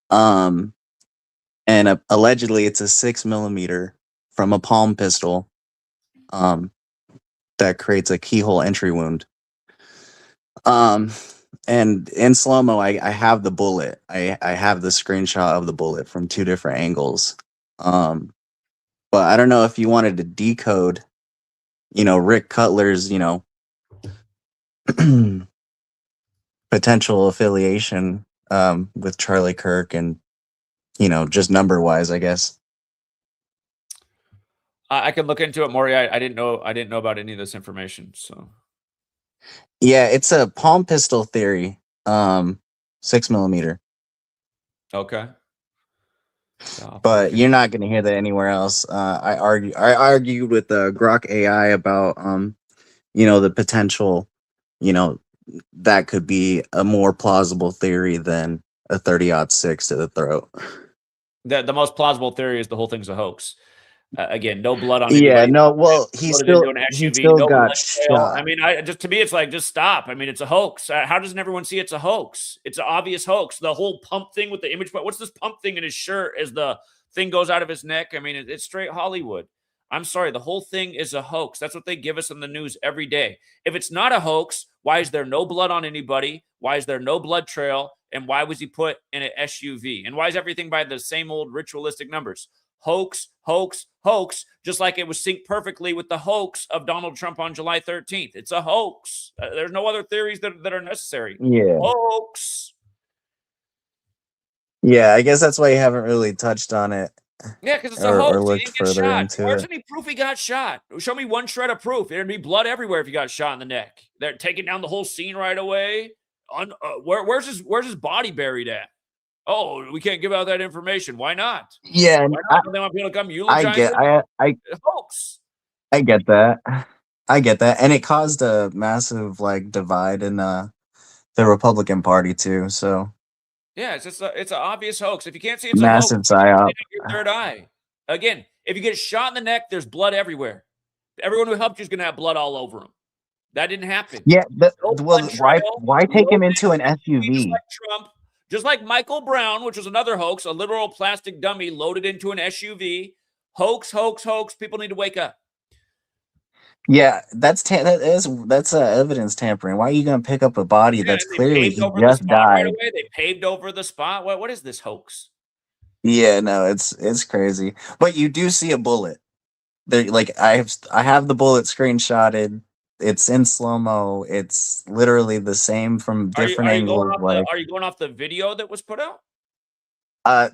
And allegedly it's a 6mm from a palm pistol. That creates a keyhole entry wound. And in slow-mo, I have the bullet. I have the screenshot of the bullet from 2 different angles. But I don't know if you wanted to decode, Rick Cutler's, potential affiliation with Charlie Kirk and, just number-wise, I guess. I could look into it more. I didn't know about any of this information. So Yeah, it's a palm pistol theory. 6mm. Okay. But you're not going to hear that anywhere else. I argued with Grok AI about the potential, that could be a more plausible theory than a 30-06 to the throat. The most plausible theory is the whole thing's a hoax. Again, no blood on Yeah, anybody. no, well, Loaded into an he SUV, still no got blood trail. I shot. mean, to me, it's like, just stop. I mean, it's a hoax. How doesn't everyone see it's a hoax? It's an obvious hoax. The whole pump thing with the image, but what's this pump thing in his shirt as the thing goes out of his neck? I mean, it's straight Hollywood. I'm sorry, the whole thing is a hoax. That's what they give us in the news every day. If it's not a hoax, why is there no blood on anybody? Why is there no blood trail? And why was he put in an SUV? And why is everything by the same old ritualistic numbers? Hoax, hoax, hoax, just like it was synced perfectly with the hoax of Donald Trump on July 13th. It's a hoax. There's no other theories that are necessary. Yeah. Hoax. Yeah, I guess that's why you haven't really touched on it Yeah, because it's a or hoax. He looked didn't get further shot. into Where's it. any proof he got shot? Show me one shred of proof. There'd be blood everywhere if he got shot in the neck. They're taking down the whole scene right away. Where's his body buried at? Oh, we can't give out that information. Why not? Yeah, Why not? Don't they want people to come I eulogize get it? I Hoax. I get that. I get that. And it caused a massive like divide in the Republican Party too. So Yeah, it's an obvious hoax. If you can't see it's a hoax, massive you need psyop. your third eye. Again, if you get shot in the neck, there's blood everywhere. Everyone who helped you is going to have blood all over them. That didn't happen. Yeah, No well, blood trail. why take him into an Just SUV? like Trump, just like Michael Brown, which was another hoax, a literal plastic dummy loaded into an SUV. Hoax, hoax, hoax. People need to wake up. Yeah, that's evidence tampering. Why are you gonna pick up a body Yeah, that's and they clearly paved he over the just spot right died? away. They paved over the spot. What is this hoax? Yeah, no, it's crazy. But you do see a bullet. There, like I have the bullet screenshotted. It's in slow mo. It's literally the same from different Are you going angles. off Like the video that was put out?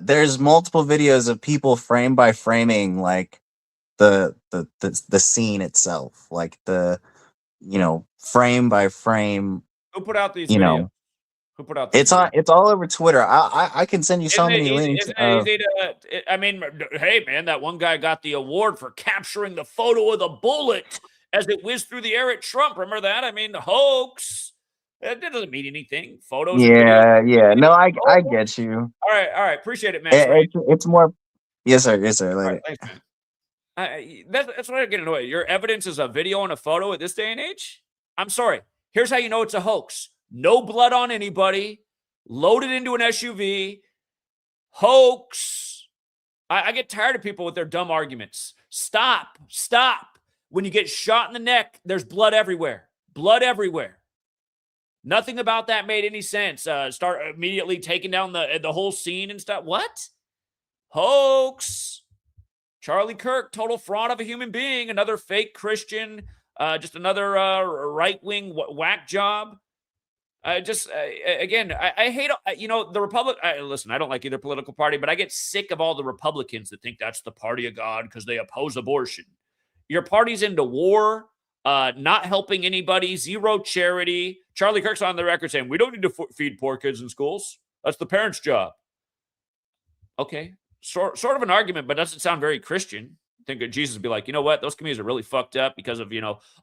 there's multiple videos of people frame by framing like the scene itself, like the frame by frame. Who put out these You videos? know, Who put out these videos? it's all over Twitter. I can send you so many links. Isn't it easy to? I mean, hey man, that one guy got the award for capturing the photo of the bullet as it whizzed through the air at Trump. Remember that? I mean, hoax. That doesn't mean anything. Photos and videos. Yeah. No, I Hoax. get you. All right. Appreciate it, Max. It's more. Yes, sir. All right, Later. thanks, man. That's what I get annoyed. Your evidence is a video and a photo at this day and age? I'm sorry. Here's how you know it's a hoax. No blood on anybody. Loaded into an SUV. Hoax. I get tired of people with their dumb arguments. Stop. When you get shot in the neck, there's blood everywhere. Blood everywhere. Nothing about that made any sense. Start immediately taking down the whole scene and stuff. What? Hoax. Charlie Kirk, total fraud of a human being, another fake Christian, just another right-wing whack job. Again, I hate, the Republic. Listen, I don't like either political party, but I get sick of all the Republicans that think that's the party of God because they oppose abortion. Your party's into war, not helping anybody, zero charity. Charlie Kirk's on the record saying, we don't need to feed poor kids in schools. That's the parents' job. Okay. Sort of an argument, but doesn't sound very Christian. I think that Jesus would be like, you know what? Those communities are really fucked up because of,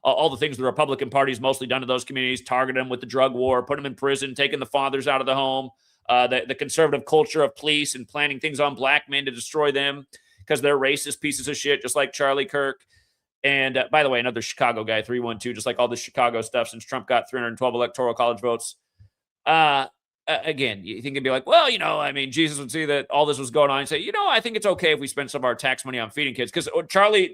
all the things the Republican Party's mostly done to those communities, targeted them with the drug war, put them in prison, taking the fathers out of the home, the conservative culture of police and planning things on black men to destroy them because they're racist pieces of shit, just like Charlie Kirk. And by the way, another Chicago guy, 312, just like all the Chicago stuff since Trump got 312 electoral college votes. Again, you think it'd be like, well, I mean, Jesus would see that all this was going on and say, I think it's okay if we spend some of our tax money on feeding kids. Because Charlie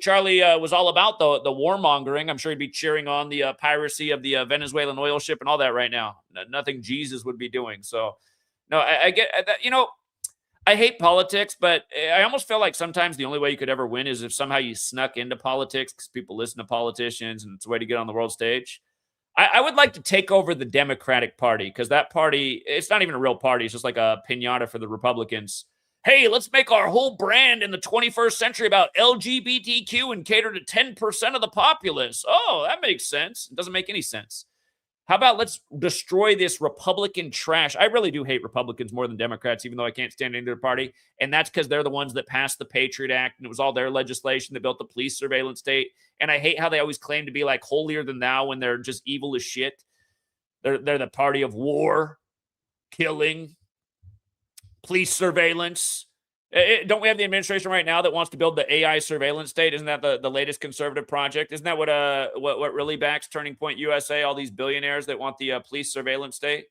was all about the warmongering. I'm sure he'd be cheering on the piracy of the Venezuelan oil ship and all that right now. Nothing Jesus would be doing. So, no, I get that. I hate politics, but I almost feel like sometimes the only way you could ever win is if somehow you snuck into politics because people listen to politicians and it's a way to get on the world stage. I would like to take over the Democratic Party because that party, it's not even a real party. It's just like a piñata for the Republicans. Hey, let's make our whole brand in the 21st century about LGBTQ and cater to 10% of the populace. Oh, that makes sense. It doesn't make any sense. How about let's destroy this Republican trash? I really do hate Republicans more than Democrats, even though I can't stand either party. And that's because they're the ones that passed the Patriot Act, and it was all their legislation that built the police surveillance state. And I hate how they always claim to be like holier than thou when they're just evil as shit. They're the party of war, killing, police surveillance. Don't we have the administration right now that wants to build the AI surveillance state? Isn't that the latest conservative project? Isn't that what really backs Turning Point USA? All these billionaires that want the police surveillance state.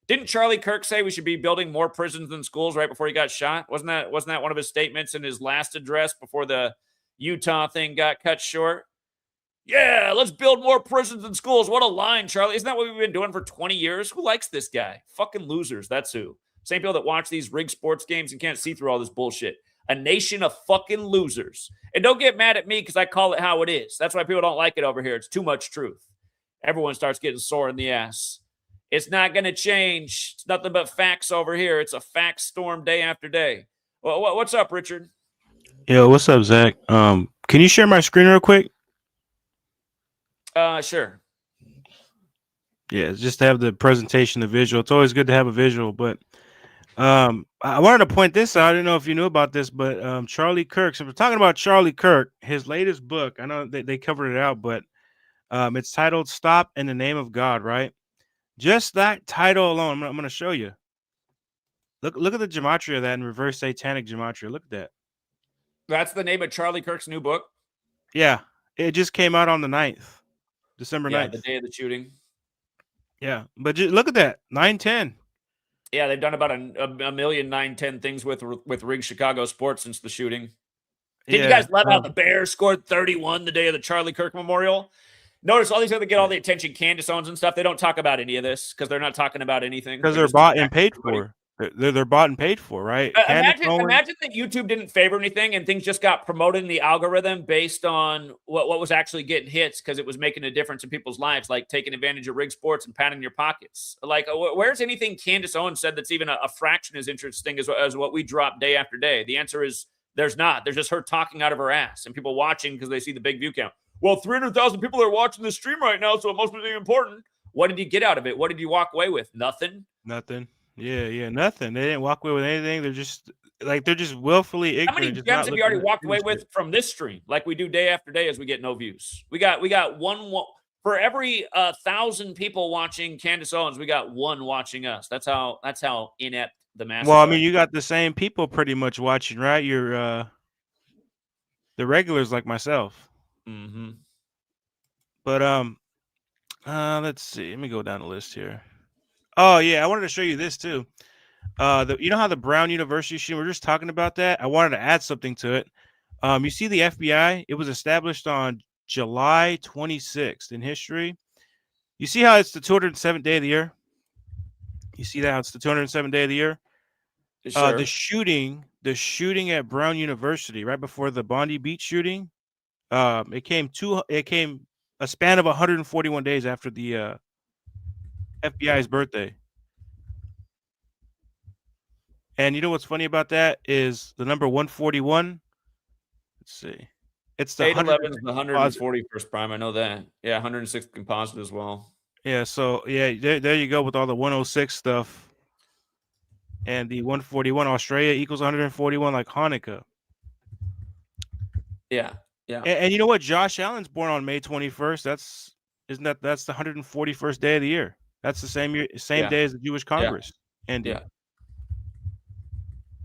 Didn't Charlie Kirk say we should be building more prisons than schools right before he got shot? Wasn't that one of his statements in his last address before the Utah thing got cut short? Yeah, let's build more prisons and schools. What a line, Charlie. Isn't that what we've been doing for 20 years? Who likes this guy? Fucking losers. That's who. Same people that watch these rigged sports games and can't see through all this bullshit. A nation of fucking losers. And don't get mad at me because I call it how it is. That's why people don't like it over here. It's too much truth. Everyone starts getting sore in the ass. It's not going to change. It's nothing but facts over here. It's a fact storm day after day. Well, what's up, Richard? Yo, what's up, Zach? Can you share my screen real quick? Sure. Yeah, just to have the presentation, the visual. It's always good to have a visual, but I wanted to point this out. I don't know if you knew about this, but Charlie Kirk. So we're talking about Charlie Kirk, his latest book. I know they covered it out, but it's titled "Stop in the Name of God." Right? Just that title alone, I'm going to show you. Look at the gematria of that in reverse satanic gematria. Look at that. That's the name of Charlie Kirk's new book? Yeah, it just came out on the 9th, December 9th. Yeah, the day of the shooting. Yeah, but just look at that, 9/10. Yeah, they've done about a million 9/10 things with rigged Chicago sports since the shooting. Did you guys love how the Bears scored 31 the day of the Charlie Kirk Memorial? Notice all these other get all the attention, Candace owns and stuff. They don't talk about any of this because they're not talking about anything. Because they're bought and paid for. They're bought and paid for, right? Imagine that YouTube didn't favor anything and things just got promoted in the algorithm based on what was actually getting hits because it was making a difference in people's lives, like taking advantage of rigged sports and patting your pockets. Like, where's anything Candace Owens said that's even a fraction as interesting as what we drop day after day? The answer is there's not. There's just her talking out of her ass and people watching because they see the big view count. Well, 300,000 people are watching the stream right now, so it must be important. What did you get out of it? What did you walk away with? Nothing? Nothing. Yeah, nothing. They didn't walk away with anything. They're just willfully ignorant. How many gems have you already walked away with from this stream, like we do day after day as we get no views? We got one for every 1,000 people watching Candace Owens. We got one watching us. That's how inept the masses. Well, I mean, you got the same people pretty much watching, right? You're the regulars like myself. Mm-hmm. But let's see. Let me go down the list here. Oh yeah, I wanted to show you this too. You know how the Brown University shooting, we're just talking about that. I wanted to add something to it. You see the FBI, it was established on July 26th in history. You see how it's the 207th day of the year? You see that how it's the 207th day of the year? Sure. The shooting at Brown University right before the Bondi Beach shooting. It came a span of 141 days after the FBI's birthday. And you know what's funny about that is the number 141. Let's see. It's the 811 is the 141st prime. I know that. Yeah, 106th composite as well. Yeah, so yeah, there you go with all the 106 stuff. And the 141 Australia equals 141 like Hanukkah. Yeah. And you know what? Josh Allen's born on May 21st. That's the 141st day of the year. That's the same day as the Jewish Congress ended.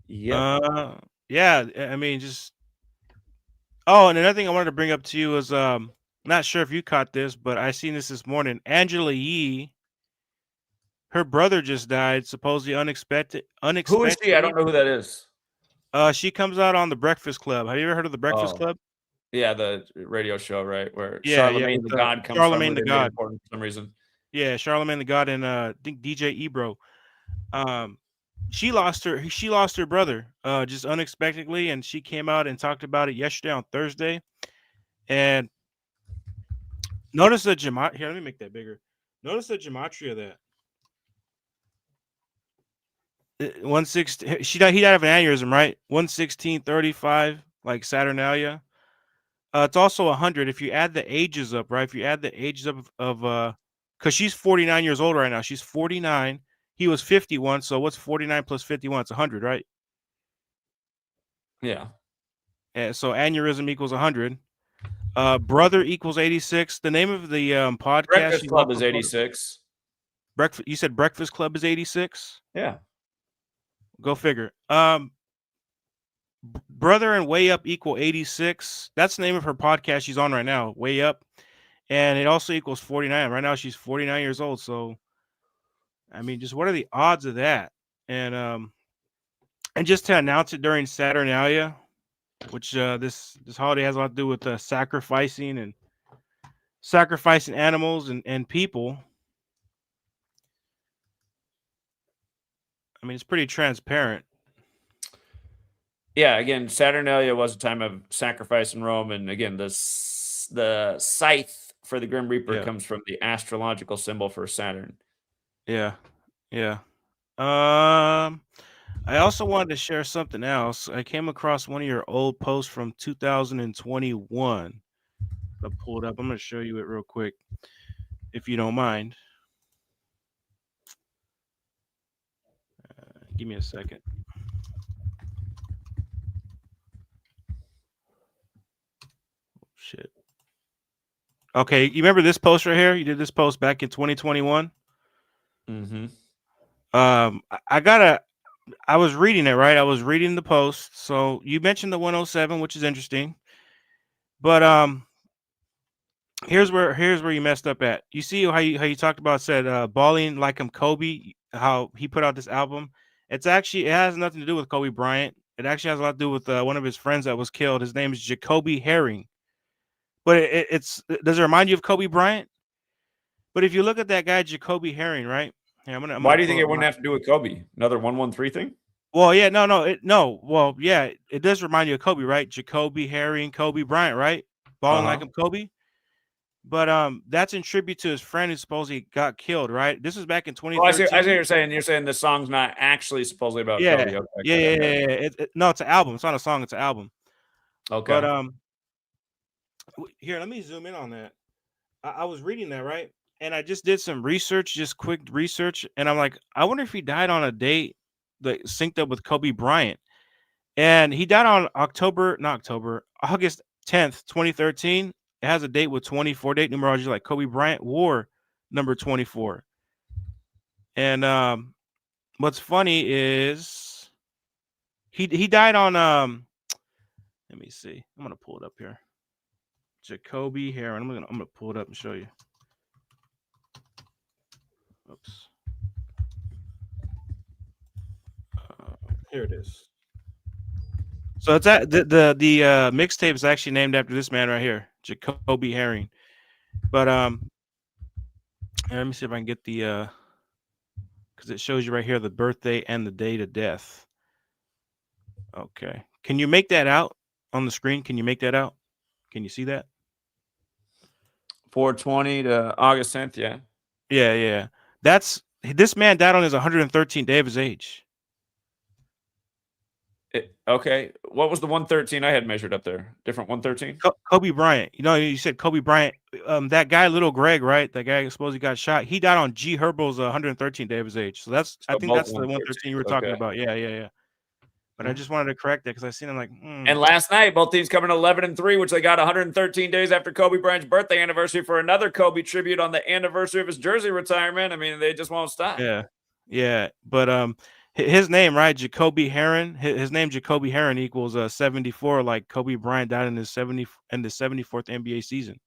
Yeah. Yeah. I mean, just. Oh, and another thing I wanted to bring up to you was not sure if you caught this, but I seen this morning. Angela Yee, her brother just died, supposedly unexpected. Who is she? I don't know who that is. She comes out on the Breakfast Club. Have you ever heard of the Breakfast Club? Yeah, the radio show, right? Where Charlemagne the God comes Charlemagne from. the God. For some reason. Yeah, Charlemagne the God and I think DJ Ebro. She lost her brother just unexpectedly, and she came out and talked about it yesterday on Thursday. And notice the gematria. Here, let me make that bigger. Notice the gematria of that. 116. He died of an aneurysm, right? 11635, like Saturnalia. It's also 100 if you add the ages up, right? If you add the ages up of because she's 49 years old right now. She's 49. He was 51. So what's 49 plus 51? It's 100, right? Yeah. And so aneurysm equals 100. Brother equals 86. The name of the podcast. Breakfast Club is 86. You said Breakfast Club is 86? Yeah. Go figure. Brother and Way Up equal 86. That's the name of her podcast she's on right now, Way Up. And it also equals 49. Right now she's 49 years old. So, I mean, just what are the odds of that? And just to announce it during Saturnalia, which this holiday has a lot to do with sacrificing animals and people. I mean, it's pretty transparent. Yeah, again, Saturnalia was a time of sacrifice in Rome, and again, the scythe for the Grim Reaper comes from the astrological symbol for Saturn. Yeah, yeah. I also wanted to share something else. I came across one of your old posts from 2021. I'll pull it up. I'm going to show you it real quick, if you don't mind. Give me a second. Shit. Okay, you remember this post right here? You did this post back in 2021. Mm-hmm. I was reading it, right? I was reading the post. So you mentioned the 107, which is interesting. But here's where you messed up at. You see how you talked about said balling like I'm Kobe, how he put out this album. It has nothing to do with Kobe Bryant. It actually has a lot to do with one of his friends that was killed. His name is Jacoby Herring. But does it remind you of Kobe Bryant? But if you look at that guy Jacoby Herring, right? Here, Why do you think it wouldn't have to do with Kobe? Another 113 thing? Well, yeah, no. Well, yeah, it does remind you of Kobe, right? Jacoby Herring, Kobe Bryant, right? Balling like him, Kobe. But that's in tribute to his friend who supposedly got killed, right? This was back in 2013. Well, I see what you're saying. You're saying the song's not actually supposedly about Kobe. Okay, yeah. No, it's an album. It's not a song. It's an album. Okay. But here, let me zoom in on that. I was reading that, right? And I just did some research, just quick research, and I'm like, I wonder if he died on a date that synced up with Kobe Bryant. And he died on August 10th, 2013. It has a date with 24, date numerology like Kobe Bryant wore number 24. And what's funny is he died on let me see. I'm gonna pull it up here. Jacoby Herring. I'm gonna pull it up and show you. Oops. Here it is. So it's at the mixtape is actually named after this man right here, Jacoby Herring. But let me see if I can get the because it shows you right here the birthday and the date of death. Okay, can you make that out on the screen? Can you make that out? Can you see that? 420 to August 10th. Yeah. Yeah. This man died on his 113th day of his age. Okay. What was the 113 I had measured up there? Different 113? Kobe Bryant. You know, you said Kobe Bryant. That guy, little Greg, right? That guy supposedly got shot. He died on G Herbo's 113th day of his age. So I think that's the 113 you were talking about. Yeah. But I just wanted to correct that because I seen him like. And last night, both teams coming 11-3, which they got 113 days after Kobe Bryant's birthday anniversary for another Kobe tribute on the anniversary of his jersey retirement. I mean, they just won't stop. Yeah. But his name, right? Jacoby Herring. His name, Jacoby Herring, equals 74. Like Kobe Bryant died in the 74th NBA season.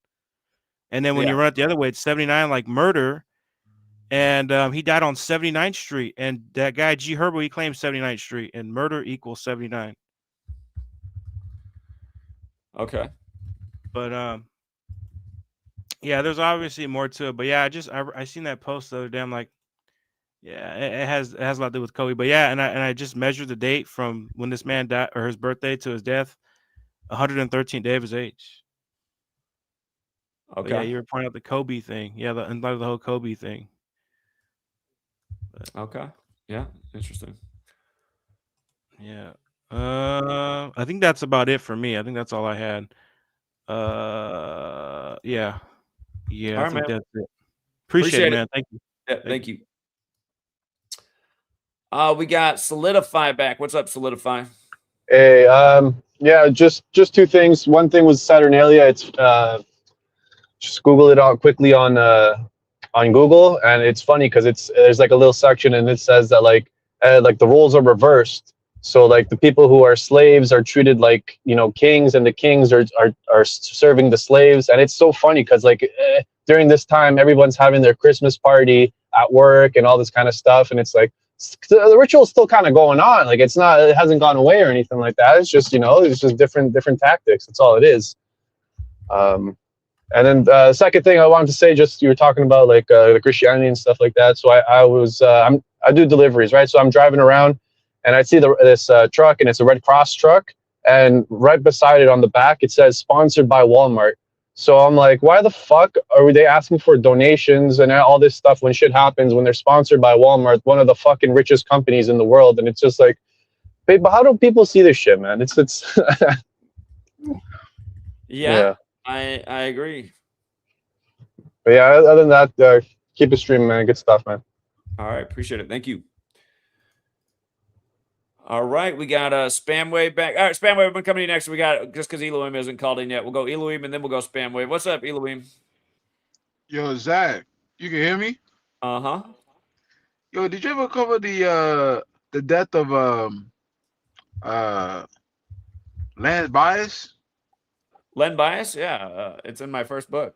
And then when you run it the other way, it's 79, like murder. And he died on 79th Street. And that guy, G Herbo, he claims 79th Street. And murder equals 79. Okay. But yeah, there's obviously more to it. But yeah, I seen that post the other day. I'm like, yeah, it has a lot to do with Kobe. But yeah, and I just measured the date from when this man died or his birthday to his death, 113th day of his age. Okay. But yeah, you were pointing out the Kobe thing. Yeah, the whole Kobe thing. Okay. Yeah. Interesting. Yeah. I think that's about it for me. I think that's all I had. Yeah. I think that's it. Appreciate it, man. Thank you. Yeah, thank you. We got Solidify back. What's up, Solidify? Hey, yeah, just two things. One thing was Saturnalia. It's just Google it out quickly on Google, and it's funny because there's like a little section and it says that like the roles are reversed. So like the people who are slaves are treated like, you know, kings, and the kings are serving the slaves. And it's so funny because like during this time, everyone's having their Christmas party at work and all this kind of stuff. And it's like the ritual's still kind of going on. Like it hasn't gone away or anything like that. It's just, you know, it's just different tactics. That's all it is. And then the second thing I wanted to say, just you were talking about like the Christianity and stuff like that. So I do deliveries, right? So I'm driving around and I see this truck, and it's a Red Cross truck, and right beside it on the back it says sponsored by Walmart. So I'm like, why the fuck are they asking for donations and all this stuff when shit happens when they're sponsored by Walmart, one of the fucking richest companies in the world? And it's just like, babe, but how do people see this shit, man? It's Yeah. I agree. But yeah, other than that, keep it streaming, man. Good stuff, man. All right, appreciate it. Thank you. All right, we got Spam Wave back. All right, Spam Wave, we're coming in next. We got, just because Elohim isn't called in yet, we'll go Elohim and then we'll go Spam Wave. What's up, Elohim? Yo, Zach, you can hear me? Uh-huh. Yo, did you ever cover the death of Lance Bias? Len Bias? Yeah, it's in my first book.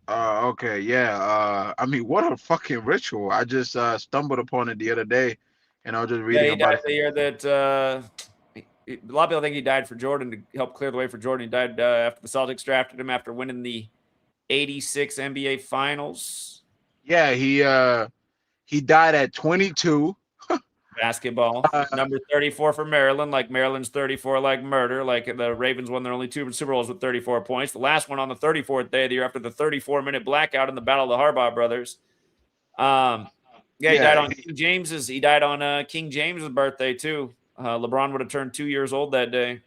Okay, yeah. I mean, what a fucking ritual. I just stumbled upon it the other day, and I was just reading Yeah, he about died it. the year that a lot of people think he died for Jordan, to help clear the way for Jordan. He died after the Celtics drafted him after winning the 86 NBA Finals. Yeah, he died at 22. Basketball. Number 34 for Maryland, like Maryland's 34 like murder. Like the Ravens won their only 2 Super Bowls with 34 points. The last one on the 34th day of the year after the 34-minute blackout in the Battle of the Harbaugh brothers. Yeah, he died on King James's. He died on King James's birthday too. LeBron would have turned 2 years old that day.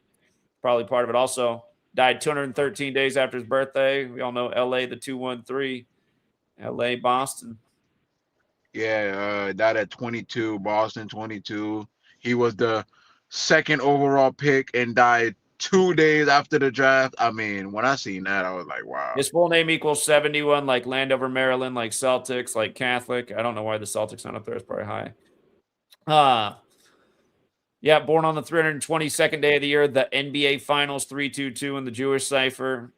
Probably part of it. Also died 213 days after his birthday. We all know LA, the 213. LA, Boston. Yeah, died at 22. Boston 22. He was the second overall pick and died 2 days after the draft. I mean, when I seen that, I was like, wow. His full name equals 71, like Landover, Maryland, like Celtics, like Catholic. I don't know why the Celtics not up there. It's probably high. Yeah, born on the 322nd day of the year, the NBA Finals 322 in the Jewish cipher.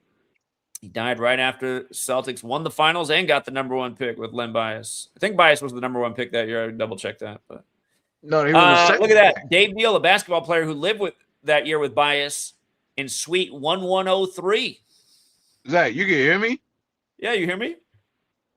He died right after Celtics won the finals and got the number 1 pick with Len Bias. I think Bias was the number 1 pick that year. I would double check that. But no, he was the second. Look at that. Dave Neal, a basketball player who lived with that year with Bias in Suite 1103. Zach, you can hear me? Yeah, you hear me?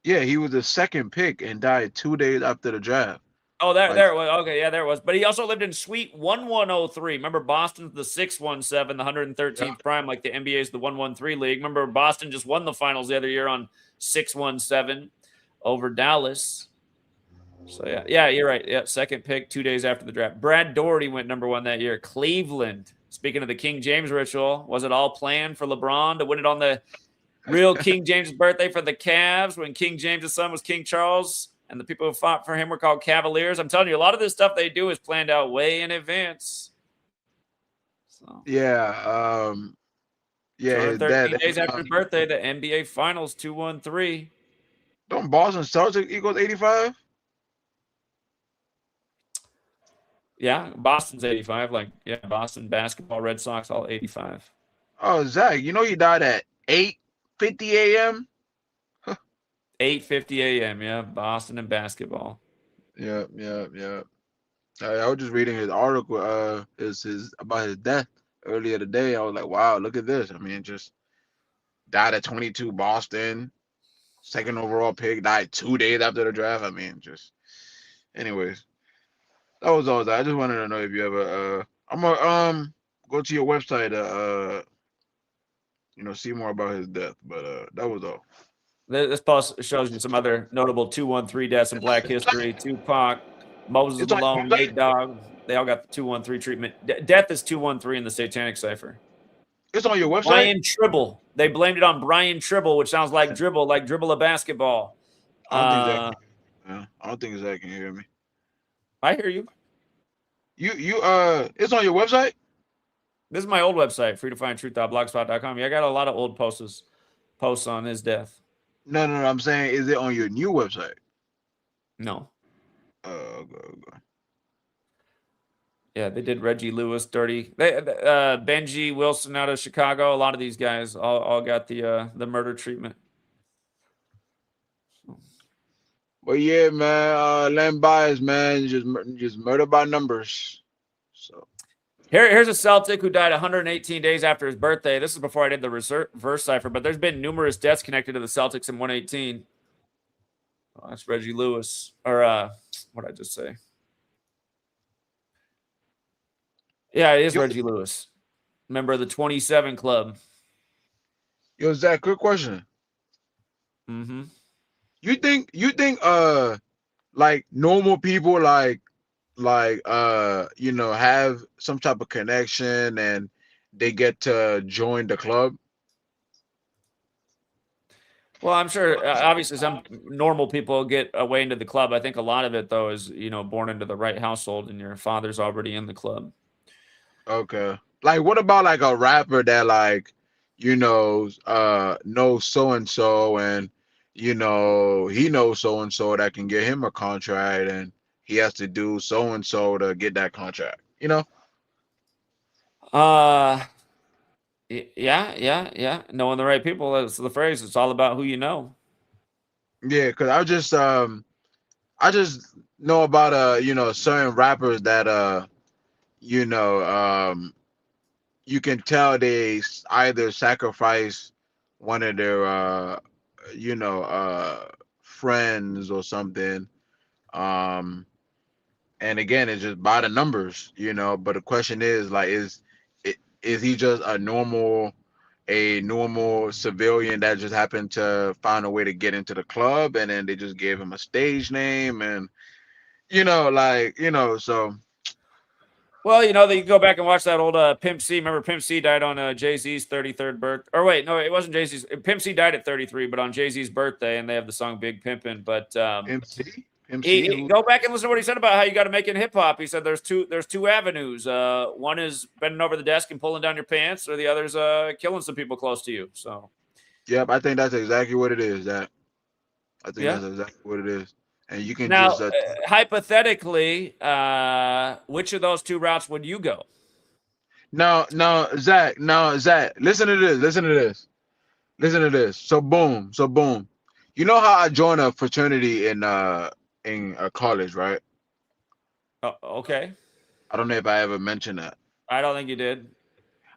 Yeah, he was the second pick and died 2 days after the draft. Oh, there it was. Okay, yeah, there it was. But he also lived in Suite 1103. Remember, Boston's the 617, the 113th prime, like the NBA's the 113 league. Remember, Boston just won the finals the other year on 617 over Dallas. So, yeah, you're right. Yeah, second pick 2 days after the draft. Brad Doherty went number 1 that year. Cleveland. Speaking of the King James ritual, was it all planned for LeBron to win it on the real King James' birthday for the Cavs when King James' son was King Charles? And the people who fought for him were called Cavaliers. I'm telling you, a lot of this stuff they do is planned out way in advance. So, yeah, 13 days after his birthday, the NBA Finals 213. Don't Boston Celtics equals 85? Yeah, Boston's 85. Like, yeah, Boston basketball, Red Sox, all 85. Oh, Zach, you know he died at 8:50 a.m.? 8:50 a.m. Yeah, Boston and basketball. Yeah. I was just reading his article, about his death earlier today. I was like, wow, look at this. I mean, just died at 22, Boston, second overall pick, died 2 days after the draft. I mean, just, anyways, that was all that. I just wanted to know if you ever, I'm gonna go to your website see more about his death. But that was all. This post shows you some other notable 213 deaths in Black history. Tupac, Moses Malone, Nate Dogg. They all got the 213 treatment. Death is 213 in the Satanic cipher. It's on your website? Brian Tribble. They blamed it on Brian Tribble, which sounds like dribble a basketball. I don't think Zach can hear me. I hear you. It's on your website? This is my old website, freetofindtruth.blogspot.com. Yeah, I got a lot of old posts on his death. No. I'm saying, is it on your new website? No. Okay. Yeah, they did Reggie Lewis dirty. Benji Wilson out of Chicago. A lot of these guys all got the murder treatment. But yeah, man, Len Bias, man, just murder by numbers. So Here's a Celtic who died 118 days after his birthday. This is before I did the reverse cipher, but there's been numerous deaths connected to the Celtics in 118. Oh, that's Reggie Lewis. Or what did I just say? Yeah, it is yo, Reggie Lewis. Member of the 27 Club. yo, Zach, quick question. Mm-hmm. You think like normal people like have some type of connection and they get to join the club? Well, I'm sure obviously some normal people get away into the club. I think a lot of it though is, born into the right household and your father's already in the club. Okay. Like what about like a rapper that like, knows so and so and he knows so and so that can get him a contract and he has to do so and so to get that contract, Yeah. Knowing the right people, that's the phrase. It's all about who you know. Yeah, because I just know about certain rappers that you can tell they either sacrifice one of their you know friends or something. um and again, it's just by the numbers, but the question is like, is he just a normal civilian that just happened to find a way to get into the club and then they just gave him a stage name and so Well, you go back and watch that old Pimp C. Remember Pimp C died on Jay-Z's 33rd birthday. Or wait, no, it wasn't Jay-Z's. Pimp C died at 33, but on Jay-Z's birthday, and they have the song Big Pimpin'. But MC go back and listen to what he said about how you got to make it in hip hop. He said there's two avenues. One is bending over the desk and pulling down your pants, or the other's killing some people close to you. So, Yep, I think that's exactly what it is. I think yeah. that's exactly what it is. And you can Now, just hypothetically, which of those two routes would you go? no, Zach, listen to this. Listen to this. So boom. You know how I joined a fraternity in college, right? Oh, okay. I don't know if I ever mentioned that. I don't think you did.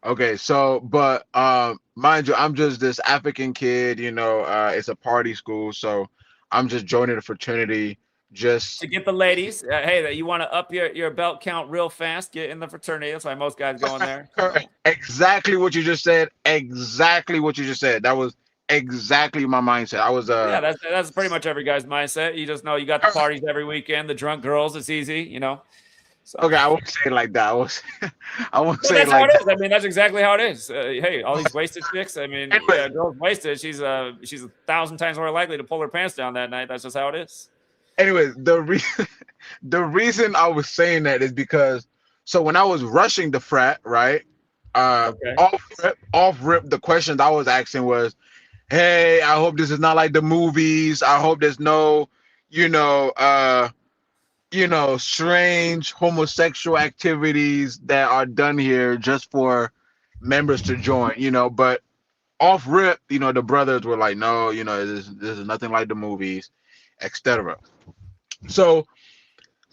Okay, so but mind you, I'm just this African kid, it's a party school, so I'm just joining a fraternity just To get the ladies, hey, you want to up your belt count real fast, get in the fraternity. That's why most guys go in there. correct. Exactly what you just said. Exactly what you just said. That was exactly my mindset. I was Yeah, that's pretty much every guy's mindset. You just know you got the parties every weekend, the drunk girls. It's easy, So. Okay, I won't say it like that. I won't say it That's how like it is. that. I mean, that's exactly how it is. Hey, all these wasted chicks. I mean, Anyway. yeah, girl's wasted. She's 1,000 times more likely to pull her pants down that night. That's just how it is. Anyways, the reason I was saying that is because so when I was rushing the frat, right? Okay. Off rip, the questions I was asking was, hey, I hope this is not like the movies. I hope there's no, strange homosexual activities that are done here just for members to join, but off rip, the brothers were like, no, this is nothing like the movies, etc. So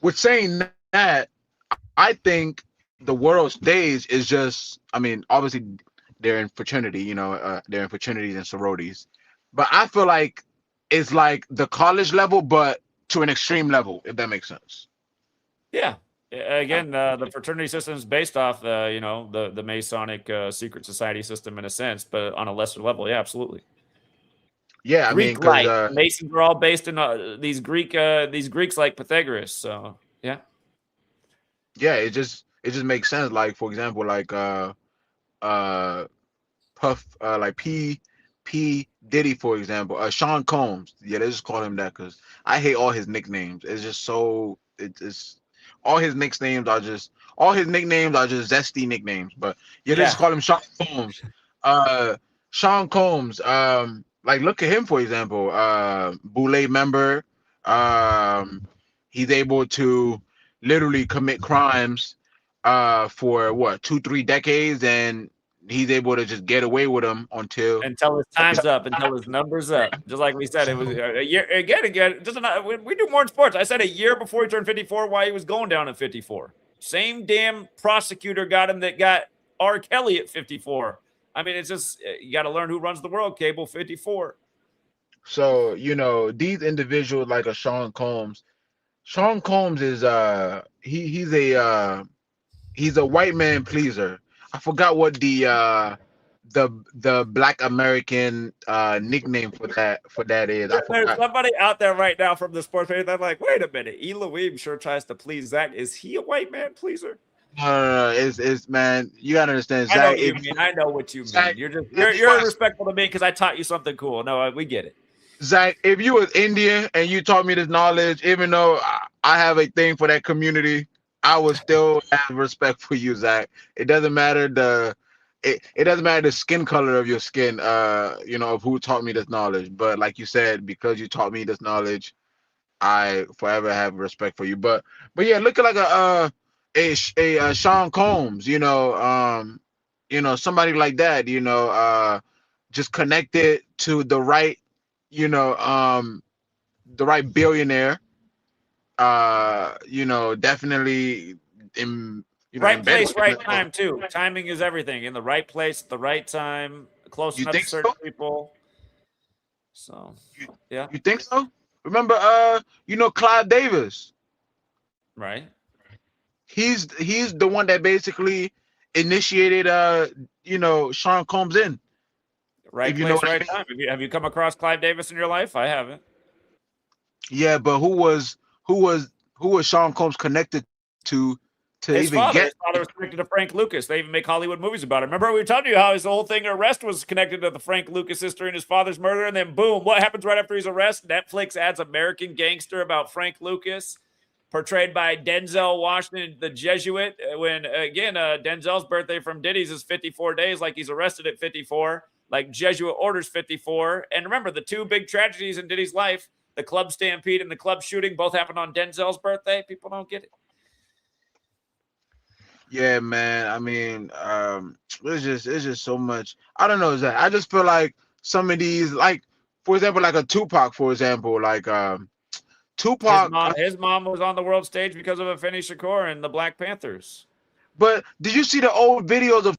with saying that, I think the world stage is just, I mean, obviously they're in fraternity, they're in fraternities and sororities, but I feel like it's like the college level, but to an extreme level, if that makes sense. Yeah. Again, the fraternity system is based off, the Masonic secret society system in a sense, but on a lesser level. Yeah, absolutely. Yeah, I mean, because Masons are all based in these Greeks like Pythagoras. So yeah. Yeah, it just makes sense. Like for example, like Puff, like P Diddy, for example, Sean Combs. Yeah, they just call him that because I hate all his nicknames. It's just so it's all his nicknames are just zesty nicknames. But yeah, they just call him Sean Combs. Sean Combs. Like look at him for example. Boule member. He's able to literally commit crimes for what 2-3 decades, and he's able to just get away with them until his time's up, until his number's up. Just like we said, it was a year again. Doesn't we do more in sports? I said a year before he turned 54, why he was going down at 54. Same damn prosecutor got him that got R. Kelly at 54. I mean, it's just you got to learn who runs the world. Cable 54. So, these individuals like a Sean Combs. Sean Combs is he's a white man pleaser. I forgot what the Black American nickname for that is. I There's forgot. somebody out there right now from the sports page that's like, wait a minute, Elohim sure tries to please Zach. Is he a white man pleaser? No, it's man. You gotta understand, I know Zach. what you mean. I know what you mean. Zach, You're just if you you're was- respectful to me because I taught you something cool. No, we get it. Zach, if you was Indian and you taught me this knowledge, even though I have a thing for that community, I would still have respect for you, Zach. It doesn't matter it doesn't matter the skin color of your skin, of who taught me this knowledge. But like you said, because you taught me this knowledge, I forever have respect for you. But yeah, looking like a Sean Combs, somebody like that, just connected to the right, the right billionaire, definitely Right embedded place, with right him. time too. Timing is everything. In the right place, at the right time, close You enough to think certain so? people. So, yeah, You think so? Remember, Clive Davis. right. He's the one that basically initiated Sean Combs in. Right If you know place, what I right mean. time. Have you come across Clive Davis in your life? I haven't. Yeah, but who was Sean Combs connected to His even father. get? His father was connected to Frank Lucas. They even make Hollywood movies about it. Remember we were telling you how his whole thing arrest was connected to the Frank Lucas history and his father's murder, and then boom, what happens right after his arrest? Netflix adds American Gangster about Frank Lucas, portrayed by Denzel Washington, the Jesuit. When again, Denzel's birthday from Diddy's is 54 days, like he's arrested at 54, like Jesuit orders 54. And remember, the two big tragedies in Diddy's life, the club stampede and the club shooting, both happened on Denzel's birthday. People don't get it. Yeah, man. I mean, it's just so much. I don't know, Zach. I just feel like some of these, like for example, like a Tupac, for example, like Tupac. His mom was on the world stage because of Afeni Shakur and the Black Panthers. But did you see the old videos of?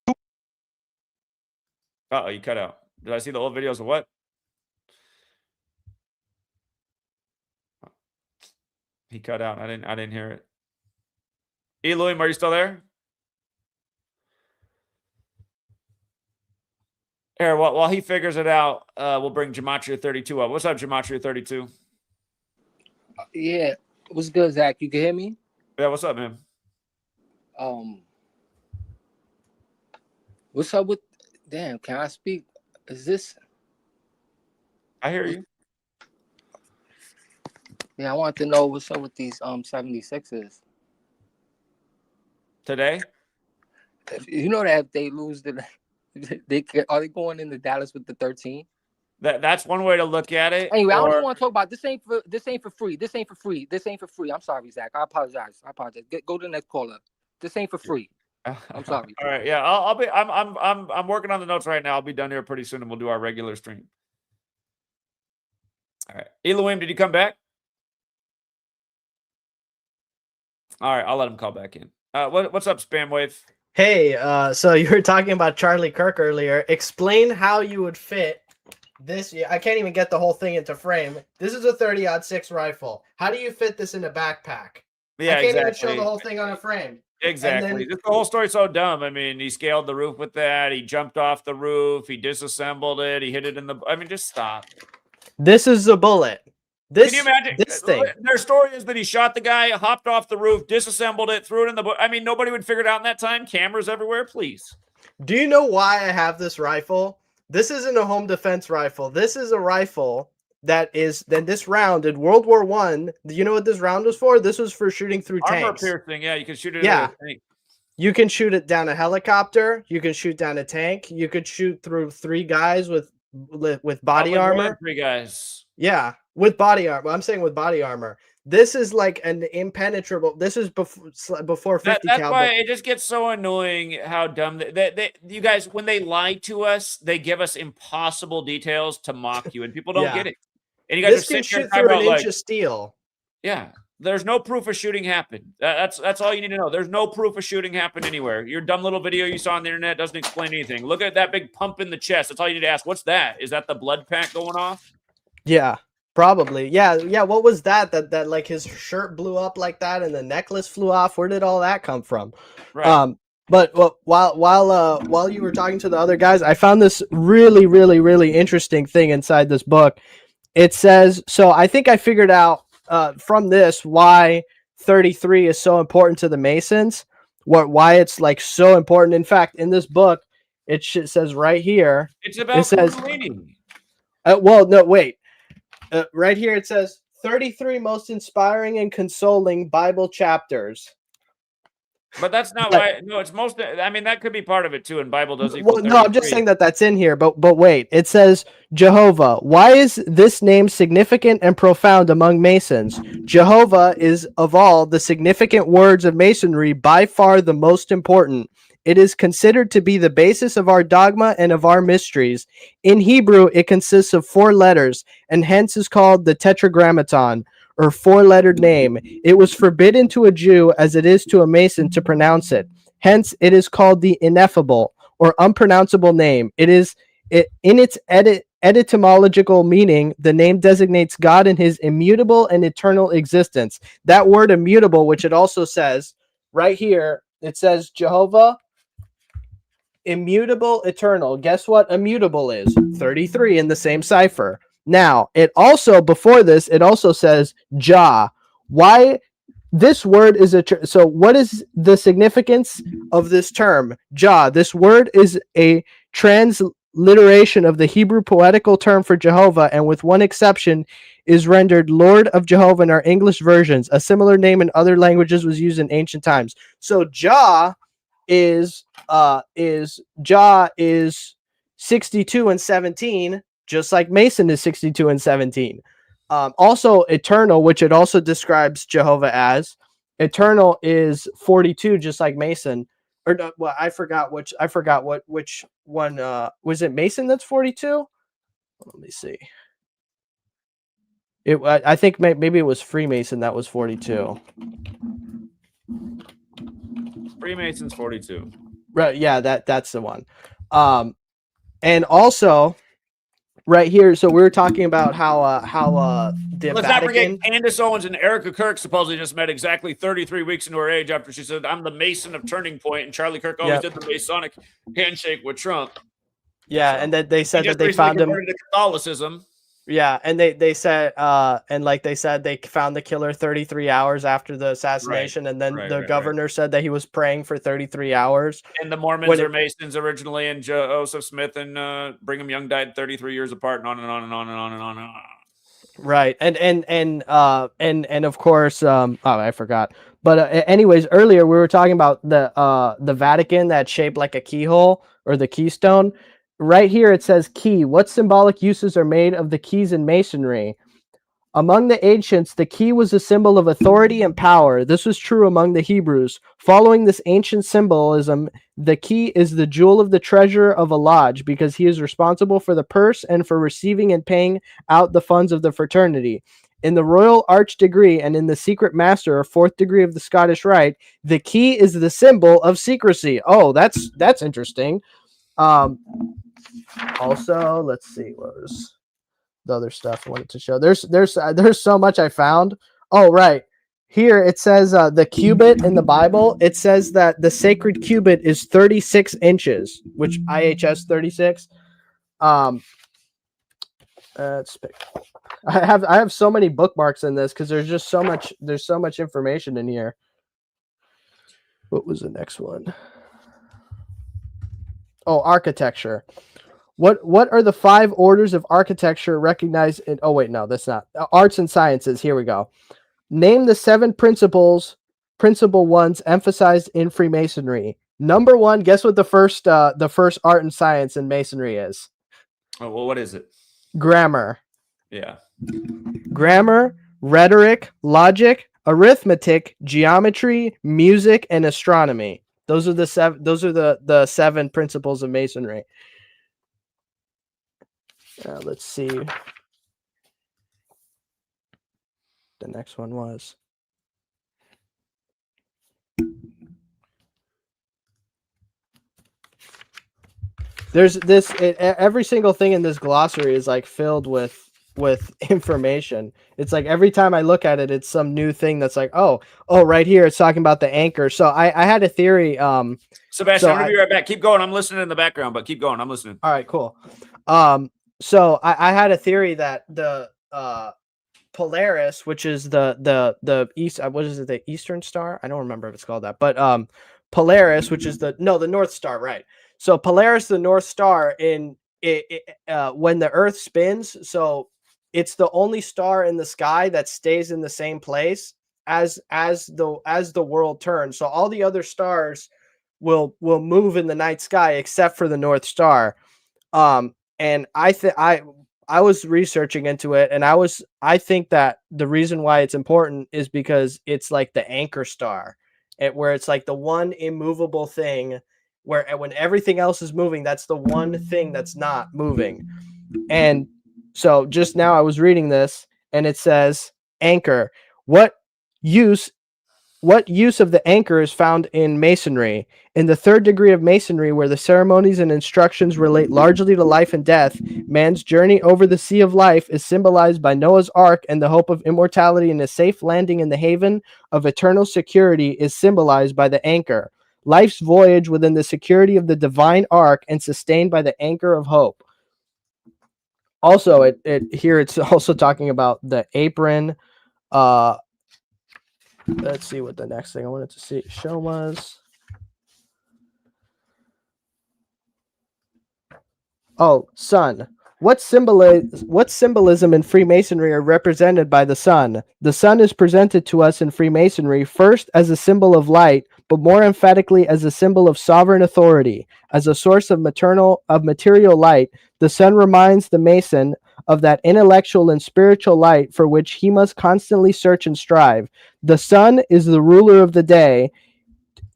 Uh-oh, you cut out. Did I see the old videos of what? He cut out. I didn't hear it. Elohim, are you still there? Here, while he figures it out, we'll bring Gematria 32 up. What's up, Gematria 32? Yeah, what's good, Zach? You can hear me? Yeah, what's up, man? What's up with? Damn, can I speak? Is this? I hear you. Yeah, I want to know what's up with these 76ers Today? You know that if they lose, are they going into Dallas with the 13? That's one way to look at it. Anyway, I don't even want to talk about this. Ain't for free. This ain't for free. I'm sorry, Zach. I apologize. Go to the next caller. This ain't for free. I'm sorry. All right, yeah, I'm working on the notes right now. I'll be done here pretty soon, and we'll do our regular stream. All right, Elohim, did you come back? All right, I'll let him call back in. What's up, Spam Wave? Hey, so you were talking about Charlie Kirk earlier. Explain how you would fit this. I can't even get the whole thing into frame. This is a 30-06 rifle. How do you fit this in a backpack? Yeah, I can't exactly. even show the whole thing on a frame. Exactly. The whole story's so dumb. I mean, he scaled the roof with that. He jumped off the roof. He disassembled it. He hit it in the. I mean, just stop. This is the bullet. Can you imagine? This thing. Their story is that he shot the guy, hopped off the roof, disassembled it, threw it in the. I mean, nobody would figure it out in that time. Cameras everywhere, please. Do you know why I have this rifle? This isn't a home defense rifle. This is a rifle that is. Then this round in World War I. Do you know what this round was for? This was for shooting through tanks. Armor piercing. Yeah, you can shoot it. Yeah. Into a tank. You can shoot it down a helicopter. You can shoot down a tank. You could shoot through 3 guys with body armor. 3 guys. Yeah, with body armor. I'm saying with body armor. This is like an impenetrable. This is before 50 That's cal. why it just gets so annoying how dumb you guys, when they lie to us, they give us impossible details to mock you, and people don't get Yeah. it. And you guys are This can sitting here shoot talking through an about inch like, of steel. yeah, there's no proof of shooting happened. That's all you need to know. There's no proof of shooting happened anywhere. Your dumb little video you saw on the internet doesn't explain anything. Look at that big pump in the chest. That's all you need to ask. What's that? Is that the blood pack going off? Yeah, probably. Yeah. What was that? That like his shirt blew up like that and the necklace flew off. Where did all that come from? Right. But while you were talking to the other guys, I found this really interesting thing inside this book. It says, so I think I figured out from this why 33 is so important to the Masons. Why it's like so important. In fact, in this book, it says right here. It's about it says, Kundalini. well, no, wait. Right here it says 33 most inspiring and consoling Bible chapters. But that's not why. No, it's most. I mean, that could be part of it too. And Bible does equal 33. No, I'm just saying that that's in here. But wait, it says Jehovah. Why is this name significant and profound among Masons? Jehovah is of all the significant words of Masonry by far the most important. It is considered to be the basis of our dogma and of our mysteries. In Hebrew, it consists of 4 letters and hence is called the Tetragrammaton, or 4-lettered name. It was forbidden to a Jew as it is to a Mason to pronounce it. Hence, it is called the ineffable or unpronounceable name. In its etymological meaning, the name designates God in his immutable and eternal existence. That word immutable, which it also says right here, it says Jehovah, immutable, eternal. Guess what immutable is? 33 in the same cipher. Now, it also, before this, it also says Jah. Why this word is so what is the significance of this term? Jah. This word is a transliteration of the Hebrew poetical term for Jehovah, and with one exception, is rendered Lord of Jehovah in our English versions. A similar name in other languages was used in ancient times. So Jah is 62 and 17, just like Mason is 62 and 17. Also eternal, which it also describes Jehovah as. Eternal is 42, just like Mason. Or no, well, I forgot which one was it. Mason that's 42. Let me see. I think maybe it was Freemason that was 42. Freemason's 42. Right, yeah, that's the one. And also right here, so we were talking about how the Let's Vatican. not forget Candace Owens and Erica Kirk supposedly just met exactly 33 weeks into her age after she said, "I'm the Mason of Turning Point," and Charlie Kirk always did the Masonic handshake with Trump. Yeah, so, and that they said that they found him to Catholicism. Yeah, and they said and like they said they found the killer 33 hours after the assassination, right, and then the governor said that he was praying for 33 hours. And the Mormons are Masons originally, and Joseph Smith and Brigham Young died 33 years apart, and on and on and on and on and on and on. Right, and of course, I forgot. But anyways, earlier we were talking about the Vatican that's shaped like a keyhole or the keystone. Right here it says key. What symbolic uses are made of the keys in Masonry? Among the ancients, the key was a symbol of authority and power. This was true among the Hebrews. Following this ancient symbolism, the key is the jewel of the treasurer of a lodge because he is responsible for the purse and for receiving and paying out the funds of the fraternity. In the Royal Arch degree and in the Secret Master or 4th degree of the Scottish Rite, the key is the symbol of secrecy. Oh, that's interesting. Also, let's see, what was the other stuff I wanted to show. There's so much I found. Oh, right. Here it says the cubit in the Bible. It says that the sacred cubit is 36 inches, which IHS 36. Let's pick. I have so many bookmarks in this because there's so much information in here. What was the next one? Oh, architecture. What are the 5 orders of architecture recognized in? Oh wait, no, that's not arts and sciences. Here we go. Name the 7 principal ones emphasized in Freemasonry. Number 1. Guess what the first art and science in Masonry is? Oh well, what is it? Grammar. Yeah. Grammar, rhetoric, logic, arithmetic, geometry, music, and astronomy. Those are the seven. Those are the 7 principles of Masonry. Let's see. The next one was. There's this. Every single thing in this glossary is like filled with information. It's like every time I look at it, it's some new thing that's like, oh, right here, it's talking about the anchor. So I had a theory. Sebastian, I'm gonna be right back. Keep going. I'm listening in the background, but keep going. I'm listening. All right, cool. So I had a theory that the Polaris, which is the east, what is it, the Eastern Star? I don't remember if it's called that, but Polaris, which is the North Star, right? So Polaris, the North Star, in when the Earth spins, so it's the only star in the sky that stays in the same place as the world turns. So all the other stars will move in the night sky except for the North Star. And I was researching into it, and I think that the reason why it's important is because it's like the anchor star, where it's like the one immovable thing, where when everything else is moving, that's the one thing that's not moving. And so just now I was reading this, and it says anchor. What use of the anchor is found in Masonry? In the 3rd degree of Masonry, where the ceremonies and instructions relate largely to life and death, man's journey over the sea of life is symbolized by Noah's Ark, and the hope of immortality and a safe landing in the haven of eternal security is symbolized by the anchor. Life's voyage within the security of the divine ark and sustained by the anchor of hope. Also, here it's also talking about the apron. Let's see what the next thing I wanted to show was. Oh, sun. What symbolism in Freemasonry are represented by the sun? The sun is presented to us in Freemasonry first as a symbol of light, but more emphatically as a symbol of sovereign authority. As a source of material light, the sun reminds the Mason of that intellectual and spiritual light for which he must constantly search and strive. The sun is the ruler of the day,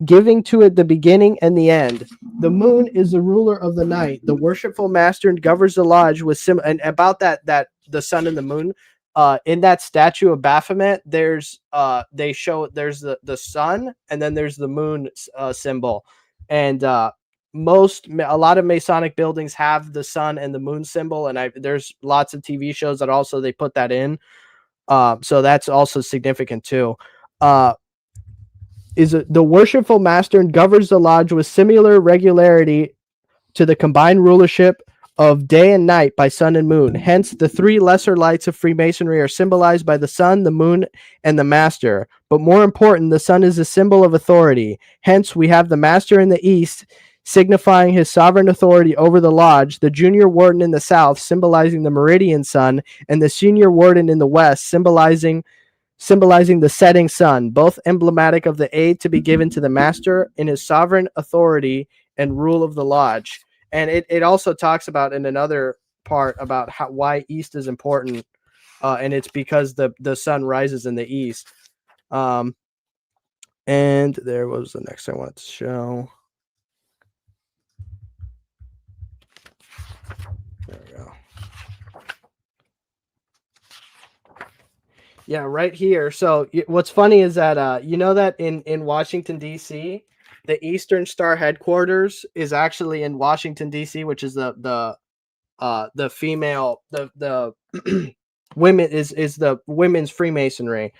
giving to it the beginning and the end. The moon is the ruler of the night. The worshipful master governs the lodge with and about that the sun and the moon. In that statue of Baphomet, there's there's the sun, and then there's the moon symbol, and a lot of Masonic buildings have the sun and the moon symbol, and there's lots of TV shows that also they put that in. So that's also significant too. Is the worshipful master and governs the lodge with similar regularity to the combined rulership of day and night by sun and moon. Hence, the 3 lesser lights of Freemasonry are symbolized by the sun, the moon, and the master. But more important, the sun is a symbol of authority. Hence, we have the master in the east, signifying his sovereign authority over the lodge, the junior warden in the south, symbolizing the meridian sun, and the senior warden in the west, symbolizing the setting sun, both emblematic of the aid to be given to the master in his sovereign authority and rule of the lodge. And it also talks about in another part about why east is important, and it's because the sun rises in the east. And there was the next thing I wanted to show. There we go. Yeah, right here. So what's funny is that you know that in Washington D.C., the Eastern Star headquarters is actually in Washington D.C., which is the female the women is the women's Freemasonry.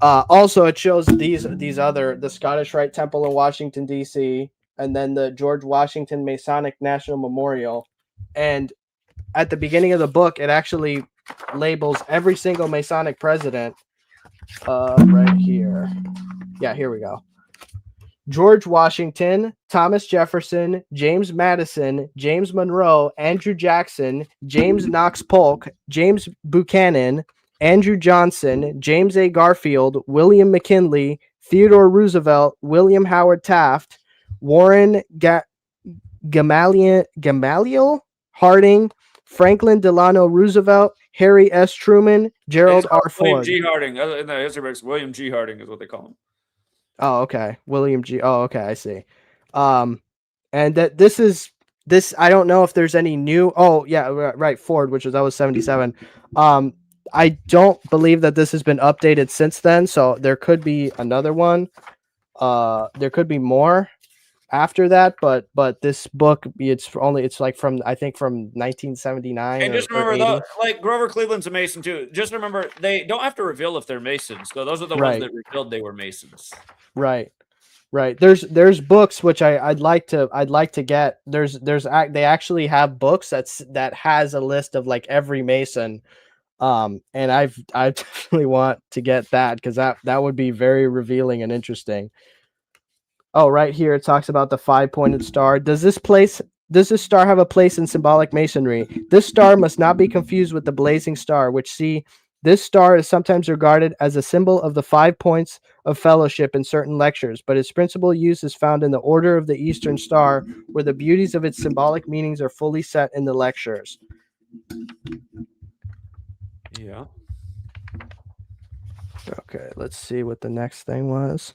Also, it shows these other the Scottish Rite Temple in Washington D.C. and then the George Washington Masonic National Memorial. And at the beginning of the book, it actually labels every single Masonic president right here. Yeah, here we go. George Washington, Thomas Jefferson, James Madison, James Monroe, Andrew Jackson, James Knox Polk, James Buchanan, Andrew Johnson, James A. Garfield, William McKinley, Theodore Roosevelt, William Howard Taft, Warren Gamaliel Harding, Franklin Delano Roosevelt, Harry S. Truman, Gerald R. William Ford. G. Harding. In the history books, William G. Harding is what they call him. Oh, okay. William G. Oh, okay. I see. And that this. I don't know if there's any new. Oh, yeah, right. Ford, that was 77. I don't believe that this has been updated since then. So there could be another one. There could be more after that, but this book, it's like from, I think, from 1979 And just or remember, 80. like Grover Cleveland's a Mason too. Just remember, they don't have to reveal if they're Masons. So those are the ones Right. that revealed they were Masons. Right. There's books which I'd like to get. They actually have books that has a list of like every Mason. And I definitely want to get that, because that would be very revealing and interesting. Oh, right here it talks about the 5-pointed star. Does this star have a place in symbolic masonry? This star must not be confused with the blazing star, this star is sometimes regarded as a symbol of the 5 points of fellowship in certain lectures, but its principal use is found in the order of the Eastern Star, where the beauties of its symbolic meanings are fully set in the lectures. Yeah. Okay, let's see what the next thing was.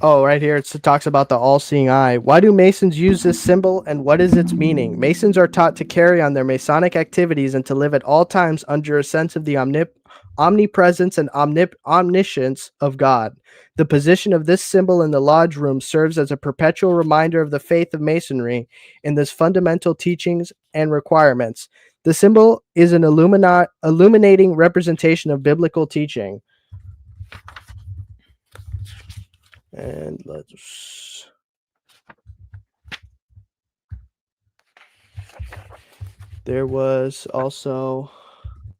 Oh, right here it talks about the all-seeing eye. Why do Masons use this symbol, and what is its meaning? Masons are taught to carry on their Masonic activities and to live at all times under a sense of the omnipresence and omniscience of God. The position of this symbol in the lodge room serves as a perpetual reminder of the faith of Masonry in its fundamental teachings and requirements. The symbol is an illuminating representation of biblical teaching. And there was also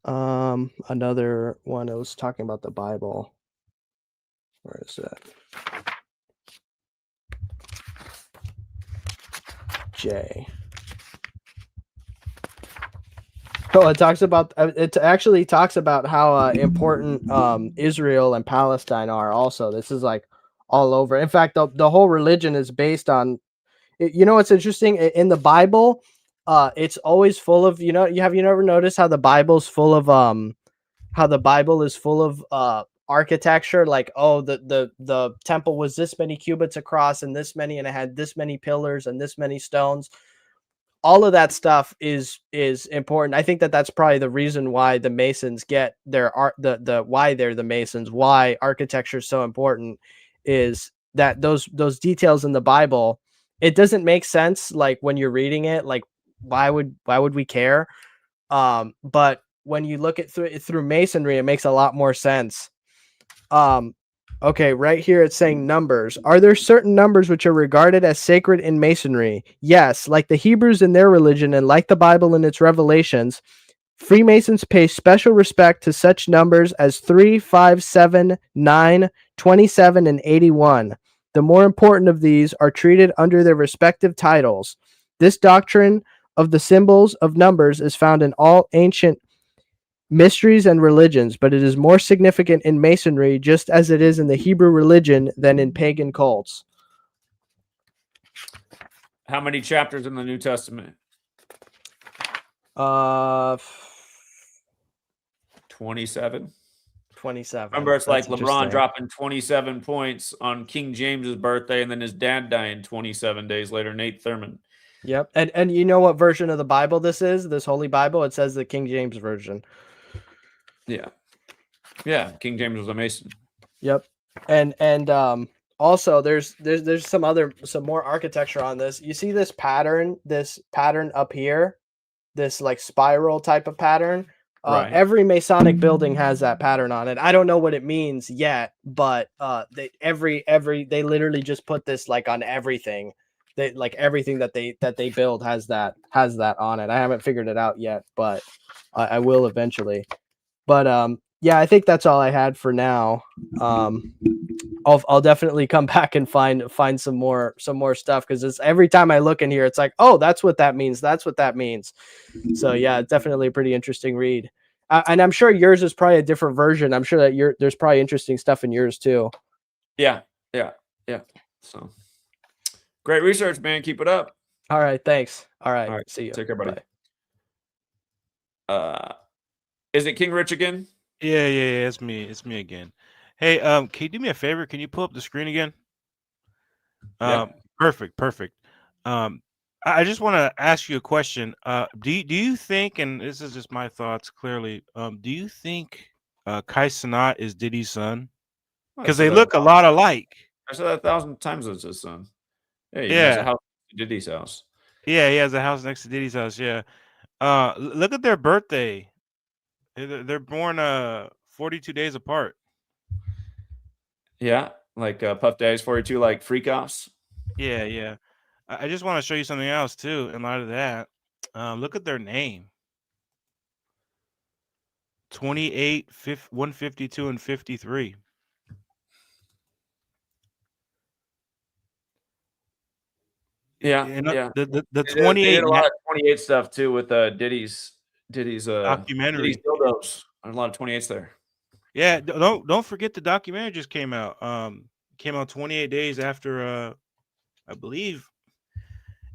another one that was talking about the Bible. Where is that? J. Oh, it actually talks about how important Israel and Palestine are also. This is like all over. In fact, the whole religion is based on, you know, what's interesting in the Bible, it's always full of, you never noticed how the Bible's full of architecture, like, oh, the temple was this many cubits across and this many, and it had this many pillars and this many stones. All of that stuff is important. I think that's probably the reason why the Masons get their art, why they're the Masons, why architecture is so important, is that those details in the Bible, it doesn't make sense like when you're reading it, like why would we care? But when you look at through Masonry, it makes a lot more sense. Okay, right here it's saying numbers. Are there certain numbers which are regarded as sacred in Masonry? Yes, like the Hebrews in their religion and like the Bible in its revelations, Freemasons pay special respect to such numbers as 3, 5, 7, 9, 27, and 81. The more important of these are treated under their respective titles. This doctrine of the symbols of numbers is found in all ancient mysteries and religions, but it is more significant in Masonry, just as it is in the Hebrew religion, than in pagan cults. How many chapters in the New Testament? 27. 27. Remember, it's That's like LeBron dropping 27 points on King James's birthday, and then his dad dying 27 days later, Nate Thurman. Yep. And you know what version of the Bible this is? This Holy Bible? It says the King James version. Yeah. Yeah, King James was a Mason. Yep. And also there's some more architecture on this. You see this pattern up here, this like spiral type of pattern. Right. Every Masonic building has that pattern on it. I don't know what it means yet, but they literally just put this like on everything. They like everything that they build has that on it. I haven't figured it out yet, but I will eventually. But yeah, I think that's all I had for now. I'll definitely come back and find some more stuff, because it's every time I look in here, it's like, oh, that's what that means. That's what that means. So yeah, definitely a pretty interesting read. And I'm sure yours is probably a different version. I'm sure that there's probably interesting stuff in yours too. Yeah. So great research, man. Keep it up. All right, thanks. All All right, right. see you. Take care, buddy. Bye. Is it King Rich again? Yeah, it's me. It's me again. Hey, can you do me a favor? Can you pull up the screen again? Yeah. Perfect. I just want to ask you a question. Do you think, and this is just my thoughts clearly, do you think Kai Cenat is Diddy's son? Because they look a lot alike. I said that 1,000 times as his son. Yeah, he has a Yeah. house at Diddy's house. Yeah, he has a house next to Diddy's house. Yeah. Look at their birthday. They're born 42 days apart. Yeah, like Puff Daddy's 42, like freak offs. Yeah. I just want to show you something else too. In light of that, look at their name: 28, 152, and 53. Yeah, The They 28 did a lot of 28 stuff too with Diddy's documentary. dildos. There's a lot of 28s there. Yeah, don't forget the documentary just came out. Came out 28 days after I believe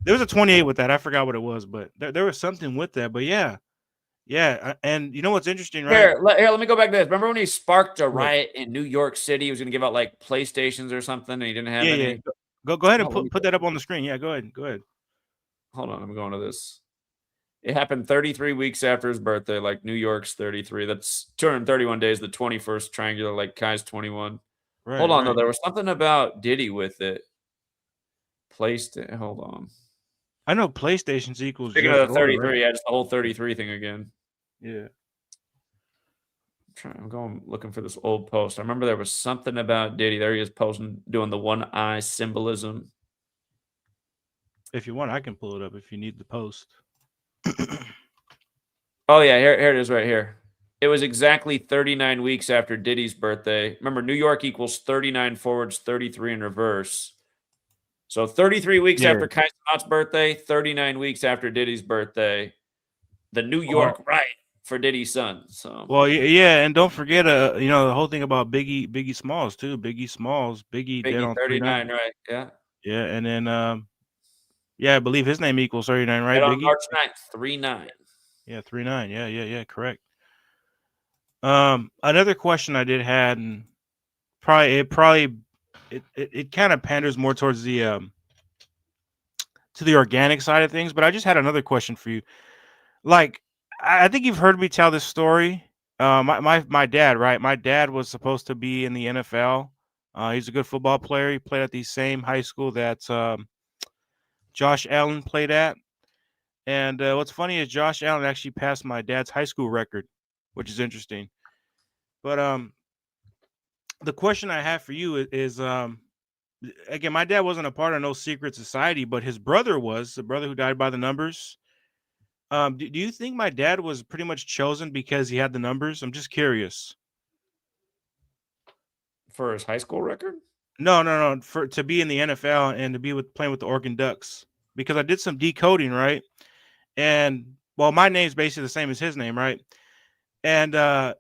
there was a 28 with that. I forgot what it was, but there was something with that. But yeah. And you know what's interesting, right? Here, let me go back to this. Remember when he sparked a riot in New York City? He was going to give out like PlayStations or something, and he didn't have any. Yeah. Go ahead and put that up on the screen. Yeah, go ahead. Hold on, I'm going to this. It happened 33 weeks after his birthday, like New York's 33. That's 231 days, the 21st triangular, like Kai's 21. Right, Hold on, though. There was something about Diddy with it. Hold on. I know PlayStations equals. Speaking of the 33, yeah, just the whole 33 thing again. Yeah. I'm going looking for this old post. I remember there was something about Diddy. There he is posting, doing the one eye symbolism. If you want, I can pull it up if you need the post. Oh, yeah, here it is right here. It was exactly 39 weeks after Diddy's birthday. Remember, New York equals 39 forwards, 33 in reverse. So 33 weeks after Kai Cenat's birthday, 39 weeks after Diddy's birthday, the New York riot for Diddy's son. So yeah, and don't forget the whole thing about Biggie Smalls too. Biggie dead on 39, right? Yeah. Yeah, and then I believe his name equals 39, right? Dead on Biggie? March 9th, 39. Yeah, 39. Yeah, correct. Another question I did had, and it kind of panders more towards the to the organic side of things, but I just had another question for you. Like, I think you've heard me tell this story. My dad, right? My dad was supposed to be in the NFL. He's a good football player. He played at the same high school that Josh Allen played at. And what's funny is Josh Allen actually passed my dad's high school record, which is interesting. But the question I have for you is again, my dad wasn't a part of no secret society, but his brother was, the brother who died by the numbers. Do you think my dad was pretty much chosen because he had the numbers? I'm just curious. For his high school record? No. To be in the NFL and to be playing with the Oregon Ducks, because I did some decoding, right? And well, my name's basically the same as his name, right? And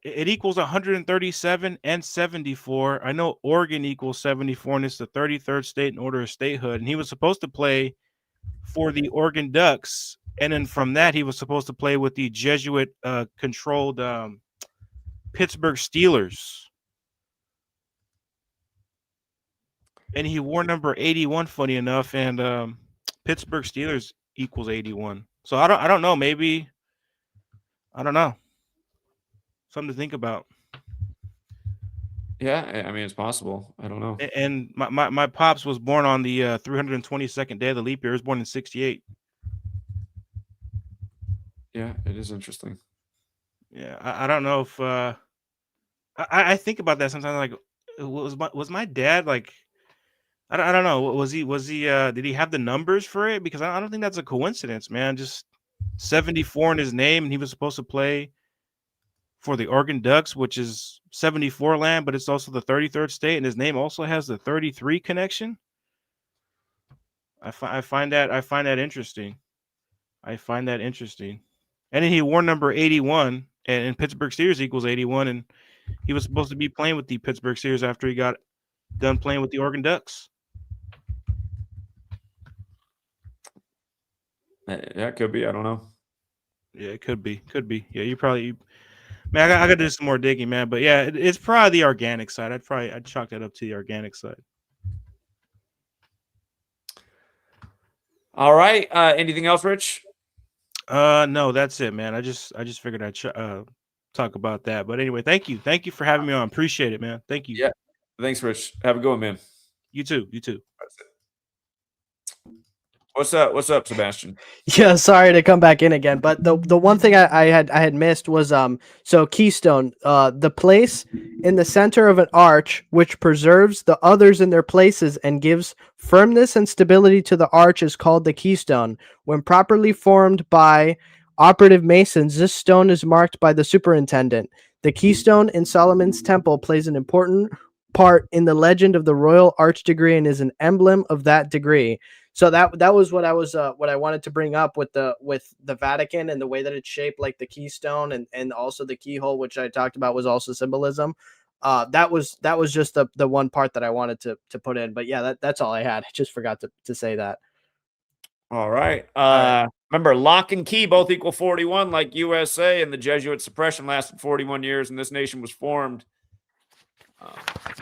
it equals 137 and 74. I know Oregon equals 74, and it's the 33rd state in order of statehood. And he was supposed to play for the Oregon Ducks, and then from that, he was supposed to play with the Jesuit controlled Pittsburgh Steelers. And he wore number 81, funny enough, and Pittsburgh Steelers equals 81. So I don't know. Maybe I don't know. Something to think about. Yeah, I mean it's possible. I don't know. And my pops was born on the 322nd day of the leap year. He was born in 68. Yeah, it is interesting. Yeah, I don't know if I think about that sometimes. Like, was my dad like? I don't know. Was he did he have the numbers for it? Because I don't think that's a coincidence, man. Just 74 in his name, and he was supposed to play for the Oregon Ducks, which is 74 land, but it's also the 33rd state, and his name also has the 33 connection. I find that interesting. I find that interesting. And then he wore number 81, and Pittsburgh Steelers equals 81, and he was supposed to be playing with the Pittsburgh Steelers after he got done playing with the Oregon Ducks. Yeah, it could be. I don't know. Yeah, it could be. Could be. Yeah, you probably. Man, I got to do some more digging, man. But yeah, it's probably the organic side. I'd chalk that up to the organic side. All right. Anything else, Rich? No, that's it, man. I just figured I'd talk about that. But anyway, thank you for having me on. Appreciate it, man. Thank you. Yeah. Thanks, Rich. Have a good one, man. You too. You too. What's up, Sebastian? Yeah, sorry to come back in again, but the one thing I had missed was so Keystone, the place in the center of an arch which preserves the others in their places and gives firmness and stability to the arch is called the keystone. When properly formed by operative masons, this stone is marked by the superintendent. The keystone in Solomon's temple plays an important part in the legend of the royal arch degree and is an emblem of that degree. So that was what I wanted to bring up with the Vatican and the way that it's shaped, like the keystone and also the keyhole, which I talked about was also symbolism. That was just the one part that I wanted to put in. But yeah, that's all I had. I just forgot to say that. All right. Remember, lock and key both equal 41, like USA, and the Jesuit suppression lasted 41 years, and this nation was formed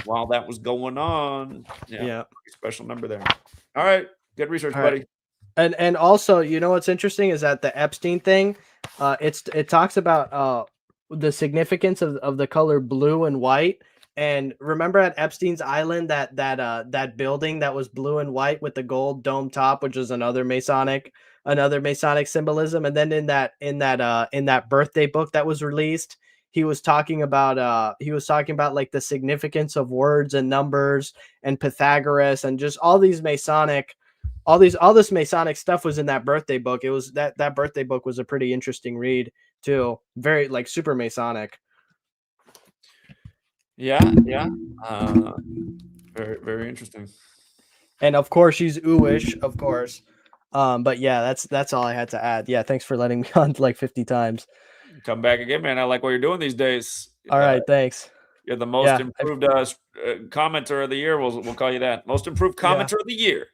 while that was going on. Yeah. Special number there. All right. Good research, buddy. And also, you know what's interesting is that the Epstein thing, it talks about the significance of the color blue and white. And remember at Epstein's Island that building that was blue and white with the gold dome top, which is another Masonic symbolism. And then in that birthday book that was released, he was talking about like the significance of words and numbers and Pythagoras and just all this Masonic stuff was in that birthday book. It was that birthday book was a pretty interesting read too. Very like super Masonic. Yeah. Very, very interesting. And of course she's ooish, of course. But yeah, that's all I had to add. Yeah, thanks for letting me on like 50 times. Come back again, man. I like what you're doing these days. All right, thanks. You're the most improved commenter of the year. We'll call you that. Most improved commenter of the year.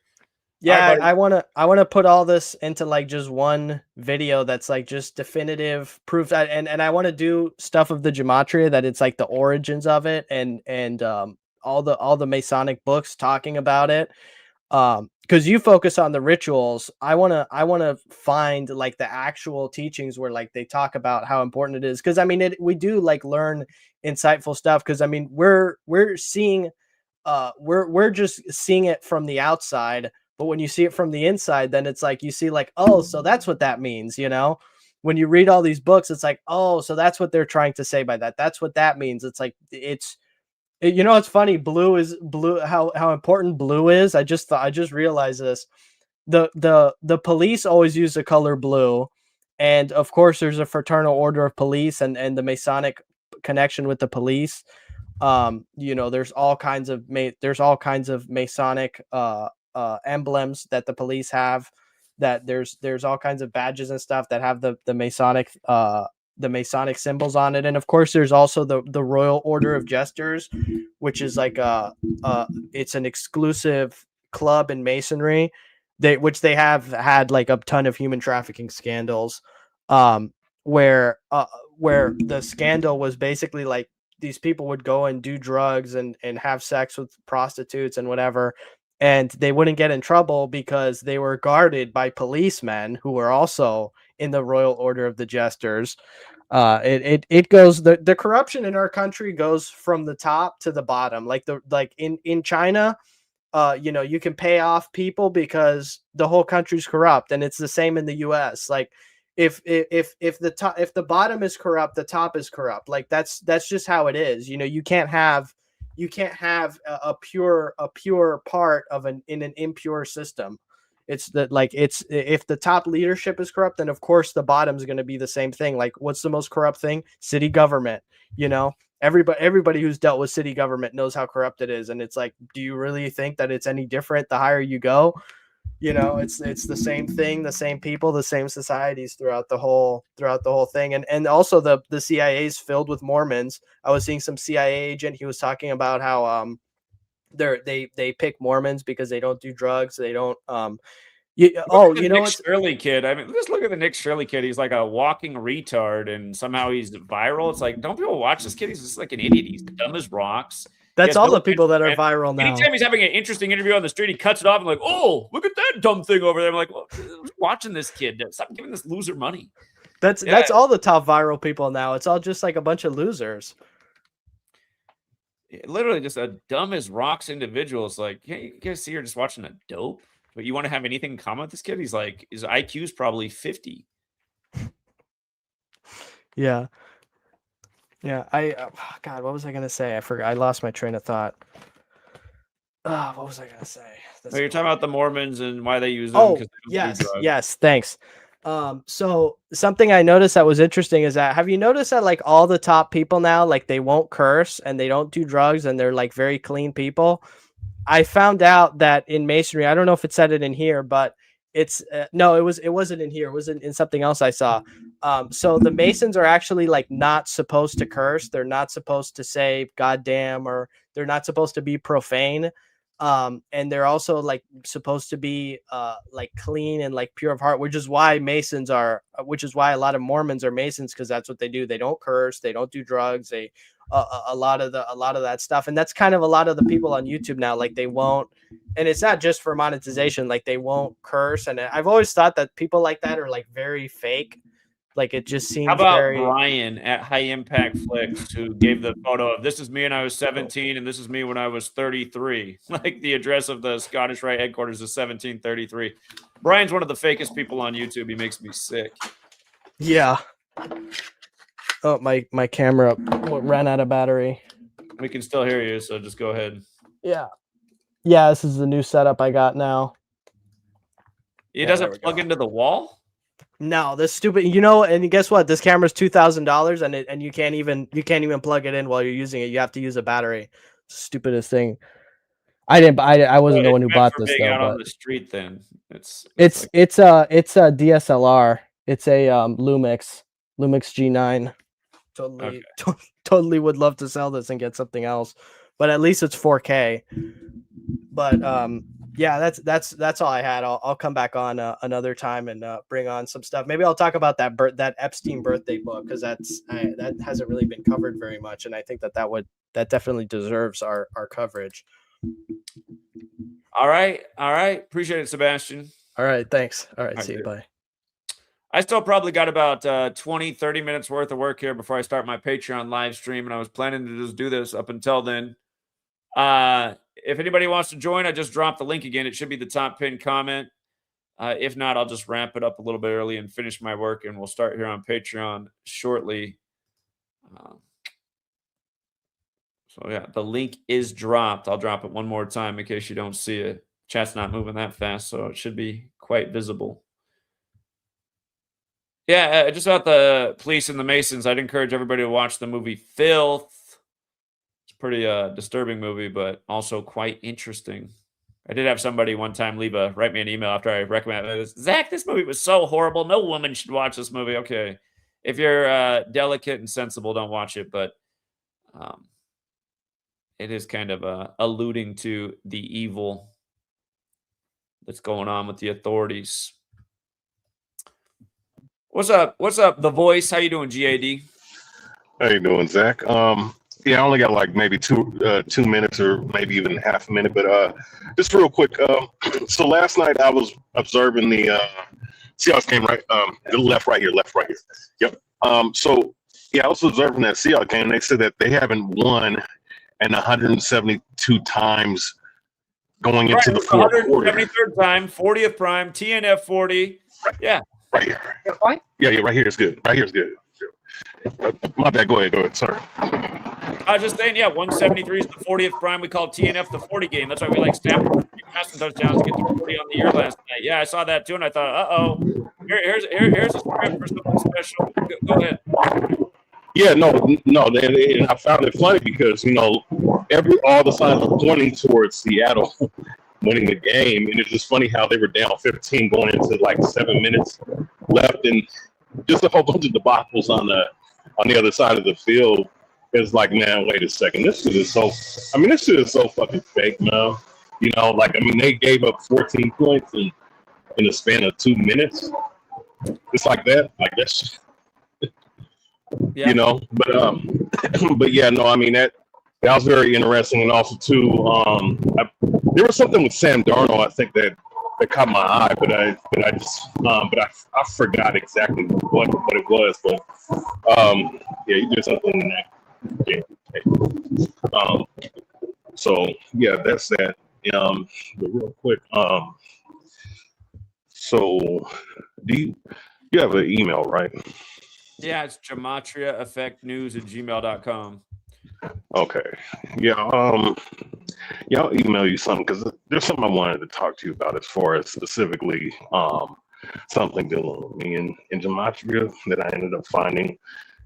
Yeah, I want to put all this into like just one video that's like just definitive proof that, and I want to do stuff of the Gematria that it's like the origins of it and all the Masonic books talking about it. Because you focus on the rituals, I wanna find like the actual teachings where like they talk about how important it is. Because I mean, we do like learn insightful stuff. Because I mean, we're seeing, we're just seeing it from the outside. But when you see it from the inside, then it's like you see like, oh, so that's what that means, you know? When you read all these books, it's like, oh, so that's what they're trying to say by that. That's what that means. It's like you know, it's funny. Blue is blue. How important blue is. I just realized this. The police always use the color blue, and of course, there's a fraternal order of police and the Masonic connection with the police. You know, there's all kinds of Masonic emblems that the police have. That there's all kinds of badges and stuff that have the Masonic symbols on it. And of course there's also the Royal Order of Jesters, which is like it's an exclusive club in Masonry which they have had like a ton of human trafficking scandals, where the scandal was basically like these people would go and do drugs and have sex with prostitutes and whatever, and they wouldn't get in trouble because they were guarded by policemen who were also in the Royal Order of the Jesters. It goes, the corruption in our country goes from the top to the bottom. Like in China, you know, you can pay off people because the whole country's corrupt, and it's the same in the US. Like if the bottom is corrupt, the top is corrupt. Like that's just how it is. You know, you can't have a pure part of in an impure system. It's that like if the top leadership is corrupt, then of course the bottom is going to be the same thing. Like what's the most corrupt thing? City government. You know, everybody who's dealt with city government knows how corrupt it is, and it's like, do you really think that it's any different the higher you go? You know, it's the same thing, the same people, the same societies throughout the whole thing. And also the CIA is filled with Mormons. I was seeing some CIA agent. He was talking about how they pick Mormons because they don't do drugs. They don't you know Nick what's Shirley kid. I mean, just look at the Nick Shirley kid. He's like a walking retard, and somehow he's viral. It's like, don't people watch this kid? He's just like an idiot. He's dumb as rocks. He that's has all no the people that are and viral now. anytime he's having an interesting interview on the street, he cuts it off and like, oh, look at that dumb thing over there. I'm like, well, watching this kid. Stop giving this loser money. That's all the top viral people now. It's all just like a bunch of losers. Literally just a dumb as rocks individual. It's like, yeah, you guys see her just watching a dope, but you want to have anything in common with this kid? He's like, his IQ is probably 50. Yeah. God, what was I gonna say? I forgot. I lost my train of thought. What was I gonna say? So you're talking about the Mormons and why they use them. Oh, yes, thanks. So something I noticed that was interesting is that, have you noticed that like all the top people now, like they won't curse and they don't do drugs and they're like very clean people? I found out that in Masonry, I don't know if it said it in here, but it's no, it wasn't in here. It was in something else I saw. So the Masons are actually like not supposed to curse. They're not supposed to say goddamn, or they're not supposed to be profane. And they're also like supposed to be like clean and like pure of heart, which is why a lot of Mormons are Masons, because that's what they do. They don't curse, they don't do drugs, they a lot of that stuff. And that's kind of a lot of the people on YouTube now, like they won't, and it's not just for monetization, like they won't curse. And I've always thought that people like that are like very fake. Like it just seems. How about very... Brian at High Impact Flicks, who gave the photo of, this is me when I was 17 and this is me when I was 33. Like the address of the Scottish Rite headquarters is 1733. Brian's one of the fakest people on YouTube. He makes me sick. Yeah. Oh, my camera ran out of battery. We can still hear you, so just go ahead. Yeah, this is the new setup I got now. It doesn't plug into the wall? No, this stupid, and guess what? This camera's $2,000 and you can't even plug it in while you're using it. You have to use a battery. Stupidest thing. I wasn't the one who bought this though. Out on the street, then it's a DSLR. It's a Lumix G9. Totally would love to sell this and get something else, but at least it's 4K. But yeah, that's all I had. I'll come back on another time and bring on some stuff. Maybe I'll talk about that Epstein birthday book, because that hasn't really been covered very much, and I think that definitely deserves our coverage. All right. Appreciate it, Sebastian. All right, thanks. All right, see you. Bye. I still probably got about 20-30 minutes worth of work here before I start my Patreon live stream, and I was planning to just do this up until then. If anybody wants to join, I just dropped the link again. It should be the top pinned comment. If not, I'll just ramp it up a little bit early and finish my work, and we'll start here on Patreon shortly. So yeah, the link is dropped. I'll drop it one more time in case you don't see it. Chat's not moving that fast, so it should be quite visible. Yeah, just about the police and the Masons, I'd encourage everybody to watch the movie Filth. It's a pretty disturbing movie, but also quite interesting. I did have somebody one time write me an email after I recommended it. Zach, this movie was so horrible. No woman should watch this movie. Okay, if you're delicate and sensible, don't watch it. But it is kind of alluding to the evil that's going on with the authorities. What's up? The Voice? How you doing, GAD? How you doing, Zach? Yeah, I only got like maybe 2 minutes or maybe even half a minute, but just real quick. So last night I was observing the Seahawks game, right? The left right here. Yep. So yeah, I was observing that Seahawks game. They said that they haven't won in 172 times going into the fourth quarter. 173rd time, 40th prime, TNF 40. Yeah. Right here. Yeah, right here is good. Right here is good. My bad. Go ahead, sir. I was just saying, yeah, 173 is the 40th prime. We call TNF the 40 game. That's why we like Stafford passing touchdowns to get to 40 on the year last night. Yeah, I saw that too, and I thought, here's a script for something special. Go ahead. Yeah, no, and I found it funny because all the signs are pointing towards Seattle winning the game. And it's just funny how they were down 15 going into like 7 minutes left, and just a whole bunch of debacles on the other side of the field. It's like, man, wait a second. This shit is so. I mean, this shit is so fucking fake, man. You know, like, I mean, they gave up 14 points in the span of 2 minutes. It's like that. Like that's. Yeah. You know, but yeah, no, I mean that was very interesting, and also too, there was something with Sam Darnold, I think that caught my eye, but I forgot exactly what it was, but yeah, you did something in that game. So yeah, that's that. But real quick, so you have an email, right? Yeah, it's GematriaEffectNews@gmail.com. Okay. Yeah. Yeah, I'll email you something because there's something I wanted to talk to you about as far as specifically something dealing with me in Gematria that I ended up finding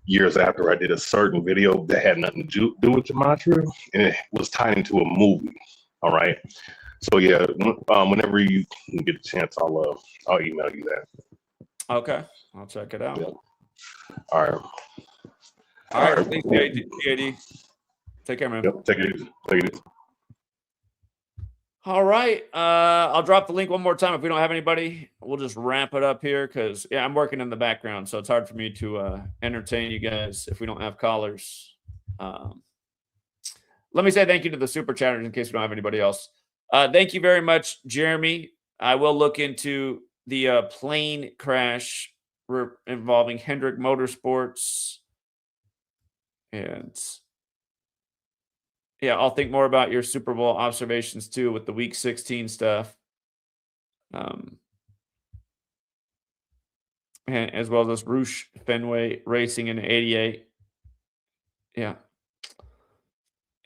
years after I did a certain video that had nothing to do with Gematria, and it was tied into a movie. All right. So yeah, whenever you get a chance, I'll email you that. Okay, I'll check it out. Yeah. All right. All right. Thanks, JD. Take care, man. Yep. Take it easy. Take it easy. All right. I'll drop the link one more time. If we don't have anybody, we'll just wrap it up here because, yeah, I'm working in the background, so it's hard for me to entertain you guys if we don't have callers. Let me say thank you to the super chatters in case we don't have anybody else. Thank you very much, Jeremy. I will look into the plane crash involving Hendrick Motorsports. And yeah, I'll think more about your Super Bowl observations too with the Week 16 stuff. And as well as Roush Fenway Racing in 88. Yeah.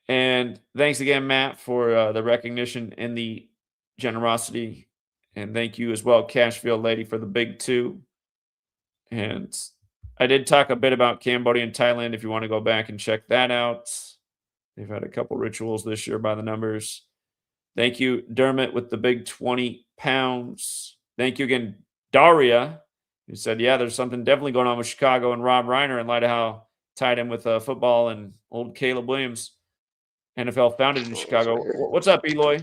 And thanks again, Matt, for the recognition and the generosity. And thank you as well, Cashfield Lady, for the big 2. And I did talk a bit about Cambodia and Thailand if you want to go back and check that out. They've had a couple rituals this year by the numbers. Thank you, Dermot, with the big 20 pounds. Thank you again, Daria, who said, yeah, there's something definitely going on with Chicago and Rob Reiner in light of how tied in with football and old Caleb Williams. NFL founded in Chicago. What's up, Eloy?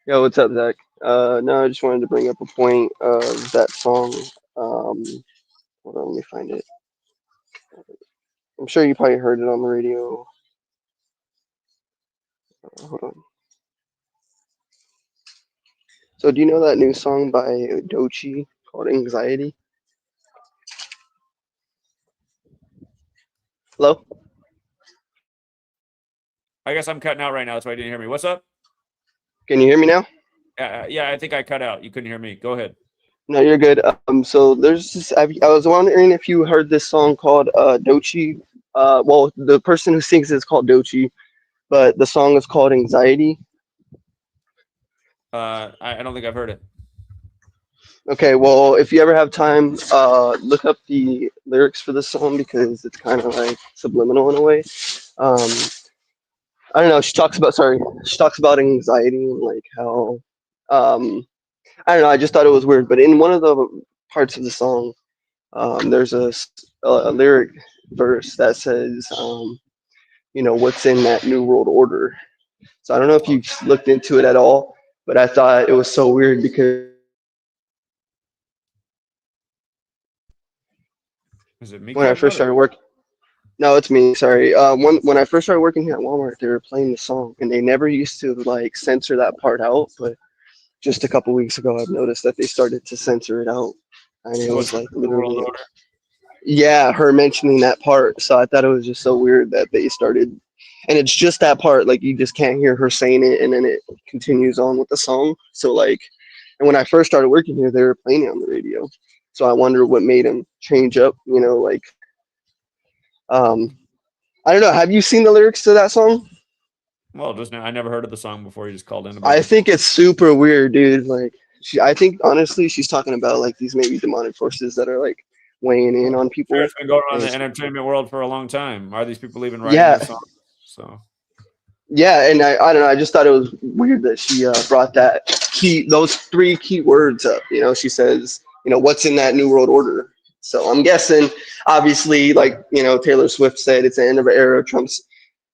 Yo, what's up, Zach? No, I just wanted to bring up a point of that song. Hold on, let me find it. I'm sure you probably heard it on the radio. Hold on. So, do you know that new song by Doechii called Anxiety? Hello? I guess I'm cutting out right now. That's why you didn't hear me. What's up? Can you hear me now? Yeah, I think I cut out. You couldn't hear me. Go ahead. No, you're good. So there's this. I was wondering if you heard this song called Doechii. Well, the person who sings it is called Doechii, but the song is called Anxiety. I don't think I've heard it. Okay, well, if you ever have time, look up the lyrics for this song because it's kind of like subliminal in a way. I don't know. She talks about anxiety and like how, I don't know. I just thought it was weird. But in one of the parts of the song, there's a lyric verse that says, what's in that New World Order. So I don't know if you've looked into it at all, but I thought it was so weird because is it me? When I first started working, no, it's me. Sorry. When I first started working here at Walmart, they were playing the song, and they never used to like censor that part out. But just a couple weeks ago, I've noticed that they started to censor it out, and it was like literally, yeah, her mentioning that part. So I thought it was just so weird that they started, and it's just that part. Like you just can't hear her saying it, and then it continues on with the song. So like, and when I first started working here, they were playing it on the radio. So I wonder what made them change up. I don't know. Have you seen the lyrics to that song? Well, just now, I never heard of the song before. You just called in about I it. think it's super weird, dude. Like, I think honestly, she's talking about like these maybe demonic forces that are like weighing in on people. It's been going on in the entertainment world for a long time. Are these people even writing Yeah. their songs? So Yeah, and I don't know. I just thought it was weird that she brought those three key words up. You know, she says, you know, what's in that New World Order. So I'm guessing, obviously, like, you know, Taylor Swift said, it's the end of an era. Trump's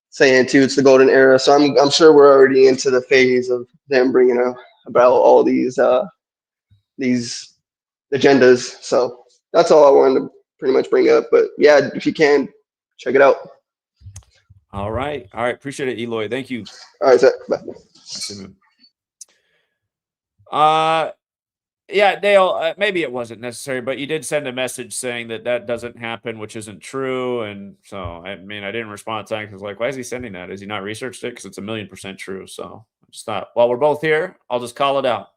saying too, it's the golden era. So I'm sure we're already into the phase of them bringing about all these agendas. So that's all I wanted to pretty much bring up. But yeah, if you can, check it out. All right. Appreciate it, Eloy. Thank you. All right, so, bye. Yeah, Dale, maybe it wasn't necessary, but you did send a message saying that doesn't happen, which isn't true. And so, I mean, I didn't respond to that because, like, why is he sending that? Has he not researched it? Because it's 1,000,000% true. So I just thought, while we're both here, I'll just call it out.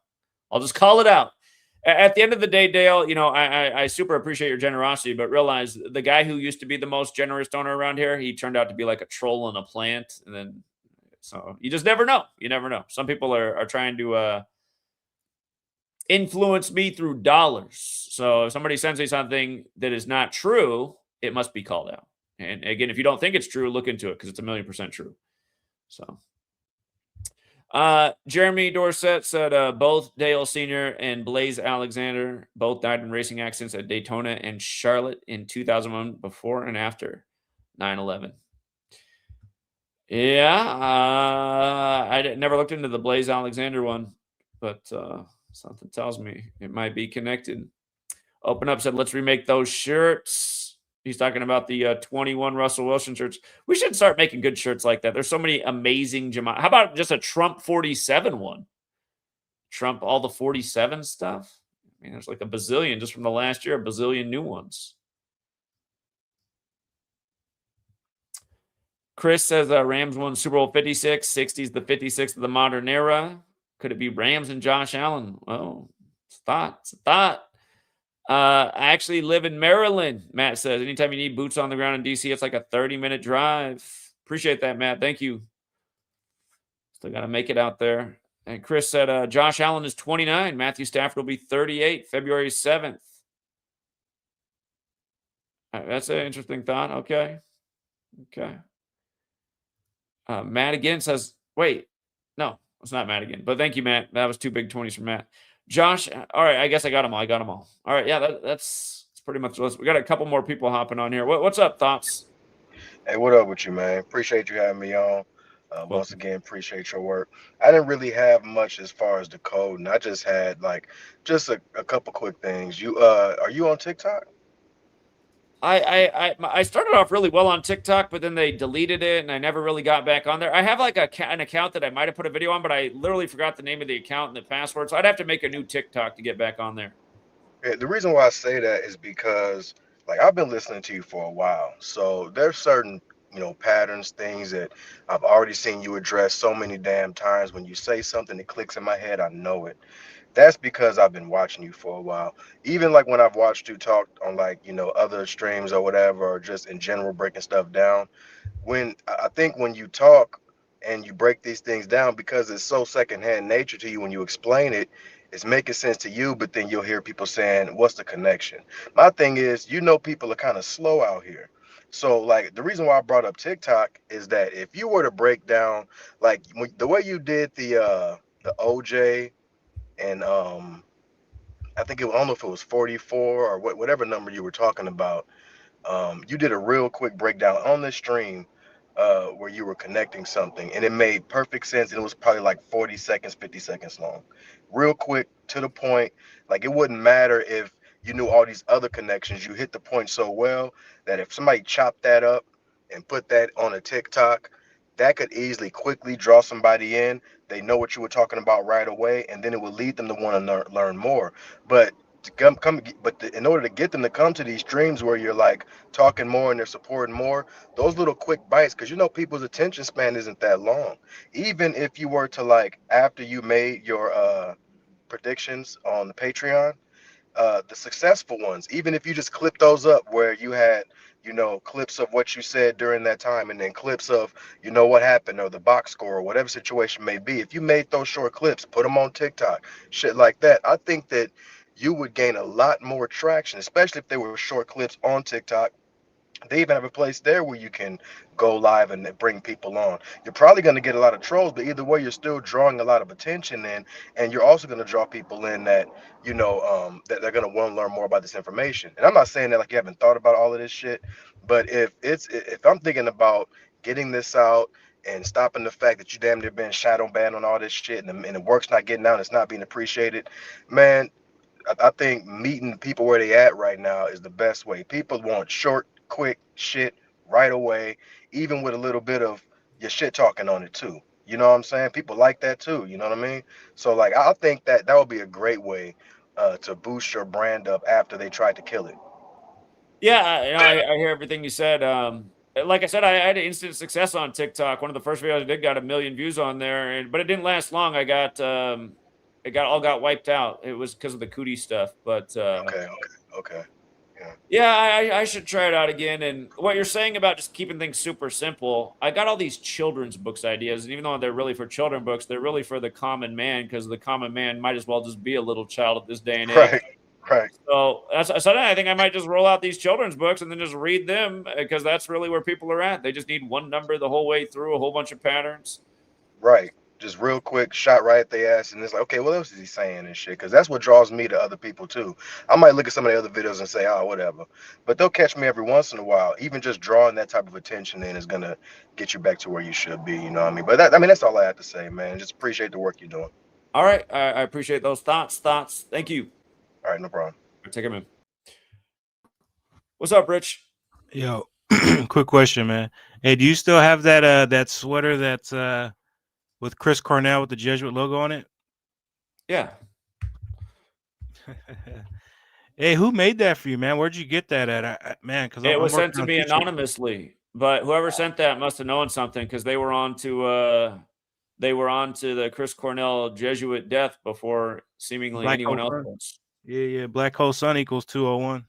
At the end of the day, Dale, you know, I super appreciate your generosity, but realize the guy who used to be the most generous donor around here, he turned out to be like a troll in a plant. And then, so you just never know. You never know. Some people are trying to influence me through dollars. So if somebody sends me something that is not true, it must be called out. And again, if you don't think it's true, look into it because it's 1,000,000% true. So Jeremy Dorset said both Dale Sr. and Blaze Alexander both died in racing accidents at Daytona and Charlotte in 2001, before and after 9/11. Yeah, I never looked into the Blaze Alexander one, but something tells me it might be connected. Open Up said, let's remake those shirts. He's talking about the 21 Russell Wilson shirts. We should start making good shirts like that. There's so many amazing How about just a Trump 47 one? Trump, all the 47 stuff. I mean, there's like a bazillion just from the last year, a bazillion new ones. Chris says Rams won Super Bowl 56. 60 is the 56th of the modern era. Could it be Rams and Josh Allen? Well, it's a thought. I actually live in Maryland, Matt says. Anytime you need boots on the ground in DC, it's like a 30-minute drive. Appreciate that, Matt. Thank you. Still got to make it out there. And Chris said Josh Allen is 29. Matthew Stafford will be 38, February 7th. That's an interesting thought. Okay. Matt again says, wait, no, it's not Matt again. But thank you, Matt. That was 2 big 20s from Matt. Josh, all right, I guess I got them all. All right, yeah, that's pretty much the list. We got a couple more people hopping on here. What's up, Thoughts? Hey, what up with you, man? Appreciate you having me on. Once again, appreciate your work. I didn't really have much as far as the code, and I just had like just a couple quick things. You are you on TikTok? I started off really well on TikTok, but then they deleted it, and I never really got back on there. I have like an account that I might have put a video on, but I literally forgot the name of the account and the password, so I'd have to make a new TikTok to get back on there. Yeah, the reason why I say that is because like I've been listening to you for a while, so there's certain patterns, things that I've already seen you address so many damn times. When you say something that clicks in my head, I know it. That's because I've been watching you for a while. Even like when I've watched you talk on like other streams or whatever, or just in general breaking stuff down. When I think when you talk and you break these things down, because it's so secondhand nature to you when you explain it, it's making sense to you, but then you'll hear people saying, what's the connection? My thing is, people are kind of slow out here. So like the reason why I brought up TikTok is that if you were to break down like the way you did the OJ and I think I don't know if it was 44 or whatever number you were talking about. You did a real quick breakdown on the stream where you were connecting something, and it made perfect sense. And it was probably like 40 seconds, 50 seconds long. Real quick, to the point. Like it wouldn't matter if you knew all these other connections. You hit the point so well that if somebody chopped that up and put that on a TikTok, that could easily quickly draw somebody in. They know what you were talking about right away, and then it would lead them to want to learn more. But in order to get them to come to these streams where you're like talking more and they're supporting more, those little quick bites, because people's attention span isn't that long. Even if you were to like after you made your predictions on the Patreon, the successful ones, even if you just clip those up where you had clips of what you said during that time, and then clips of what happened, or the box score, or whatever situation may be, if you made those short clips, put them on TikTok, shit like that, I think that you would gain a lot more traction, especially if they were short clips on TikTok, They even have a place there where you can go live and bring people on. You're probably going to get a lot of trolls, but either way, you're still drawing a lot of attention in, and you're also going to draw people in that that they're going to want to learn more about this information. And I'm not saying that like you haven't thought about all of this shit, but if I'm thinking about getting this out and stopping the fact that you damn near been shadow banned on all this shit, and the work's not getting out, it's not being appreciated, man. I think meeting people where they at right now is the best way. People want short, quick shit right away, even with a little bit of your shit talking on it too. You know what I'm saying? People like that too. You know what I mean? So like, I think that would be a great way to boost your brand up after they tried to kill it. Yeah, I hear everything you said. Like I said, I had instant success on TikTok. One of the first videos I did got 1 million views on there, but it didn't last long. It got wiped out. It was because of the cootie stuff. But Okay. yeah, I should try it out again. And what you're saying about just keeping things super simple, I got all these children's books ideas, and even though they're really for children books, they're really for the common man, because the common man might as well just be a little child at this day and age. Right. So I think I might just roll out these children's books and then just read them, because that's really where people are at. They just need one number the whole way through, a whole bunch of patterns. Right. Just real quick, shot right at their ass, and it's like, okay, what else is he saying and shit? Because that's what draws me to other people too. I might look at some of the other videos and say, oh, whatever, but they'll catch me every once in a while. Even just drawing that type of attention in is gonna get you back to where you should be. You know what I mean? But that's all I have to say, man. Just appreciate the work you're doing. All right, I appreciate those thoughts. Thank you. All right, no problem. Take care, man. What's up, Rich? Yo, quick question, man. Hey, do you still have that sweater that's with Chris Cornell with the Jesuit logo on it? Yeah. Hey, who made that for you, man? Where'd you get that at? Man, because It was sent to me anonymously, but whoever sent that must have known something, because they were on to the Chris Cornell Jesuit death before seemingly Black anyone Hole else Sun. was. Yeah. Black hole sun equals 201.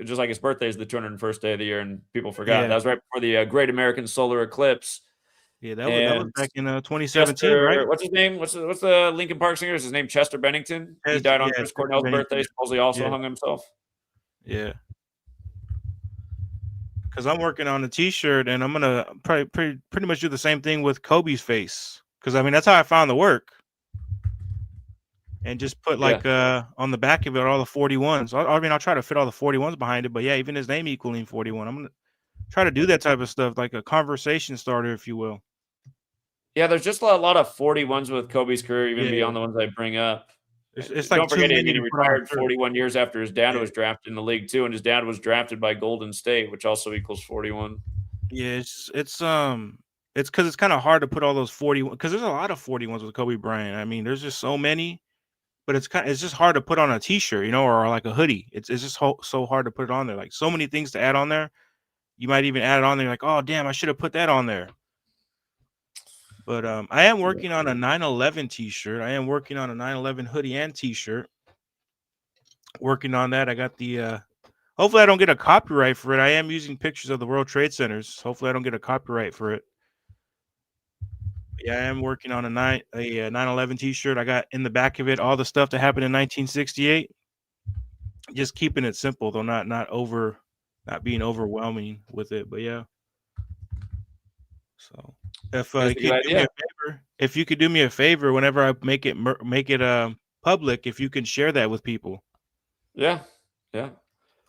Just like his birthday is the 201st day of the year, and people forgot. Yeah. That was right before the Great American Solar Eclipse. Yeah, that was back in 2017, Chester, right? what's his name? What's the Linkin Park singer? Is his name Chester Bennington? He died on Chris Cornell's birthday. Supposedly also hung himself. Yeah. Because I'm working on a T-shirt, and I'm gonna pretty much do the same thing with Kobe's face. Because I mean, that's how I found the work. And just put like on the back of it all the 41s. I mean, I'll try to fit all the 41s behind it, but yeah, even his name equaling 41. I'm gonna try to do that type of stuff, like a conversation starter, if you will. Yeah, there's just a lot of 41s with Kobe's career, even beyond the ones I bring up. It's like don't forget, he he retired 41 years after his dad was drafted in the league too, and his dad was drafted by Golden State, which also equals 41. Yeah, it's because it's kind of hard to put all those 41, because there's a lot of 41s with Kobe Bryant. I mean, there's just so many, but it's just hard to put on a T-shirt, or like a hoodie. It's just so hard to put it on there. Like so many things to add on there. You might even add it on there like, oh damn, I should have put that on there. But I am working on a 9/11 T-shirt. I am working on a 9/11 hoodie and T-shirt. Working on that. I got the. Hopefully, I don't get a copyright for it. I am using pictures of the World Trade Centers. Hopefully, I don't get a copyright for it. Yeah, I am working on a 9/11 T-shirt. I got in the back of it all the stuff that happened in 1968. Just keeping it simple, though, not being overwhelming with it. But yeah. So if you could do me a favor, whenever I make it public, if you can share that with people. Yeah.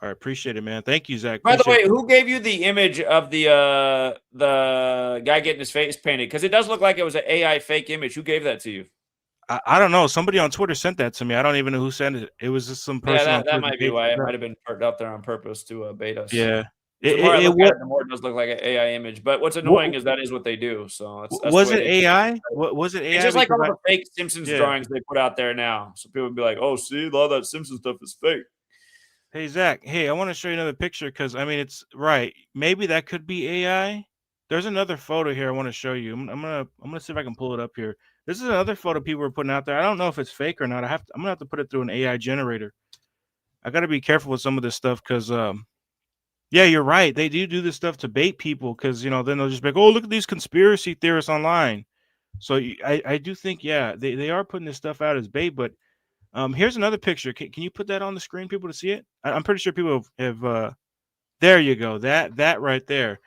I appreciate it, man. Thank you, Zach. By the way, who gave you the image of the guy getting his face painted? Because it does look like it was an AI fake image. Who gave that to you? I don't know. Somebody on Twitter sent that to me. I don't even know who sent it. It was just some person. Yeah, that might be why it might have been put up there on purpose to bait us. Yeah. The more I look at it, the more it does look like an AI image. But what's annoying is that is what they do. So that's was it AI? Was it AI? It's just like all the fake Simpsons drawings they put out there now. So people would be like, "Oh, see, a lot of that Simpsons stuff is fake." Hey Zach, I want to show you another picture, because I mean, it's right. Maybe that could be AI. There's another photo here I want to show you. I'm gonna see if I can pull it up here. This is another photo people are putting out there. I don't know if it's fake or not. I'm gonna have to put it through an AI generator. I got to be careful with some of this stuff, because yeah, you're right. They do this stuff to bait people, because then they'll just be like, "Oh, look at these conspiracy theorists online." So I do think they are putting this stuff out as bait, but. Here's another picture. Can you put that on the screen, people, to see it? I'm pretty sure people have There you go. That right there.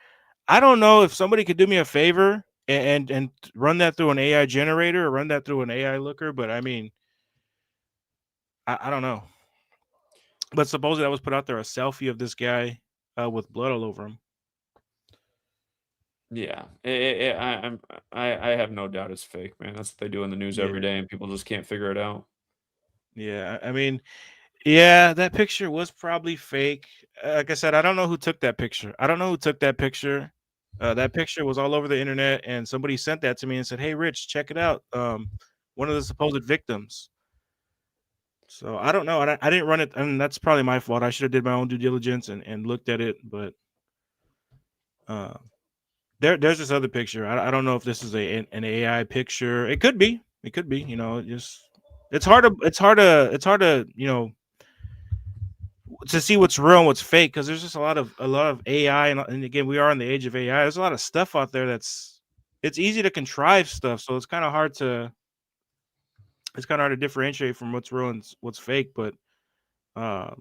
I don't know if somebody could do me a favor and run that through an AI generator or run that through an AI looker, but I mean, I don't know. But supposedly that was put out there, a selfie of this guy with blood all over him. Yeah, I have no doubt it's fake, man. That's what they do in the news every Yeah. day, and people just can't figure it out. Yeah, I mean, yeah, that picture was probably fake. Like I said, I don't know who took that picture. I don't know who took that picture. That picture was all over the internet, and somebody sent that to me and said, "Hey, Rich, check it out. One of the supposed victims." So I don't know. I didn't run it, and that's probably my fault. I should have did my own due diligence and looked at it. But uh, there's this other picture. I don't know if this is an AI picture. It could be. It could be. You know, it's hard to to see what's real and what's fake because there's just a lot of AI and again we are in the age of AI. There's a lot of stuff out there it's easy to contrive stuff, so it's kind of hard to differentiate from what's real and what's fake. But uh,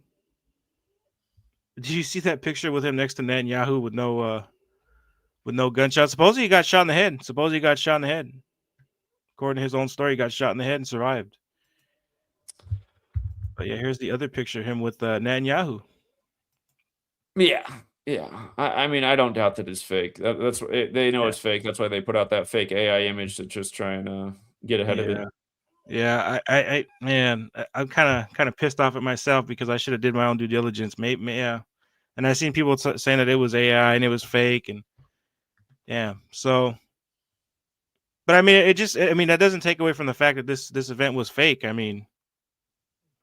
did you see that picture with him next to Netanyahu with no gunshot? Supposedly he got shot in the head. According to his own story, he got shot in the head and survived. But yeah, here's the other picture of him with Netanyahu. Yeah, yeah. I mean, I don't doubt that it's fake. That's they know Yeah. it's fake. That's why they put out that fake AI image to just try and get ahead of it. Yeah, I'm kind of pissed off at myself because I should have did my own due diligence. Maybe, yeah. And I seen people saying that it was AI and it was fake, and yeah. So, but I mean, that doesn't take away from the fact that this event was fake. I mean,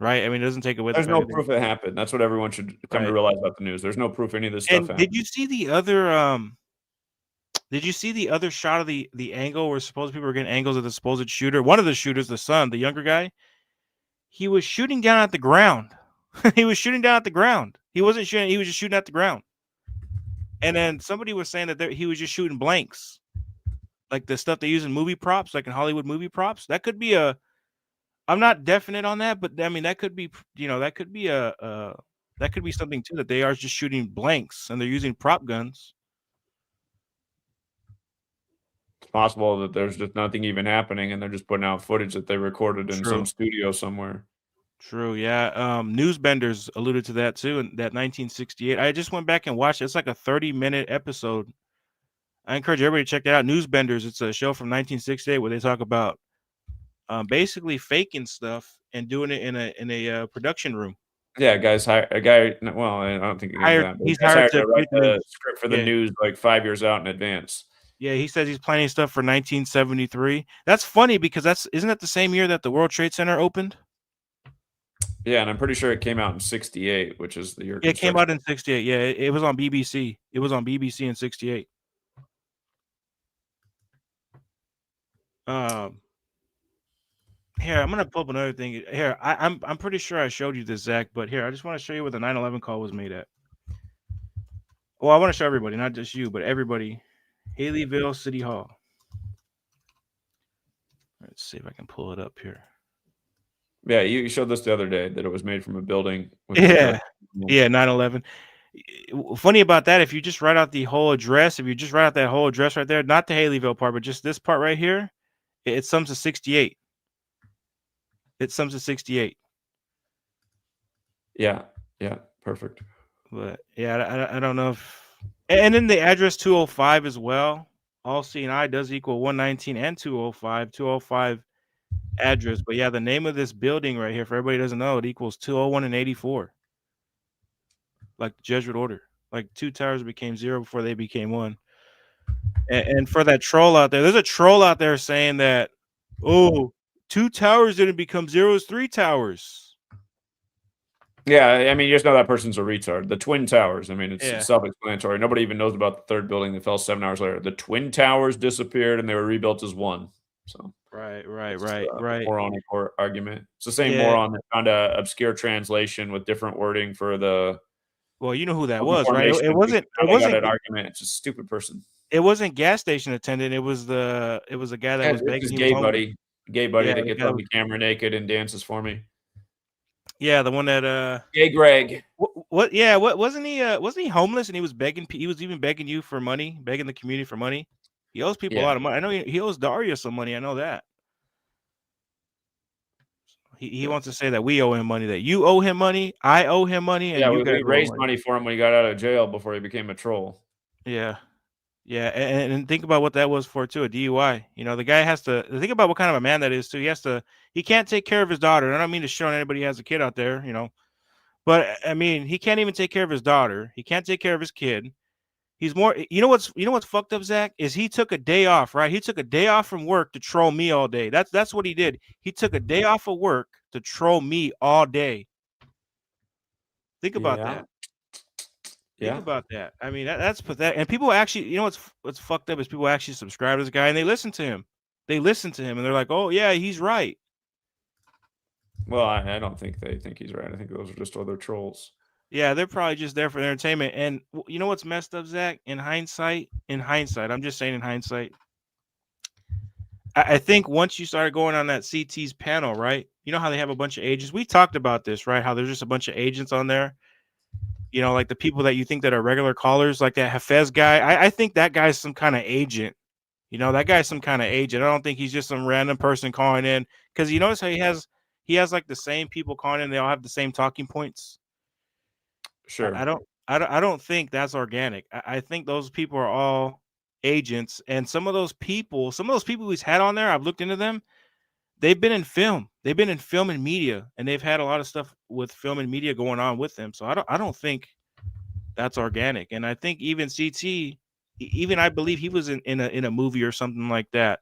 right? I mean, it doesn't take away the There's fact no that proof it happened. That's what everyone should come to right. realize about the news. There's no proof any of this stuff And happened. did you see the other Did you see the other shot of the angle where supposed people were getting angles of the supposed shooter? One of the shooters, the son, the younger guy, he was shooting down at the ground. He was shooting down at the ground. He wasn't shooting. He was just shooting at the ground. And then somebody was saying that he was just shooting blanks, like the stuff they use in movie props, like in Hollywood movie props. That could be a. I'm not definite on that, but I mean that could be. That could be that could be something too, that they are just shooting blanks and they're using prop guns. It's possible that there's just nothing even happening, and they're just putting out footage that they recorded in some True. studio somewhere. True, yeah. Newsbenders alluded to that too in that 1968. I just went back and watched it. It's like a 30-minute episode. I encourage everybody to check that out. Newsbenders. It's a show from 1968 where they talk about basically faking stuff and doing it in a production room. Yeah, a guy. Well, I don't think He's guys hired to to write create the the news. script for the Yeah. news like 5 years out in advance. Yeah, he says he's planning stuff for 1973. That's funny because isn't that the same year that the World Trade Center opened? Yeah, and I'm pretty sure it came out in '68, which is the year. It came out in 68. Yeah, it was on BBC. It was on BBC in 68. Here, I'm gonna pull up another thing. Here, I'm pretty sure I showed you this, Zach, but here, I just want to show you where the 9/11 call was made at. Well, I want to show everybody, not just you, but everybody. Haleyville City Hall. Let's see if I can pull it up here. Yeah, you showed this the other day that it was made from a building. Yeah, 9/11. Funny about that, if you just write out the whole address, if you just write out that whole address right there, not the Haleyville part, but just this part right here, it sums to 68. It sums to 68. Yeah, perfect. But yeah, I don't know if, and then the address 205 as well. All C&I does equal 119 and 205. 205 address, but yeah, the name of this building right here, for everybody who doesn't know, it equals 201 and 84. Like the Jesuit order, like two towers became zero before they became one. And for that troll out there, there's a troll out there saying that, oh, two towers didn't become zero, it's three towers. Yeah, I mean, you just know that person's a retard. The Twin Towers. I mean, it's Yeah. self-explanatory. Nobody even knows about the third building that fell 7 hours later. The Twin Towers disappeared and they were rebuilt as one. So Right. moronic argument. It's the same Yeah. moron that found a obscure translation with different wording for the. Well, you know who that was, right? formation It of wasn't. now It they got wasn't. an argument. It's a stupid person. It wasn't gas station attendant. It was a guy that was It's begging. his He gay was buddy. Gay buddy Yeah, that the gets guy on the camera naked and dances for me. Yeah, the one that Gay Greg. What? Yeah. What wasn't he? Wasn't he homeless and he was begging? He was even begging you for money, begging the community for money. He owes people a Yeah. lot of money. I know he owes Daria some money. I know that. He wants to say that we owe him money, that you owe him money, I owe him money, and Yeah, you we guys owe him raised money. money for him when he got out of jail before he became a troll. Yeah. Yeah, and think about what that was for too, a DUI. You know, the guy has to think about what kind of a man that is too. He can't take care of his daughter. And I don't mean to shit on anybody who has a kid out there, you know, but I mean, he can't even take care of his daughter. He can't take care of his kid. He's more, you know what's fucked up, Zach, is he took a day off, right? He took a day off from work to troll me all day. That's what he did. He took a day off of work to troll me all day. Think about Yeah. that. Yeah. Think about that. I mean, that's pathetic. And people actually, you know, what's fucked up is people actually subscribe to this guy and they listen to him. They listen to him and they're like, "Oh yeah, he's right." Well, I don't think they think he's right. I think those are just other trolls. Yeah, they're probably just there for entertainment. And you know what's messed up, Zach? In hindsight, I'm just saying in hindsight, I think once you started going on that CT's panel, right? You know how they have a bunch of agents. We talked about this, right? How there's just a bunch of agents on there. You know, like the people that you think that are regular callers, like that Hafez guy. I think that guy's some kind of agent. You know, that guy's some kind of agent. I don't think he's just some random person calling in. Because you notice how he has like the same people calling in. They all have the same talking points. Sure. I don't think that's organic. I think those people are all agents. And some of those people he's had on there, I've looked into them. They've been in film. They've been in film and media, and they've had a lot of stuff with film and media going on with them. So I don't think that's organic. And I think even CT, even I believe he was in a movie or something like that.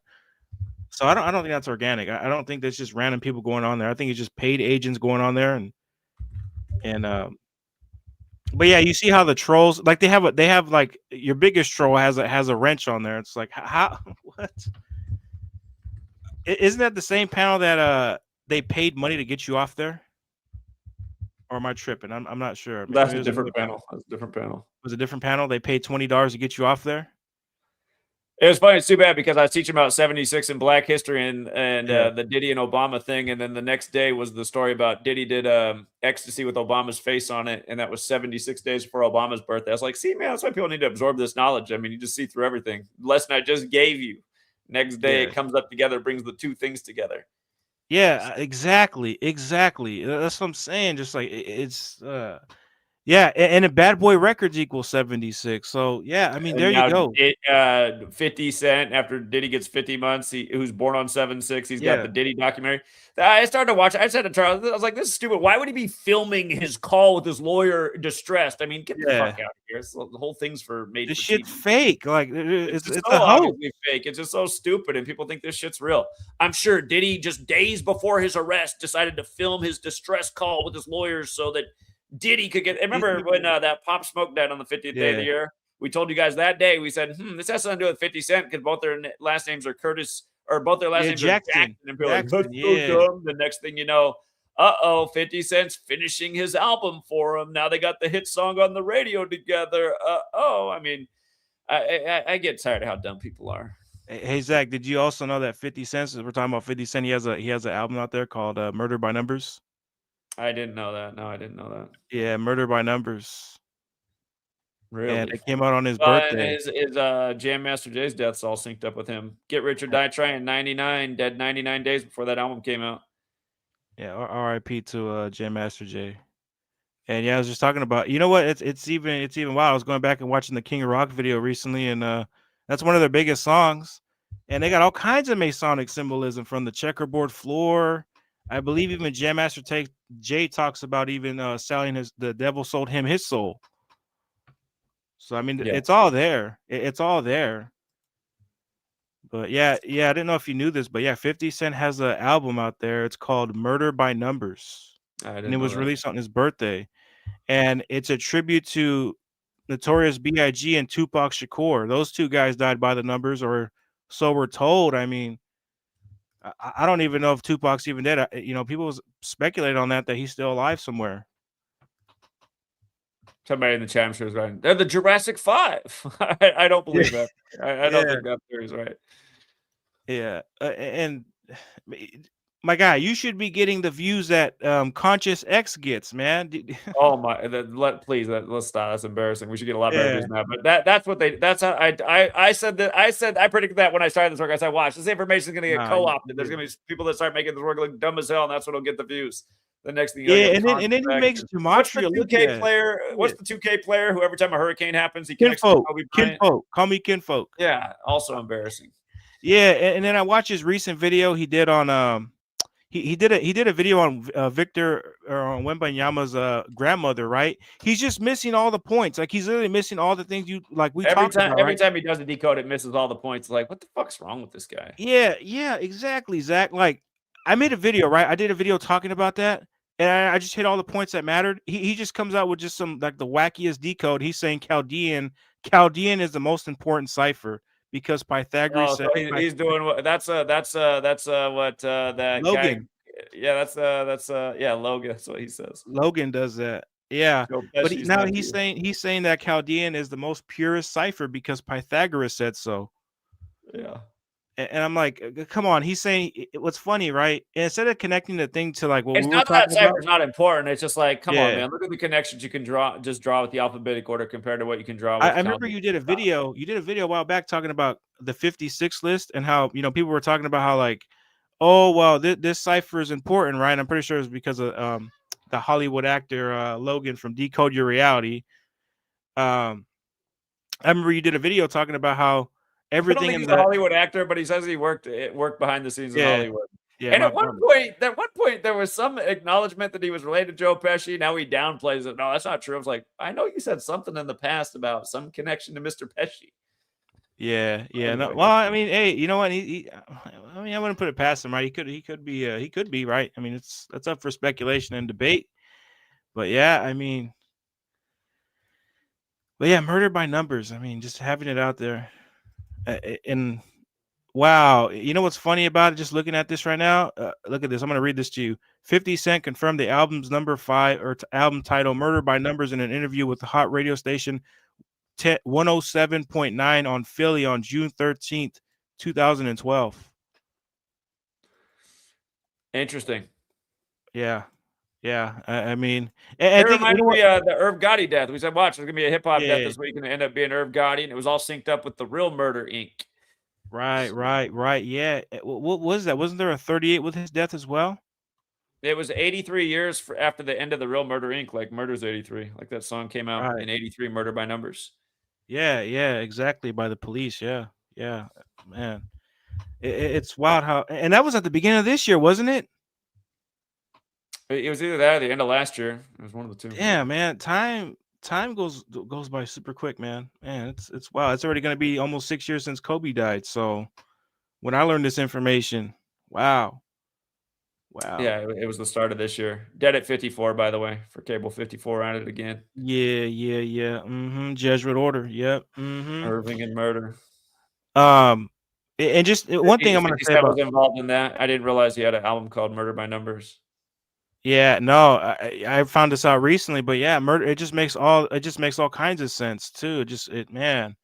So I don't think that's organic. I don't think that's just random people going on there. I think it's just paid agents going on there but yeah, you see how the trolls, like they have like your biggest troll has a wrench on there. It's like how what? Isn't that the same panel that they paid money to get you off there? Or am I tripping? I'm not sure. That's Maybe a different panel. That's a different panel. It was a different panel. They paid $20 to get you off there. It was funny. It's too bad because I was teaching about 76 in Black history and Yeah. the Diddy and Obama thing, and then the next day was the story about Diddy did ecstasy with Obama's face on it, and that was 76 days before Obama's birthday. I was like, see, man, that's why people need to absorb this knowledge. I mean, you just see through everything. The lesson I just gave you. Next day, Yeah. it comes up together, brings the two things together. Yeah, exactly. That's what I'm saying. Just like it's yeah, and a Bad Boy Records equals 76. So yeah, I mean, And there you now go. 50 Cent, after Diddy gets 50 months, who's born on 7/6, he's got Yeah. the Diddy documentary. I started to watch it. I said to Charles, I was like, this is stupid. Why would he be filming his call with his lawyer distressed? I mean, get the fuck out of here. The whole thing's made This for shit's TV. fake. Like It's it's so a hoax. obviously fake. It's just so stupid, and people think this shit's real. I'm sure Diddy, just days before his arrest, decided to film his distress call with his lawyers so that Diddy could get. Remember when that Pop Smoke died on the 50th day of the Yeah. year? We told you guys that day. We said, this has something to do with 50 Cent because both their last names are Curtis, or both their last Yeah, names are Jackson. Jackson. And people are like, Jackson, that's so yeah. dumb. The next thing you know, 50 Cent's finishing his album for him. Now they got the hit song on the radio together. I mean, I get tired of how dumb people are. Hey Zach, did you also know that 50 Cent? We're talking about 50 Cent. He has an album out there called "Murder by Numbers." I didn't know that. No, I didn't know that. Yeah, "Murder by Numbers." Really? And it came out on his And birthday. his Jam Master Jay's death's all synced up with him. Get Rich or Die Trying, 99, dead 99 days before that album came out. Yeah, R.I.P. to Jam Master Jay. And yeah, I was just talking about, you know what? It's even wild. I was going back and watching the King of Rock video recently, and that's one of their biggest songs. And they got all kinds of Masonic symbolism from the checkerboard floor. I believe even Jam Master Jay talks about even selling the devil sold him his soul. So I mean, it's all there. It's all there. But yeah, I didn't know if you knew this, but yeah, 50 Cent has an album out there. It's called Murder by Numbers. And it was released on his birthday. And it's a tribute to Notorious B.I.G. and Tupac Shakur. Those two guys died by the numbers, or so we're told. I mean, I don't even know if Tupac's even dead. People speculate on that he's still alive somewhere. Somebody in the chat, I'm sure, is right. They're the Jurassic 5. I don't believe that. I don't think that theory is right. Yeah. And My guy, you should be getting the views that Conscious X gets, man. Oh my! Please let's stop. That's embarrassing. We should get a lot better Yeah. views than that. But that's what they. That's how I said that. I predicted that when I started this work. I said, watch, this information is going to get Nah, co-opted. There's going to be people that start making this work look dumb as hell, and that's what'll get the views. The next thing you know, you yeah, have and then he makes what's the Gematria look 2K bad. player? What's Yeah. the 2K player who every time a hurricane happens, he connects to Kinfolk. Kobe Bryant? Kinfolk. Call me Kinfolk. Yeah, also embarrassing. Yeah, and then I watched his recent video he did on he did a video on Victor or on Wembanyama's grandmother, right? He's just missing all the points. Like he's literally missing all the things you like we talked about. Every Right? time he does a decode, it misses all the points. Like, what the fuck's wrong with this guy? Yeah, exactly, Zach. Like I made a video, right? I did a video talking about that, and I just hit all the points that mattered. He just comes out with just some like the wackiest decode. He's saying Chaldean is the most important cipher because Pythagoras Oh, said so he's doing what? That's what that guy. Logan. Yeah, that's yeah, Logan. That's what he says. Logan does that. Yeah, Joe but Pesci's now nephew. he's saying that Chaldean is the most purest cipher because Pythagoras said so. Yeah. And I'm like, come on. He's saying what's funny, right? And instead of connecting the thing to like what It's we were not that talking about, cipher's not important. It's just like, come on, yeah. man. Look at the connections you can draw with the alphabetic order compared to what you can draw I with remember you did a video. You did a video a while back talking about the 56 list and how people were talking about how like, oh well, this cipher is important, right? I'm pretty sure it's because of the Hollywood actor Logan from Decode Your Reality. I remember you did a video talking about how I don't everything think in he's a the Hollywood actor, but he says he worked behind the scenes in Hollywood. Yeah, And at one point, there was some acknowledgement that he was related to Joe Pesci. Now he downplays it. No, that's not true. I was like, I know you said something in the past about some connection to Mr. Pesci. Yeah. No, Anyway. well, I mean, hey, you know what? I mean, I wouldn't put it past him, right? He could be right. I mean, that's up for speculation and debate. But yeah, I mean, murder by numbers. I mean, just having it out there, and wow, you know what's funny about it? Just looking at this right now, look at this. I'm gonna read this to you. 50 Cent confirmed the album's number 5 or album title, "Murder by Numbers," in an interview with the hot radio station 107.9 on Philly on June 13th, 2012. Interesting. Yeah. I mean, It I think reminded me of the Irv Gotti death. We said, watch, there's going to be a hip hop death Yeah. this week, and it ended up being Irv Gotti, and it was all synced up with the real Murder Inc. Right. Yeah. What was that? Wasn't there a 38 with his death as well? It was 83 years after the end of the real Murder Inc. Like Murder's 83. Like that song came out Right. in 83, Murder by Numbers. Yeah, exactly. By the police. Yeah, man. It's wild how, and that was at the beginning of this year, wasn't it? It was either that or the end of last year. It was one of the two. Yeah, man. Time goes by super quick, man. Man, it's wow. It's already gonna be almost 6 years since Kobe died. So when I learned this information, wow. Yeah, it was the start of this year. Dead at 54, by the way, for cable 54 at it again. Yeah. Jesuit order. Yep. Irving and murder. And just one thing I'm gonna say about was involved in that. I didn't realize he had an album called Murder by Numbers. Yeah, no, I found this out recently, but yeah, murder. It just makes all kinds of sense too. Man.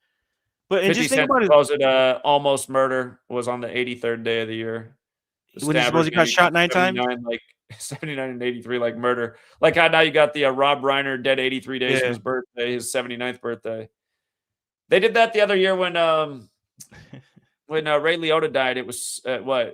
But and 50 just think Cent about it. supposed almost murder was on the 83rd day of the year. The When he stabbers supposed he got maybe shot 9 times? 79 and 83, like murder. Like how now you got the Rob Reiner dead 83 days from Yeah. his birthday, his 79th birthday. They did that the other year when Ray Liotta died. It was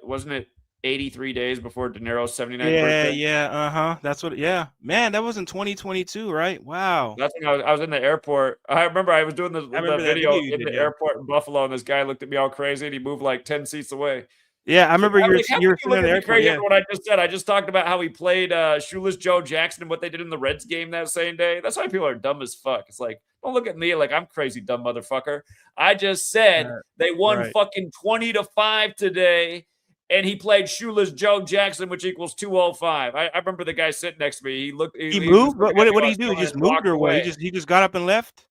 wasn't it 83 days before De Niro's 79th birthday? Yeah. That's what. Yeah, man, that was in 2022, right? Wow. That's when I was in the airport. I remember I was doing the remember that video video you in did, the yeah. airport in Buffalo, and this guy looked at me all crazy, and he moved like 10 seats away. Yeah, I remember I'm you like, how were could sitting in the look at me airport. crazy Yeah. after what I just said? I just talked about how he played Shoeless Joe Jackson and what they did in the Reds game that same day. That's why people are dumb as fuck. It's like, don't look at me like I'm crazy, dumb motherfucker. I just said they won right. fucking 20-5 today, and he played Shoeless Joe Jackson, which equals 205. I remember the guy sitting next to me. He looked. He was moved. looking What at me did while he do? He I was just throwing it, moved or walked what? away. He just got up and left.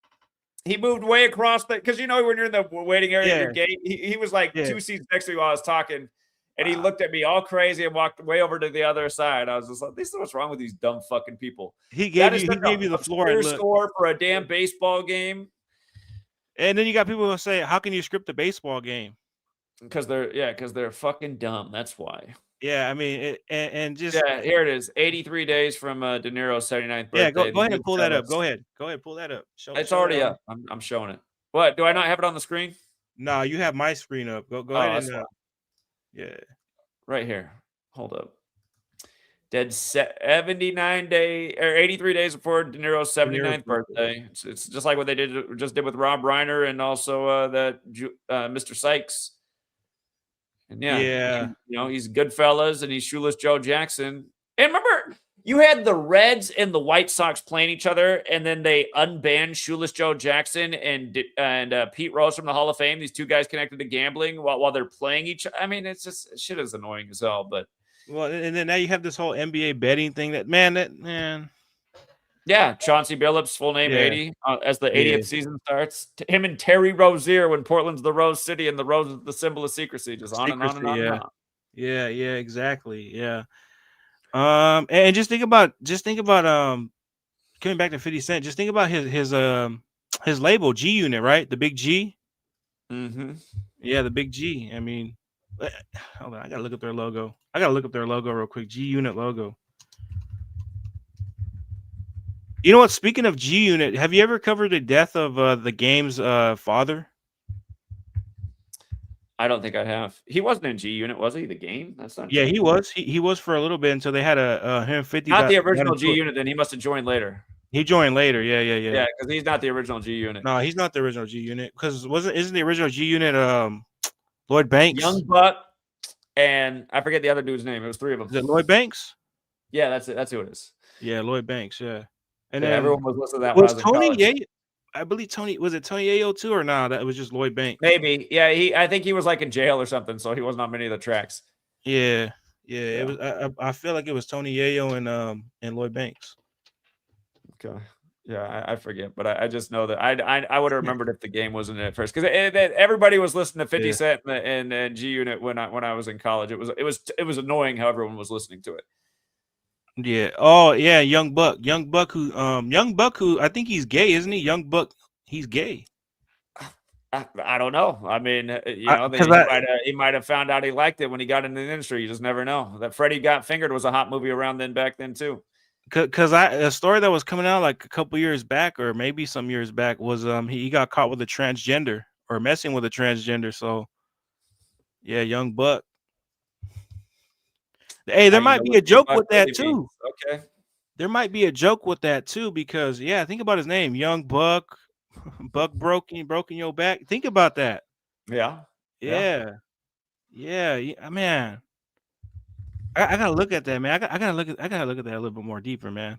He moved way across because you know when you're in the waiting area at your Yeah. gate, he was like Yeah. 2 seats next to me while I was talking, and he looked at me all crazy and walked way over to the other side. I was just like, "This is what's wrong with these dumb fucking people." He That gave is you such a the floor obscure and look. score for a damn baseball game. And then you got people who say, "How can you script a baseball game?" Because they're fucking dumb. That's why. Yeah, I mean, and just Yeah, here it is. 83 days from De Niro's 79th yeah, birthday. go The ahead and dude pull that up. jealous. Go ahead. Go ahead, pull that up. It's Show that already on. up. I'm showing it. What? Do I not have it on the screen? No, you have my screen up. Go Oh, ahead that's and fine. yeah. Right here. Hold up. Dead 79 day or 83 days before De Niro's De Niro's 79th birthday. It's just like what they just did with Rob Reiner and also Mr. Sykes. And Yeah. he's Goodfellas and he's Shoeless Joe Jackson. And remember, you had the Reds and the White Sox playing each other, and then they unbanned Shoeless Joe Jackson and Pete Rose from the Hall of Fame. These two guys connected to gambling while they're playing each other. I mean, it's just shit is annoying as hell. But well, and then now you have this whole NBA betting thing. That man. Yeah, Chauncey Billups, full name Yeah. 80, as the Yeah. 80th season starts. Him and Terry Rozier when Portland's the Rose City and the Rose is the symbol of secrecy. Just on and on and Secrecy, on and yeah. on. Yeah, exactly. Yeah. And just think about coming back to 50 Cent. Just think about his label G Unit, right? The big G. Mm-hmm. Yeah, the big G. I mean, hold on, I gotta look up their logo. I gotta look up their logo real quick. G Unit logo. You know what? Speaking of G Unit, have you ever covered the death of the game's father? I don't think I have. He wasn't in G Unit, was he? The game? That's not. Yeah, G he was. He was for a little bit until they had him 50. Not the got original into G it. Unit. Then he must have joined later. He joined later. Yeah. Yeah, because he's not the original G Unit. No, he's not the original G Unit. Because isn't the original G Unit Lloyd Banks? Young Buck, and I forget the other dude's name. It was three of them. Is it Lloyd Banks? Yeah, that's it. That's who it is. Yeah, Lloyd Banks. Yeah, and Yeah, then everyone was listening to that when I was in Tony college. Yayo. I believe Tony was it Tony Yayo too, or no? That was just Lloyd Banks. Maybe. Yeah, I think he was like in jail or something, so he wasn't on many of the tracks. Yeah. It was. I feel like it was Tony Yayo and Lloyd Banks. Okay. Yeah, I forget, but I just know that I would have remembered if the game wasn't in it first because everybody was listening to 50 Cent and G Unit when I was in college. It was annoying how everyone was listening to it. Yeah. Oh yeah, Young Buck who I think he's gay, isn't he? Young Buck, he's gay. I don't know. I mean, he might have found out he liked it when he got into the industry. You just never know. That Freddie Got Fingered was a hot movie around back then too. Because a story that was coming out like a couple years back, or maybe some years back, was he got caught with a transgender or messing with a transgender. So yeah, Young Buck. Hey, there might be a joke with that too. Okay. There might be a joke with that too, because think about his name, Young Buck. Buck broken your back. Think about that. Yeah. Man. I gotta look at that, man. I gotta look at that a little bit more deeper, man.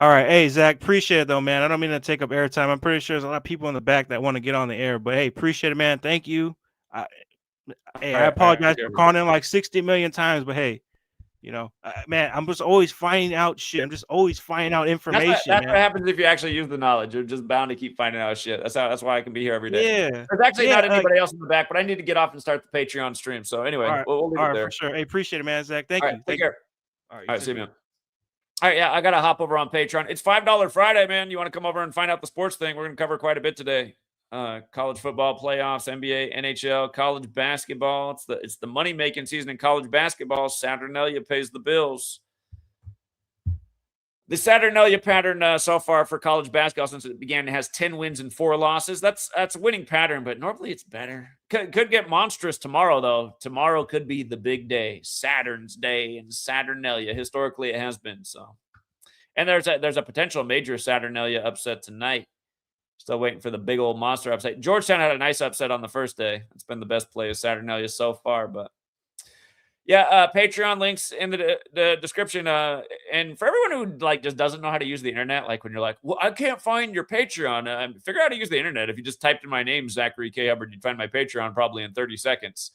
All right, hey Zach, appreciate it though, man. I don't mean to take up airtime. I'm pretty sure there's a lot of people in the back that want to get on the air, but hey, appreciate it, man. Thank you. I apologize for calling in like 60 million times, but hey, man, I'm just always finding out shit. I'm just always finding out information. That's what happens if you actually use the knowledge. You're just bound to keep finding out shit. That's why I can be here every day. Yeah. There's actually not anybody else in the back, but I need to get off and start the Patreon stream. So anyway, we'll leave it there. For sure. Hey, appreciate it, man. Zach, thank you. Take care. All right, see you, man. All right, I gotta hop over on Patreon. It's $5 Friday, man. You want to come over and find out the sports thing? We're gonna cover quite a bit today. College football playoffs, NBA, NHL, college basketball. It's the money making season in college basketball. Saturnalia pays the bills. The Saturnalia pattern so far for college basketball since it began has 10 wins and 4 losses. That's a winning pattern, but normally it's better. Could get monstrous tomorrow though. Tomorrow could be the big day, Saturn's day in Saturnalia. Historically, it has been so. And there's a potential major Saturnalia upset tonight. Still waiting for the big old monster upset. Georgetown had a nice upset on the first day. It's been the best play of Saturnalia so far, but yeah, Patreon links in the description. And for everyone who just doesn't know how to use the internet, like when you're like, well, I can't find your Patreon. Figure out how to use the internet. If you just typed in my name, Zachary K. Hubbard, you'd find my Patreon probably in 30 seconds.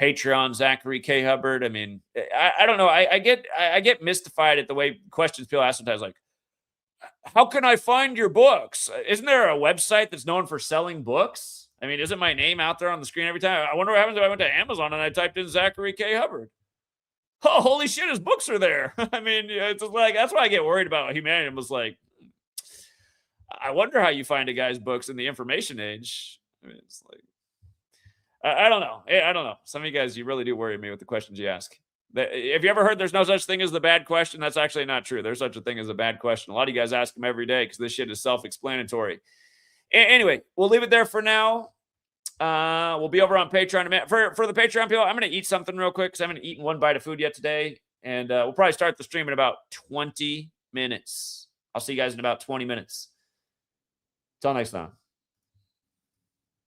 Patreon, Zachary K. Hubbard. I mean, I don't know. I get mystified at the way questions people ask sometimes, like, how can I find your books? Isn't there a website that's known for selling books? I mean, isn't my name out there on the screen every time? I wonder what happens if I went to Amazon and I typed in Zachary K. Hubbard. Oh, holy shit, his books are there. I mean, it's like, that's why I get worried about humanity. I was like, I wonder how you find a guy's books in the information age. I mean, it's like, I don't know. I don't know. Some of you guys, you really do worry me with the questions you ask. Have you ever heard there's no such thing as the bad question? That's actually not true. There's such a thing as a bad question. A lot of you guys ask them every day because this shit is self-explanatory. Anyway, we'll leave it there for now. We'll be over on Patreon in a minute. For the Patreon people, I'm going to eat something real quick because I haven't eaten one bite of food yet today. And we'll probably start the stream in about 20 minutes. I'll see you guys in about 20 minutes. Till next time.